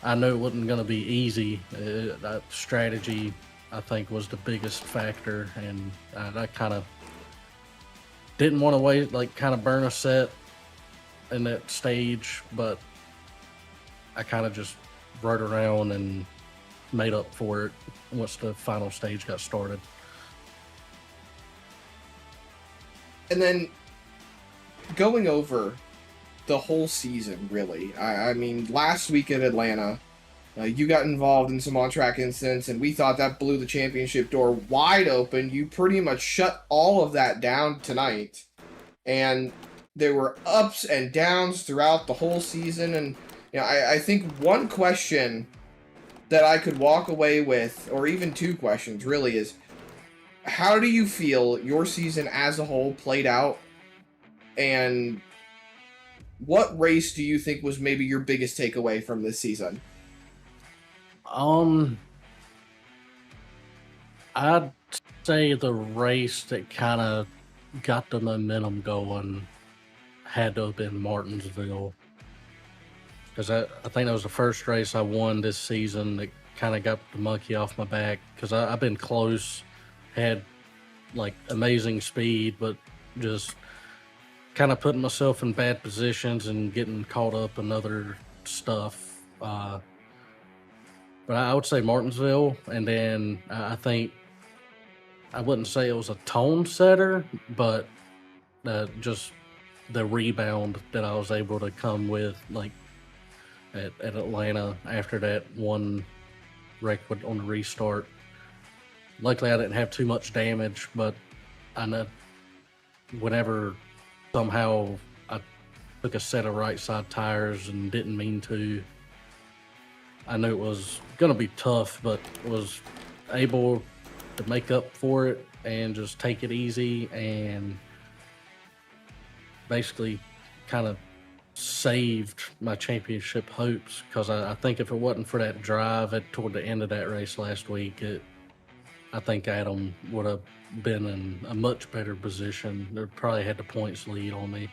I know it wasn't going to be easy. That strategy, I think, was the biggest factor, and I kind of didn't want to kind of burn a set in that stage, but I kind of just rode around and made up for it once the final stage got started. And then going over the whole season, really. I mean, last week at Atlanta, you got involved in some on-track incidents, and we thought that blew the championship door wide open. You pretty much shut all of that down tonight, and there were ups and downs throughout the whole season. And I think one question that I could walk away with, or even two questions, really, is how do you feel your season as a whole played out, and what race do you think was maybe your biggest takeaway from this season? I'd say the race that kind of got the momentum going had to have been Martinsville. Because I think that was the first race I won this season that kind of got the monkey off my back. Because I've been close, had like amazing speed, but just kind of putting myself in bad positions and getting caught up in other stuff. But I would say Martinsville, and then I think I wouldn't say it was a tone setter, but just the rebound that I was able to come with, like at Atlanta after that one wreck on the restart. Luckily, I didn't have too much damage, but I know whenever somehow I took a set of right side tires and didn't mean to, I knew it was going to be tough, but was able to make up for it and just take it easy and basically kind of saved my championship hopes. Because I think if it wasn't for that drive toward the end of that race last week, I think Adam would have been in a much better position. They probably had the points lead on me.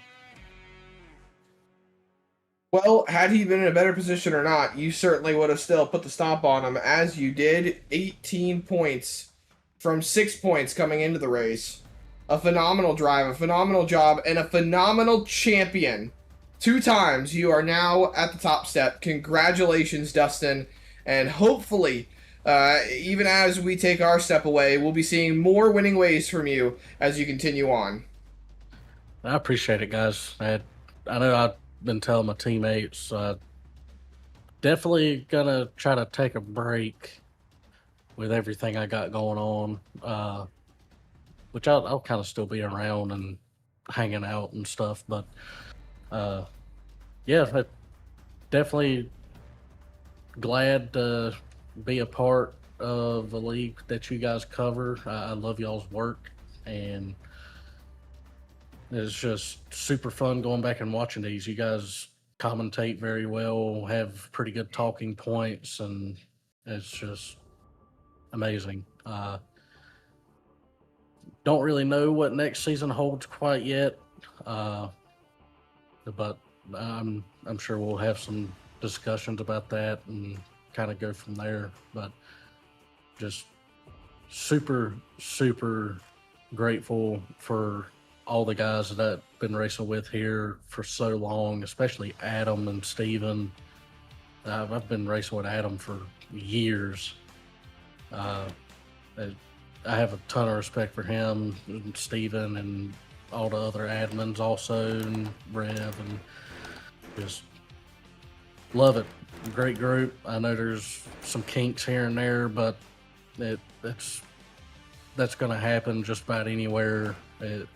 Well, had he been in a better position or not, you certainly would have still put the stomp on him, as you did. 18 points from 6 points coming into the race. A phenomenal drive, a phenomenal job, and a phenomenal champion. 2 times, you are now at the top step. Congratulations, Dustin. And hopefully, even as we take our step away, we'll be seeing more winning ways from you as you continue on. I appreciate it, guys. I know I've been telling my teammates, definitely gonna try to take a break with everything I got going on, which I'll kind of still be around and hanging out and stuff, but yeah, definitely glad to be a part of a league that you guys cover. I love y'all's work, and it's just super fun going back and watching these. You guys commentate very well, have pretty good talking points, and it's just amazing. Don't really know what next season holds quite yet, but I'm sure we'll have some discussions about that and kind of go from there. But just super, super grateful for all the guys that I've been racing with here for so long, especially Adam and Steven. I've been racing with Adam for years. I have a ton of respect for him and Steven and all the other admins also, and Rev, and just love it. Great group. I know there's some kinks here and there, but that's going to happen just about anywhere. The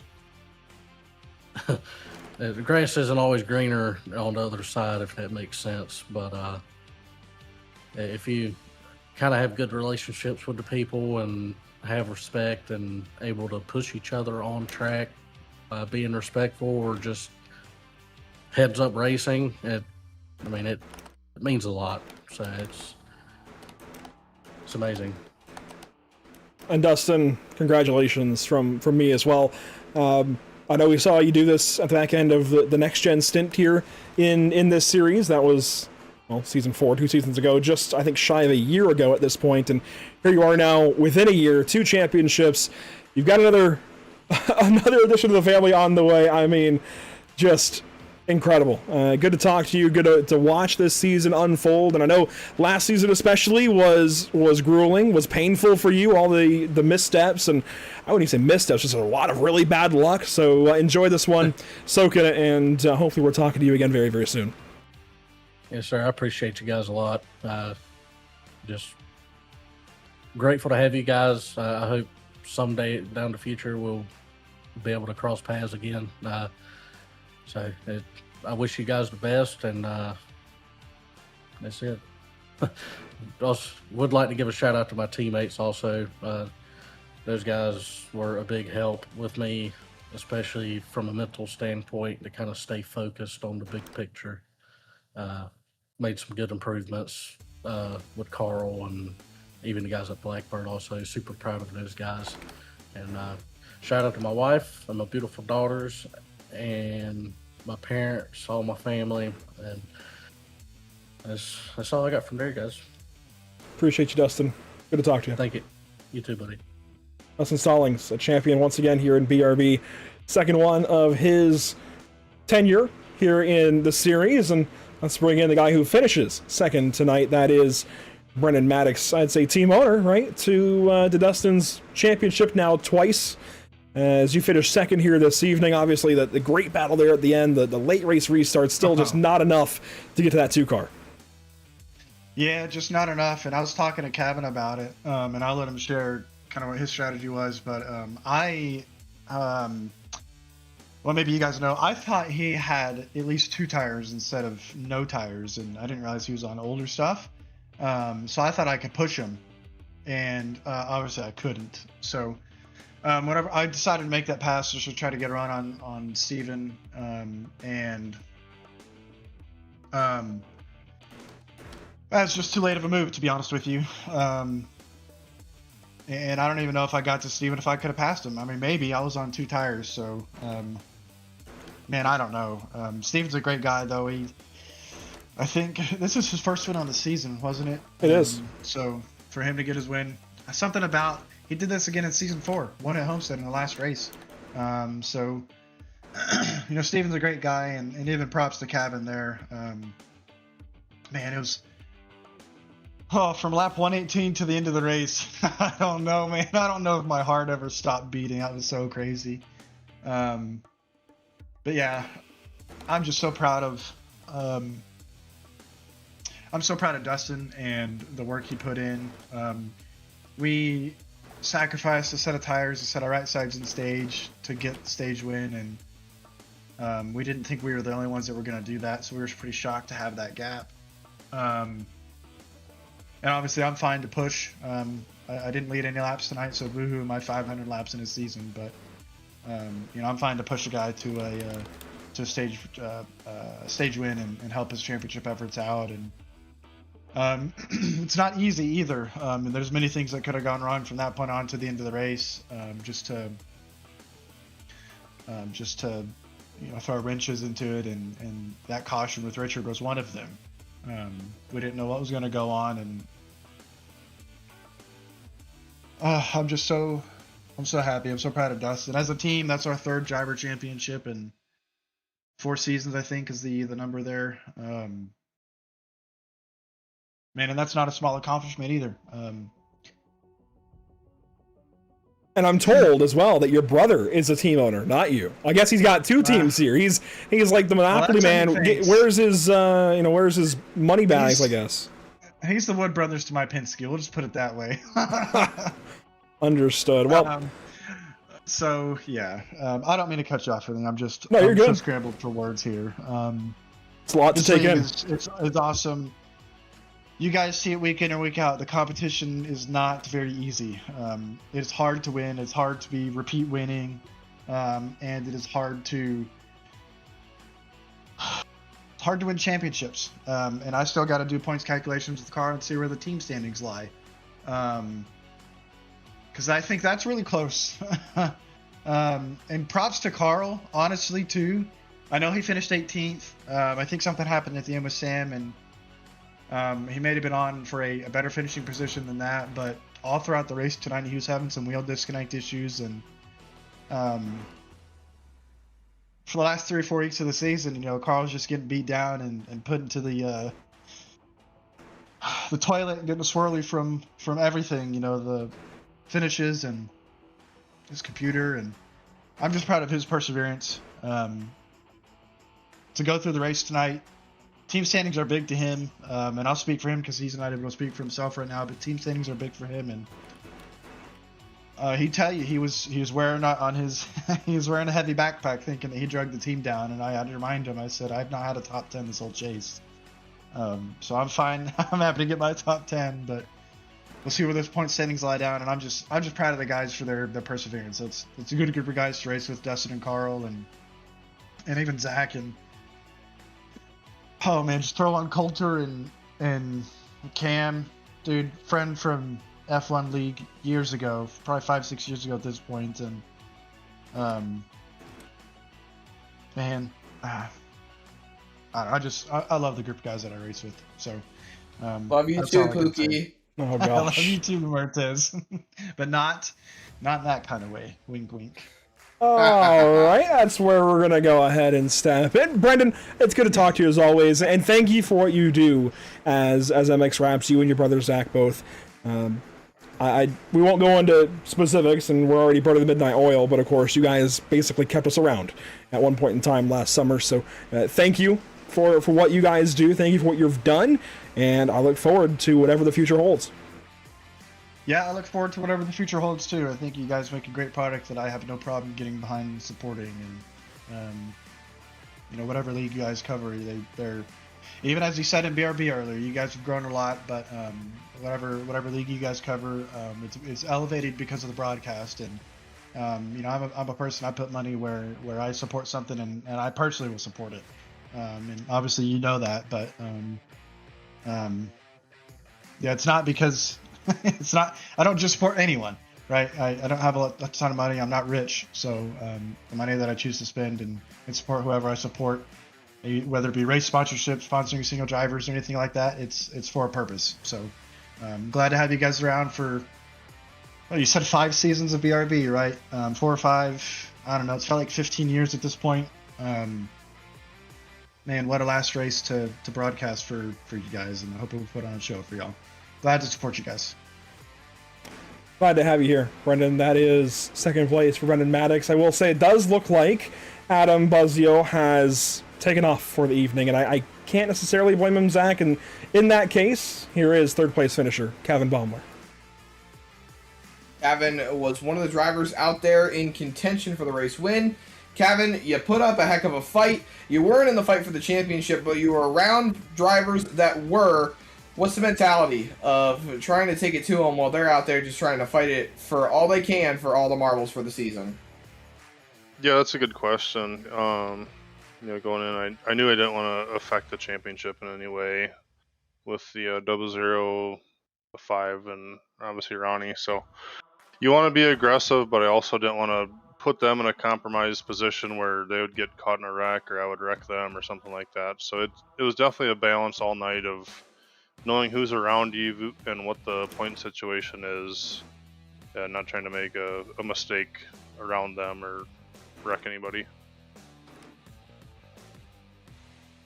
grass isn't always greener on the other side, if that makes sense. But if you kind of have good relationships with the people and have respect and able to push each other on track by being respectful or just heads up racing, it means a lot. So it's amazing. And Dustin, congratulations from me as well. I know we saw you do this at the back end of the next gen stint here in this series. That was, well, season 4, 2 seasons ago, just I think shy of a year ago at this point, and here you are now within a year, 2 championships. You've got another addition to the family on the way. I mean, just Incredible. Good to talk to you. Good to watch this season unfold. And I know last season especially was grueling, was painful for you, all the missteps. And I wouldn't even say missteps, just a lot of really bad luck. So enjoy this one, soak in it, and hopefully we're talking to you again very, very soon. Yes, sir. I appreciate you guys a lot. Just grateful to have you guys. I hope someday down the future we'll be able to cross paths again. I wish you guys the best, and that's it. Also, would like to give a shout out to my teammates also. Those guys were a big help with me, especially from a mental standpoint, to kind of stay focused on the big picture. Made some good improvements with Carl and even the guys at Blackbird also. Super proud of those guys. And shout out to my wife and my beautiful daughters and my parents, all my family, and that's all I got from there, guys. Appreciate you, Dustin. Good to talk to you. Thank you. You too, buddy. Dustin Stallings, a champion once again here in BRB. Second one of his tenure here in the series, and let's bring in the guy who finishes second tonight. That is Brendan Maddox. I'd say team owner, right, to Dustin's championship now twice. As you finish second here this evening, obviously the great battle there at the end, the late race restart, still just not enough to get to that 2-car. Yeah, just not enough. And I was talking to Kevin about it, and I'll let him share kind of what his strategy was. But well, maybe you guys know, I thought he had at least 2 tires instead of no tires, and I didn't realize he was on older stuff. So I thought I could push him, and obviously I couldn't. So whenever I decided to make that pass just to try to get a run on Steven, and that's just too late of a move, to be honest with you. And I don't even know if I got to Steven if I could have passed him. I mean, maybe. I was on 2 tires, so man, I don't know. Steven's a great guy, though. I think this is his first win on the season, wasn't it? It is. So for him to get his win, something about he did this again in season 4, won at Homestead in the last race. So you know, Steven's a great guy, and even props to Kevin there. Man, it was from lap 118 to the end of the race. I don't know, man. I don't know if my heart ever stopped beating. That was so crazy. But yeah, I'm just so proud of. I'm so proud of Dustin and the work he put in. We sacrificed a set of tires, a set of right sides in stage to get the stage win, and we didn't think we were the only ones that were going to do that, so we were pretty shocked to have that gap. And obviously I'm fine to push. I didn't lead any laps tonight, so boohoo my 500 laps in his season, but you know, I'm fine to push a guy to a stage win and help his championship efforts out. And it's not easy either. And there's many things that could have gone wrong from that point on to the end of the race. Just to you know, throw wrenches into it, and that caution with Richard was one of them. We didn't know what was going to go on, and I'm so happy. I'm so proud of Dustin. As a team, that's our 3rd driver championship in 4 seasons, I think, is the number there. Man, and that's not a small accomplishment either. And I'm told as well that your brother is a team owner, not you. I guess he's got 2 teams here. He's like the monopoly man. Where's his where's his money bags? I guess he's the Wood Brothers to my Penske. We'll just put it that way. Understood. Well, so yeah, I don't mean to cut you off, anything. You're good. So scrambled for words here. It's a lot to take in. It's awesome. You guys see it week in or week out. The competition is not very easy. It's hard to win. It's hard to be repeat winning, and it is hard to win championships. And I still got to do points calculations with the car and see where the team standings lie, because I think that's really close. And props to Carl, honestly, too. I know he finished 18th. I think something happened at the end with Sam, and he may have been on for a better finishing position than that, but all throughout the race tonight, he was having some wheel disconnect issues, and for the last 3 or 4 weeks of the season, Carl's just getting beat down and put into the toilet and getting swirly from everything, the finishes and his computer, and I'm just proud of his perseverance. To go through the race tonight, team standings are big to him, and I'll speak for him because he's not able to speak for himself right now. But team standings are big for him, and he'd tell you he was wearing on his he was wearing a heavy backpack, thinking that he dragged the team down. And I had to remind him. I said, I've not had a top 10 this whole chase, so I'm fine. I'm happy to get my top 10, but we'll see where those point standings lie down. And I'm just proud of the guys for their perseverance. It's a good group of guys to race with, Dustin and Carl, and even Zach, and oh man, just throw on Coulter and Cam, dude, friend from F1 League years ago, probably 5-6 years ago at this point, and man, I love the group of guys that I race with. So love you too, Pookie. Oh I love gosh. you too, Martez, but not that kind of way. Wink, wink. All right, that's where we're gonna go ahead and step in. Brendan, it's good to talk to you as always, and thank you for what you do as MX Raps. You and your brother Zach both. We won't go into specifics, and we're already part of the Midnight Oil, but of course, you guys basically kept us around at one point in time last summer. So thank you for what you guys do. Thank you for what you've done, and I look forward to whatever the future holds. Yeah, I look forward to whatever the future holds too. I think you guys make a great product that I have no problem getting behind and supporting. And whatever league you guys cover, they're even as you said in BRB earlier, you guys have grown a lot. But whatever league you guys cover, it's elevated because of the broadcast. And I'm a person, I put money where I support something, and I personally will support it. And obviously you know that, but yeah, it's not because. It's not. I don't just support anyone, right? I don't have a ton of money. I'm not rich, so the money that I choose to spend and support whoever I support, whether it be race sponsorship, sponsoring single drivers, or anything like that, it's for a purpose. So I'm glad to have you guys around for. Well, you said 5 seasons of BRB, right? 4 or 5. I don't know. It's felt like 15 years at this point. Man, what a last race to broadcast for you guys, and I hope we put on a show for y'all. Glad to support you guys. Glad to have you here, Brendan. That is second place for Brendan Maddox. I will say it does look like Adam Buzzio has taken off for the evening, and I can't necessarily blame him, Zach. And in that case, here is third place finisher, Kevin Baumler. Kevin was one of the drivers out there in contention for the race win. Kevin, you put up a heck of a fight. You weren't in the fight for the championship, but you were around drivers that were. What's the mentality of trying to take it to them while they're out there just trying to fight it for all they can for all the marbles for the season? Yeah, that's a good question. Going in, I knew I didn't want to affect the championship in any way with the 005 and obviously Ronnie. So you want to be aggressive, but I also didn't want to put them in a compromised position where they would get caught in a wreck or I would wreck them or something like that. So it was definitely a balance all night of knowing who's around you and what the point situation is, and not trying to make a mistake around them or wreck anybody.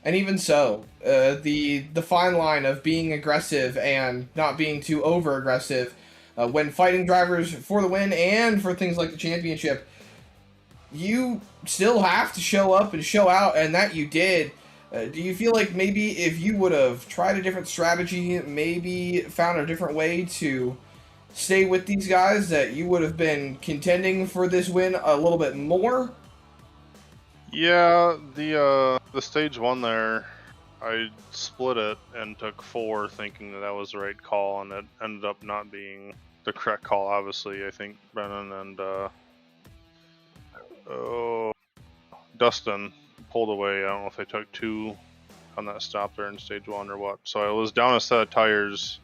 And even so, the fine line of being aggressive and not being too over aggressive when fighting drivers for the win and for things like the championship, you still have to show up and show out, and that you did. Do you feel like maybe if you would have tried a different strategy, maybe found a different way to stay with these guys, that you would have been contending for this win a little bit more? Yeah, the stage 1 there, I split it and took 4 thinking that was the right call, and it ended up not being the correct call, obviously. I think Brennan and Dustin pulled away. I don't know if they took 2 on that stop there in stage 1 or what. So I was down a set of tires.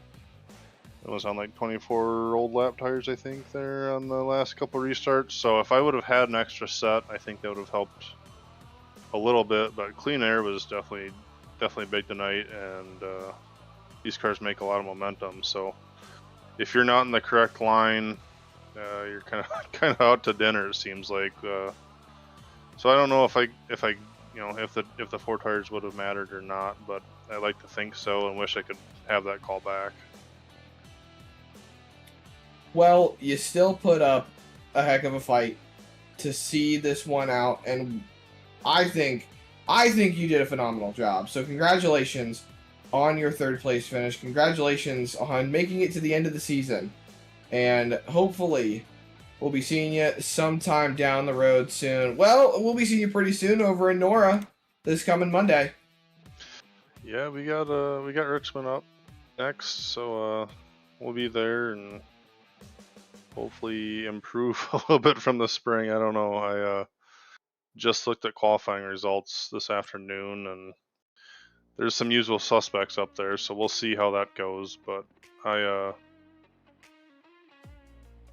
It was on like 24 old lap tires, I think, there on the last couple restarts. So if I would have had an extra set, I think that would have helped a little bit. But clean air was definitely big tonight, and these cars make a lot of momentum. So if you're not in the correct line, you're kind of out to dinner. It seems like So I don't know if the 4 tires would have mattered or not, but I like to think so, and wish I could have that call back. Well, you still put up a heck of a fight to see this one out, and I think you did a phenomenal job. So congratulations on your 3rd place finish. Congratulations on making it to the end of the season, and hopefully we'll be seeing you sometime down the road soon. Well, we'll be seeing you pretty soon over in Nora this coming Monday. Yeah, we got Richmond up next, so we'll be there and hopefully improve a little bit from the spring. I don't know. I just looked at qualifying results this afternoon, and there's some usual suspects up there, so we'll see how that goes. But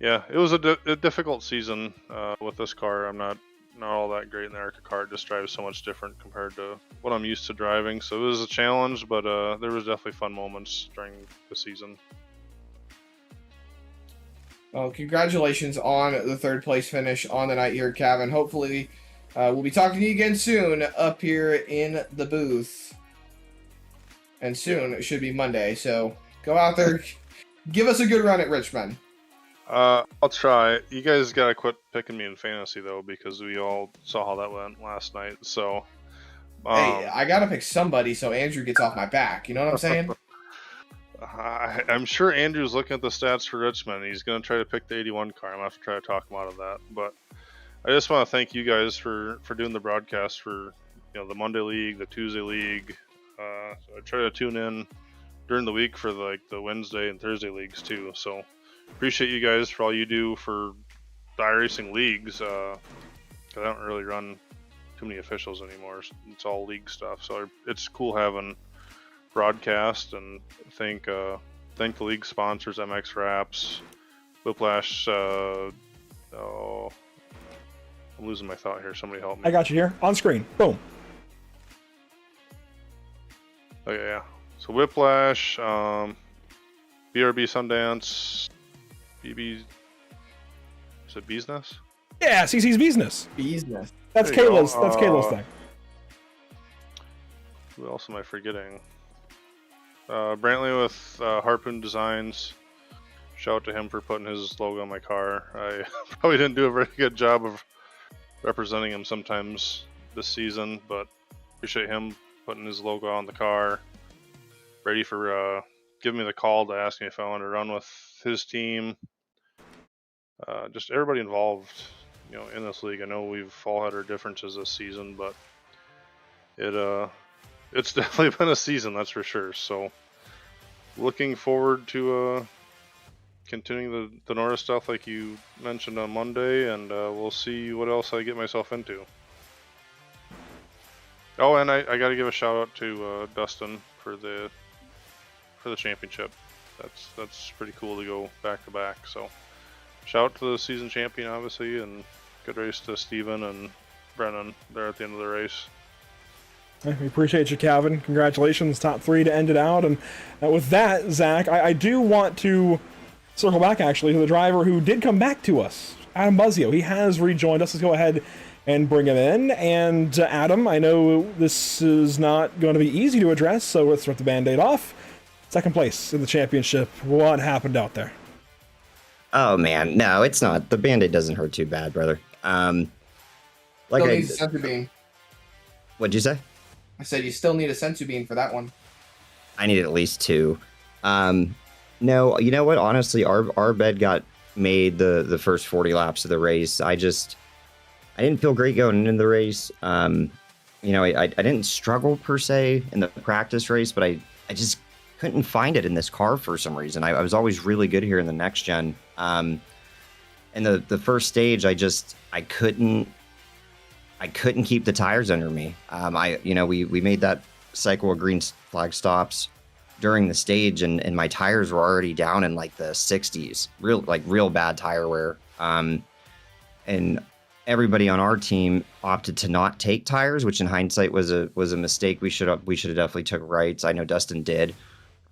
yeah, it was a difficult season with this car. I'm not all that great in the ARCA car. It just drives so much different compared to what I'm used to driving. So it was a challenge, but there was definitely fun moments during the season. Well, congratulations on the 3rd place finish on the night here, Kevin. Hopefully, we'll be talking to you again soon up here in the booth. And soon, it should be Monday. So go out there, give us a good run at Richmond. I'll try. You guys gotta quit picking me in fantasy though, because we all saw how that went last night. So, hey, I gotta pick somebody so Andrew gets off my back. You know what I'm saying? I'm sure Andrew's looking at the stats for Richmond. He's gonna try to pick the 81 car. I'm gonna have to try to talk him out of that. But I just want to thank you guys for doing the broadcast for the Monday League, the Tuesday League. I try to tune in during the week for the Wednesday and Thursday leagues too. So appreciate you guys for all you do for the iRacing leagues. 'Cause I don't really run too many officials anymore. It's all league stuff. So it's cool having broadcast, and thank the league sponsors, MX Wraps, Whiplash. I'm losing my thought here. Somebody help me. I got you here on screen. Boom. Okay, yeah. So Whiplash, BRB Sundance, BB. Is it Business? Yeah, CC's business. Business. That's There you Kayla's. go. That's Kayla's thing. Who else am I forgetting? Brantley with Harpoon Designs. Shout out to him for putting his logo on my car. I probably didn't do a very good job of representing him sometimes this season, but appreciate him putting his logo on the car. Brady for giving me the call to ask me if I wanted to run with his team. Just everybody involved, in this league. I know we've all had our differences this season, but it's definitely been a season, that's for sure. So looking forward to continuing the Nora stuff like you mentioned on Monday, and we'll see what else I get myself into. Oh, and I got to give a shout out to Dustin for the championship. That's pretty cool to go back to back. So shout out to the season champion, obviously, and good race to Steven and Brennan there at the end of the race. We appreciate you, Calvin. Congratulations, top 3 to end it out. And with that, Zach, I do want to circle back, actually, to the driver who did come back to us, Adam Buzzio. He has rejoined us. Let's go ahead and bring him in. And Adam, I know this is not going to be easy to address, so let's rip the Band-Aid off. 2nd place in the championship. What happened out there? Oh man, no, it's not. The Band-Aid doesn't hurt too bad, brother. Still need a sensor beam. What'd you say? I said you still need a sensu beam for that one. I need at least 2. No, you know what? Honestly, our bed got made the first 40 laps of the race. I didn't feel great going into the race. I didn't struggle per se in the practice race, but I just couldn't find it in this car for some reason. I was always really good here in the next gen. In the first stage, I couldn't keep the tires under me. We made that cycle of green flag stops during the stage, and my tires were already down in like the 60s, real bad tire wear. And everybody on our team opted to not take tires, which in hindsight was a mistake. We should have definitely took rights. I know Dustin did.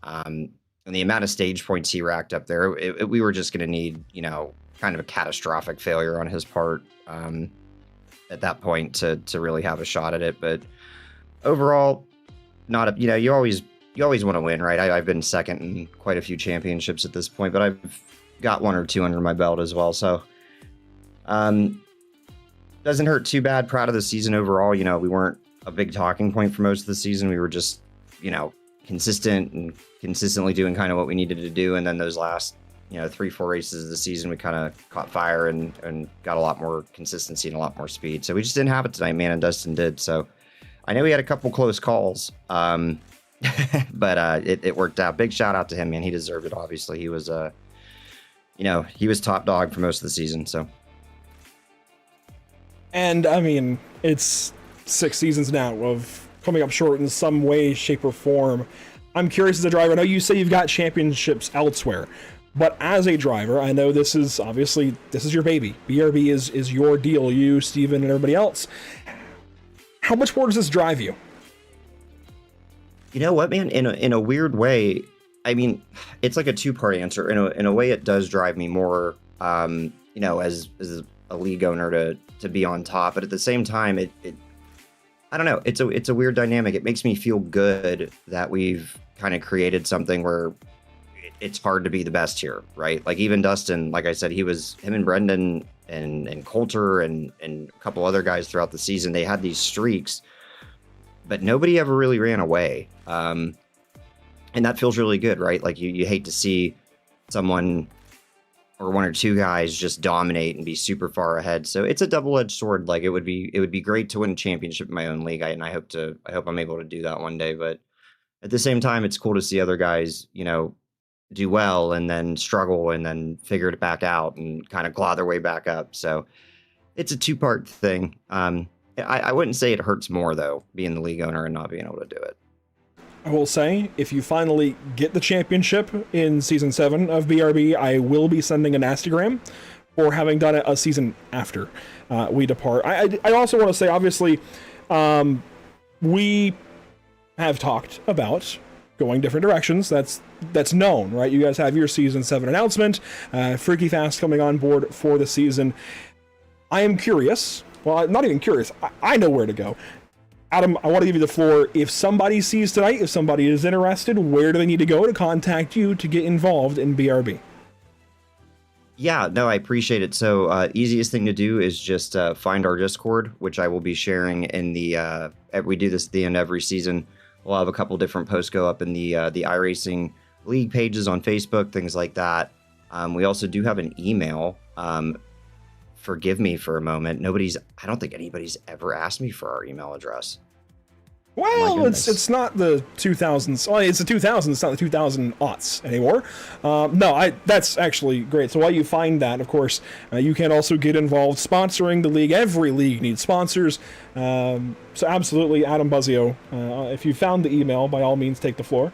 And the amount of stage points he racked up there, we were just going to need, kind of a catastrophic failure on his part. at that point to really have a shot at it. But overall, not a, you always want to win, right? I've been second in quite a few championships at this point, but I've got 1 or 2 under my belt as well. So, doesn't hurt too bad. Proud of the season overall. We weren't a big talking point for most of the season. We were just, consistent and consistently doing kind of what we needed to do. And then those last, 3-4 races of the season, we kind of caught fire and got a lot more consistency and a lot more speed. So we just didn't have it tonight, man, and Dustin did. So I know we had a couple close calls, but it worked out. Big shout out to him, man. He deserved it. Obviously, he was he was top dog for most of the season. So, and I mean, it's 6 seasons now of coming up short in some way, shape, or form. I'm curious as a driver. I know you say you've got championships elsewhere, but as a driver, I know this is your baby. BRB is your deal. You, Steven, and everybody else. How much more does this drive you? You know what, man? In a weird way, I mean, it's like a 2-part answer. In a way, it does drive me more. As a league owner to be on top, but at the same time, it I don't know. It's a weird dynamic. It makes me feel good that we've kind of created something where it's hard to be the best here, right? Like even Dustin, like I said, him and Brendan and Coulter and a couple other guys throughout the season, they had these streaks, but nobody ever really ran away. And that feels really good, right? Like you hate to see someone or 1 or 2 guys just dominate and be super far ahead. So it's a double-edged sword. Like it would be great to win a championship in my own league. I hope I'm able to do that one day. But at the same time, it's cool to see other guys, do well and then struggle and then figure it back out and kind of claw their way back up. So it's a 2-part thing. I wouldn't say it hurts more though, being the league owner and not being able to do it. I will say, if you finally get the championship in Season 7 of BRB, I will be sending a nastygram for having done it a season after we depart. I also want to say, obviously, we have talked about going different directions. That's known, right? You guys have your Season 7 announcement, Freaky Fast coming on board for the season. I am curious. Well, not even curious. I know where to go. Adam, I want to give you the floor. If somebody sees tonight, if somebody is interested, where do they need to go to contact you to get involved in BRB? Yeah, no, I appreciate it. So easiest thing to do is just find our Discord, which I will be sharing in the, we do this at the end of every season. We'll have a couple different posts go up in the iRacing League pages on Facebook, things like that. We also do have an email. Forgive me for a moment. I don't think anybody's ever asked me for our email address. Well, it's not the 2000s. Well, it's the 2000s. It's not the 2000 aughts anymore. That's actually great. So while you find that, of course, you can also get involved sponsoring the league. Every league needs sponsors. So absolutely, Adam Buzzio, if you found the email, by all means, take the floor.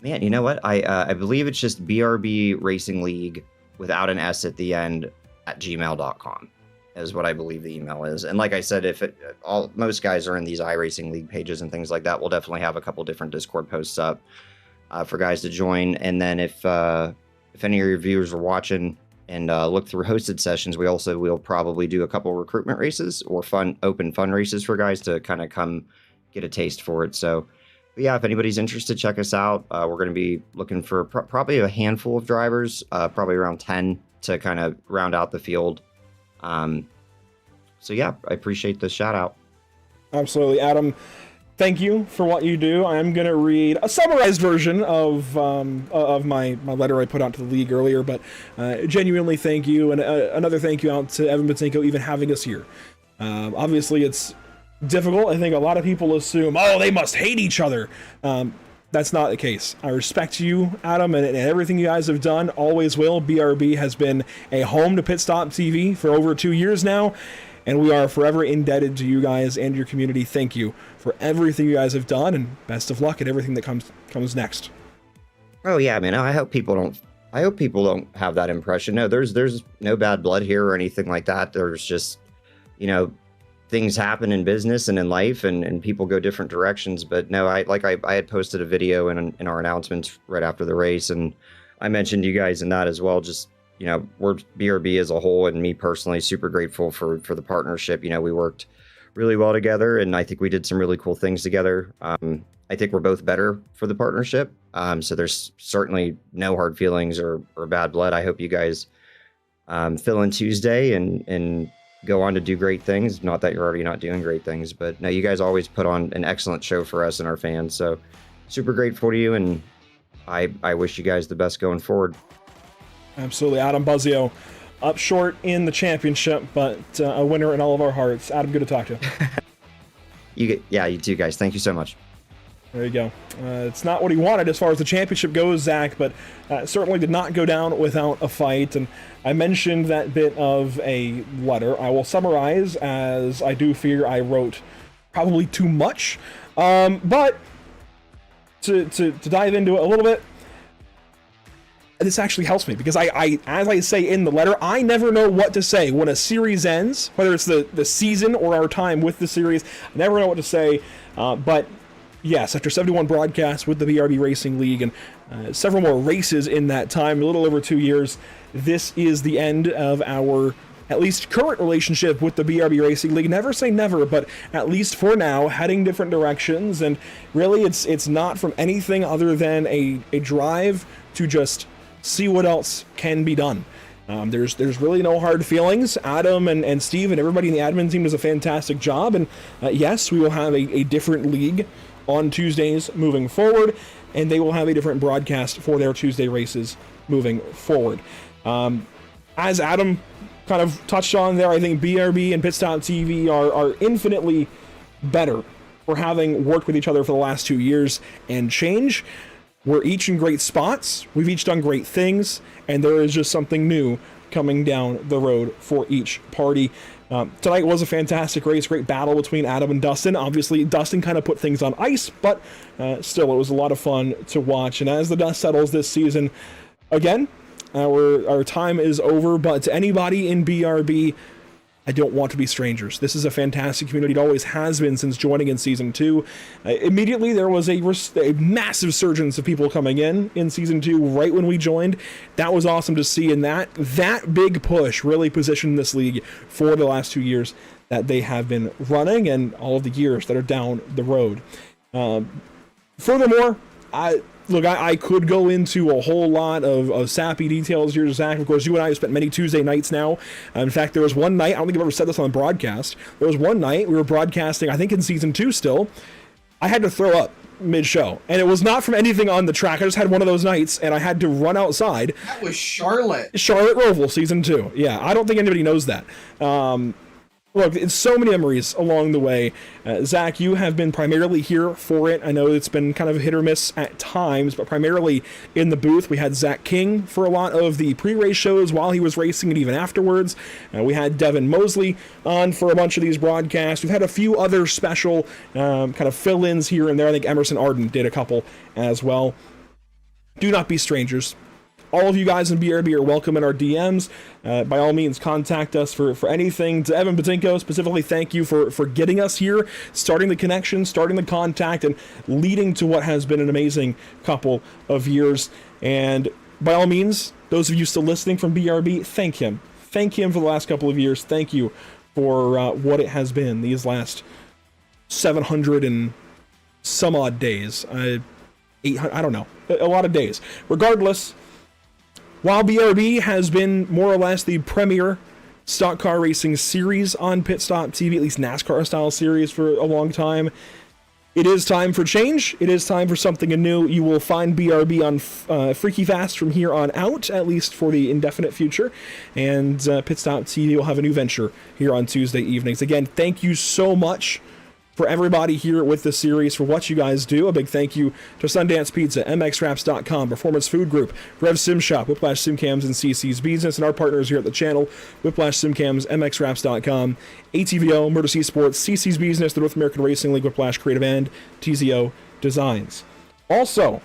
Man, you know what? I believe it's just BRB Racing League without an S at the end at gmail.com is what I believe the email is. And like I said, most guys are in these iRacing League pages and things like that, we'll definitely have a couple different Discord posts up for guys to join. And then if any of your viewers are watching and look through hosted sessions, we'll probably do a couple recruitment races or open fun races for guys to kind of come get a taste for it. So yeah, if anybody's interested, check us out. We're going to be looking for probably a handful of drivers, probably around 10 to kind of round out the field. So yeah, I appreciate the shout out. Absolutely. Adam, thank you for what you do. I'm going to read a summarized version of my letter I put out to the league earlier, but genuinely thank you. And another thank you out to Evan Batinko even having us here. Obviously it's difficult. I think a lot of people assume, they must hate each other. That's not the case. I respect you, Adam, and everything you guys have done, always will. BRB has been a home to Pit Stop TV for over 2 years now, and we are forever indebted to you guys and your community. Thank you for everything you guys have done, and best of luck at everything that comes next. Oh yeah, man. I hope people don't have that impression. No, there's no bad blood here or anything like that. There's just, things happen in business and in life, and people go different directions. But no, I had posted a video in our announcements right after the race, and I mentioned you guys in that as well. Just we're BRB as a whole, and me personally, super grateful for the partnership. We worked really well together, and I think we did some really cool things together. I think we're both better for the partnership. So there's certainly no hard feelings or bad blood. I hope you guys fill in Tuesday and go on to do great things. Not that you're already not doing great things, but no, you guys always put on an excellent show for us and our fans. So super grateful to you, and I wish you guys the best going forward. Absolutely. Adam Buzzio up short in the championship, but a winner in all of our hearts. Adam, good to talk to you. You too, guys. Thank you so much. There you go. It's not what he wanted as far as the championship goes, Zach, but certainly did not go down without a fight. And I mentioned that bit of a letter. I will summarize, as I do fear I wrote probably too much. But to dive into it a little bit, this actually helps me because I, as I say in the letter, I never know what to say when a series ends, whether it's the season or our time with the series. I never know what to say, but yes, after 71 broadcasts with the BRB Racing League and several more races in that time, a little over 2 years, this is the end of our at least current relationship with the BRB Racing League. Never say never, but at least for now, heading different directions. And really, it's not from anything other than a drive to just see what else can be done. There's really no hard feelings. Adam and Steve and everybody in the admin team does a fantastic job. And yes, we will have a different league on Tuesdays moving forward, and they will have a different broadcast for their Tuesday races moving forward. As Adam kind of touched on there, I think BRB and Pitstop TV are infinitely better for having worked with each other for the last 2 years and change. We're each in great spots, we've each done great things, and there is just something new coming down the road for each party. Tonight was a fantastic race, great battle between Adam and Dustin. Obviously, Dustin kind of put things on ice, but still, it was a lot of fun to watch. And as the dust settles this season, again, our time is over, but to anybody in BRB, I don't want to be strangers. This is a fantastic community. It always has been since joining in Season 2. Immediately, there was a massive surge of people coming in Season 2 right when we joined. That was awesome to see, and that big push really positioned this league for the last 2 years that they have been running and all of the years that are down the road. Furthermore, I could go into a whole lot of sappy details here, Zach. Of course, you and I have spent many Tuesday nights now. In fact, there was one night, I don't think I've ever said this on the broadcast, there was one night we were broadcasting, I think in Season 2 still, I had to throw up mid-show. And it was not from anything on the track. I just had one of those nights, and I had to run outside. That was Charlotte Roval, Season 2. Yeah, I don't think anybody knows that. Look, it's so many memories along the way. Zach, you have been primarily here for it. I know it's been kind of hit or miss at times, but primarily in the booth. We had Zach King for a lot of the pre-race shows while he was racing and even afterwards. We had Devin Mosley on for a bunch of these broadcasts. We've had a few other special kind of fill-ins here and there. I think Emerson Arden did a couple as well. Do not be strangers. All of you guys in BRB are welcome in our DMs. By all means, contact us for anything. To Evan Patinko, specifically, thank you for getting us here, starting the connection, starting the contact, and leading to what has been an amazing couple of years. And by all means, those of you still listening from BRB, thank him. Thank him for the last couple of years. Thank you for what it has been these last 700 and some odd days. 800, I don't know. A lot of days. Regardless, while BRB has been more or less the premier stock car racing series on Pitstop TV, at least NASCAR style series for a long time, it is time for change. It is time for something new. You will find BRB on Freaky Fast from here on out, at least for the indefinite future. And Pitstop TV will have a new venture here on Tuesday evenings. Again, thank you so much for everybody here with the series, for what you guys do. A big thank you to Sundance Pizza, MXWraps.com, Performance Food Group, Rev Sim Shop, Whiplash Simcams, and CC's Business, and our partners here at the channel, Whiplash Simcams, MXWraps.com, ATVO, Murder C Sports, CC's Business, the North American Racing League, Whiplash Creative, and TZO Designs. Also,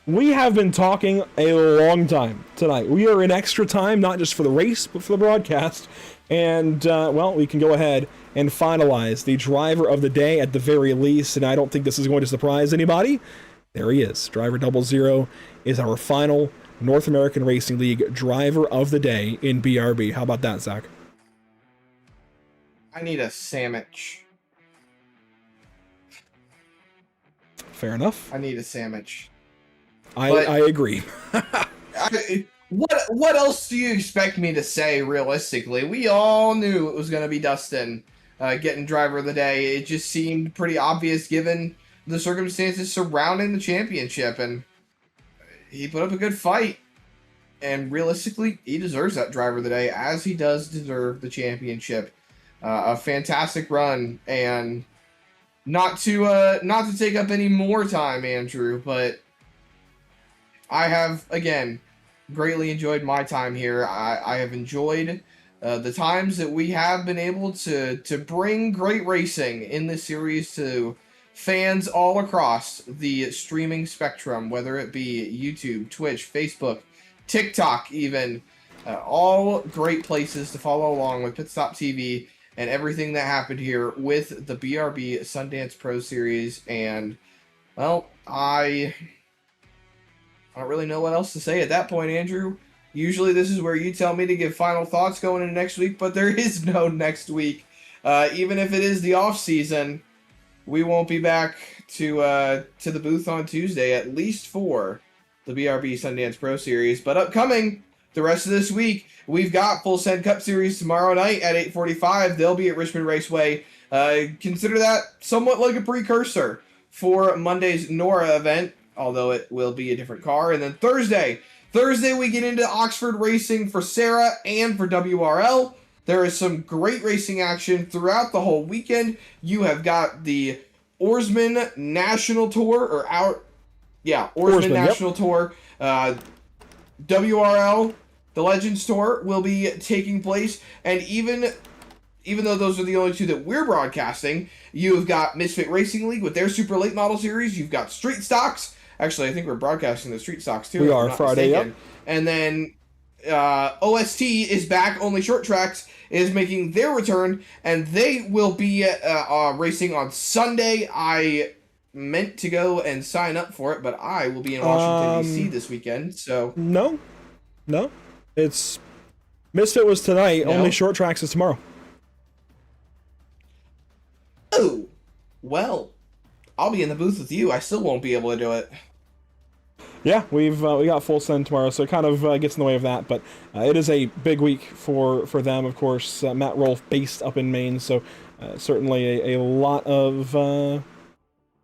we have been talking a long time tonight. We are in extra time, not just for the race, but for the broadcast. And, well, we can go ahead and finalize the driver of the day at the very least, and I don't think this is going to surprise anybody. There he is. Driver 00 is our final North American Racing League Driver of the Day in BRB. How about that, Zach? I need a sandwich. Fair enough. I need a sandwich. I agree. What else do you expect me to say realistically? We all knew it was going to be Dustin getting driver of the day. It just seemed pretty obvious given the circumstances surrounding the championship, and he put up a good fight. And realistically, he deserves that driver of the day, as he does deserve the championship. A fantastic run, and not to take up any more time, Andrew, but I have, again, greatly enjoyed my time here. I have enjoyed the times that we have been able to bring great racing in this series to fans all across the streaming spectrum, whether it be YouTube, Twitch, Facebook, TikTok even. All great places to follow along with Pit Stop TV and everything that happened here with the BRB Sundance Pro Series. And, well, I don't really know what else to say at that point, Andrew. Usually this is where you tell me to give final thoughts going into next week, but there is no next week. Even if it is the off season, we won't be back to the booth on Tuesday, at least for the BRB Sundance Pro Series. But upcoming the rest of this week, we've got Full Send Cup Series tomorrow night at 8:45. They'll be at Richmond Raceway. Consider that somewhat like a precursor for Monday's NORA event, although it will be a different car. And then Thursday we get into Oxford Racing for Sarah and for WRL. There is some great racing action throughout the whole weekend. You have got the Oarsman National Tour, Oarsman National Tour. WRL, the Legends Tour, will be taking place. And even though those are the only two that we're broadcasting, you've got Misfit Racing League with their Super Late Model Series. You've got Street Stocks. Actually, I think we're broadcasting the Street Stocks too. We are Friday, yep. And then OST is back. Only Short Tracks is making their return, and they will be racing on Sunday. I meant to go and sign up for it, but I will be in Washington, D.C. this weekend, so... No. It's... Misfit was tonight. No? Only Short Tracks is tomorrow. Oh. Well, I'll be in the booth with you. I still won't be able to do it. Yeah, we got Full Send tomorrow, so it kind of gets in the way of that, but it is a big week for them, of course. Matt Rolfe based up in Maine, so certainly a lot of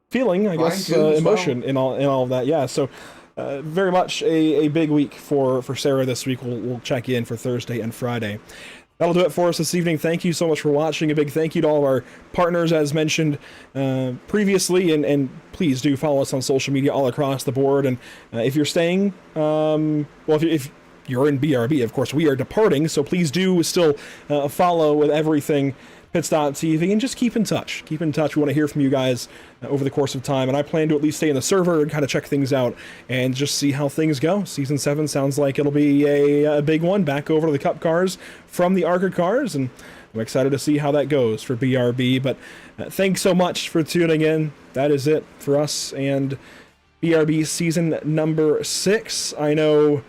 feeling, I guess, emotion in all of that. Yeah, so very much a big week for Sarah this week. We'll check in for Thursday and Friday. That'll do it for us this evening. Thank you so much for watching. A big thank you to all of our partners, as mentioned previously, and please do follow us on social media all across the board. And if you're staying, if you're in BRB, of course, we are departing, so please do still follow with everything Pits.tv, and just keep in touch. Keep in touch. We want to hear from you guys over the course of time, and I plan to at least stay in the server and kind of check things out and just see how things go. Season 7 sounds like it'll be a big one, back over to the Cup cars from the ARCA cars, and I'm excited to see how that goes for BRB. But thanks so much for tuning in. That is it for us and BRB season number 6. I know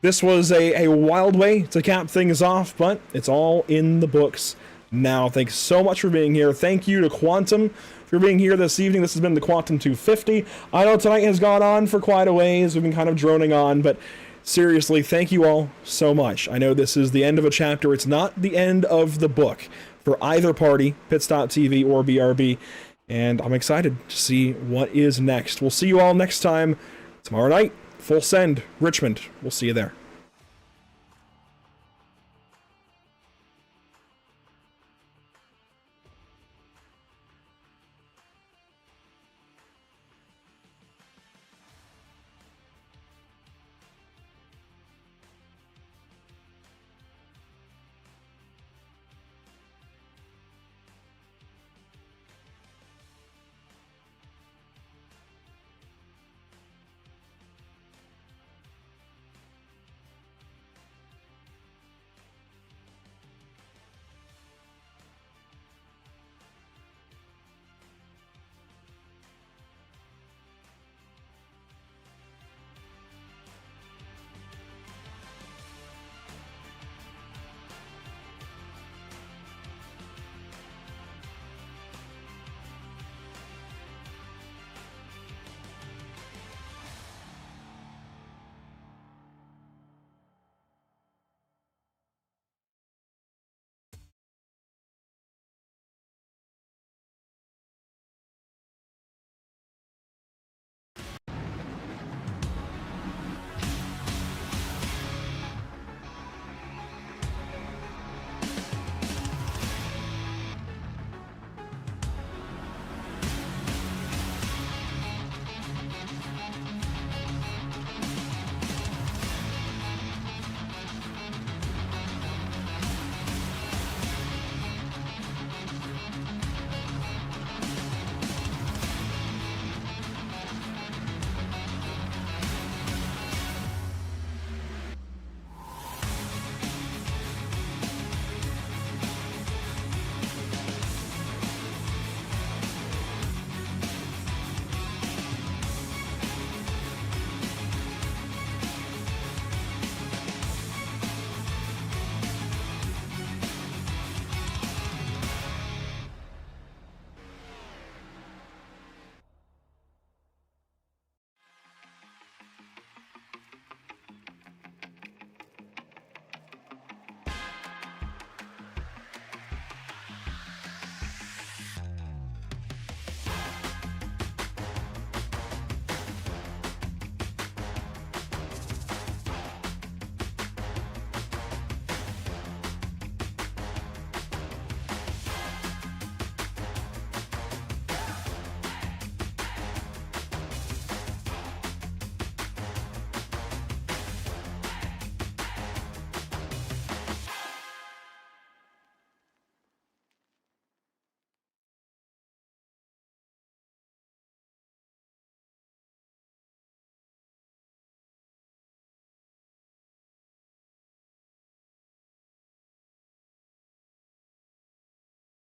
this was a wild way to cap things off, but it's all in the books now. Thanks so much for being here. Thank you to Quantum for being here this evening. This has been the Quantum 250. I know tonight has gone on for quite a ways. We've been kind of droning on, but seriously, thank you all so much. I know this is the end of a chapter. It's not the end of the book for either party, Pits.tv or BRB, and I'm excited to see what is next. We'll see you all next time tomorrow night. Full Send, Richmond. We'll see you there.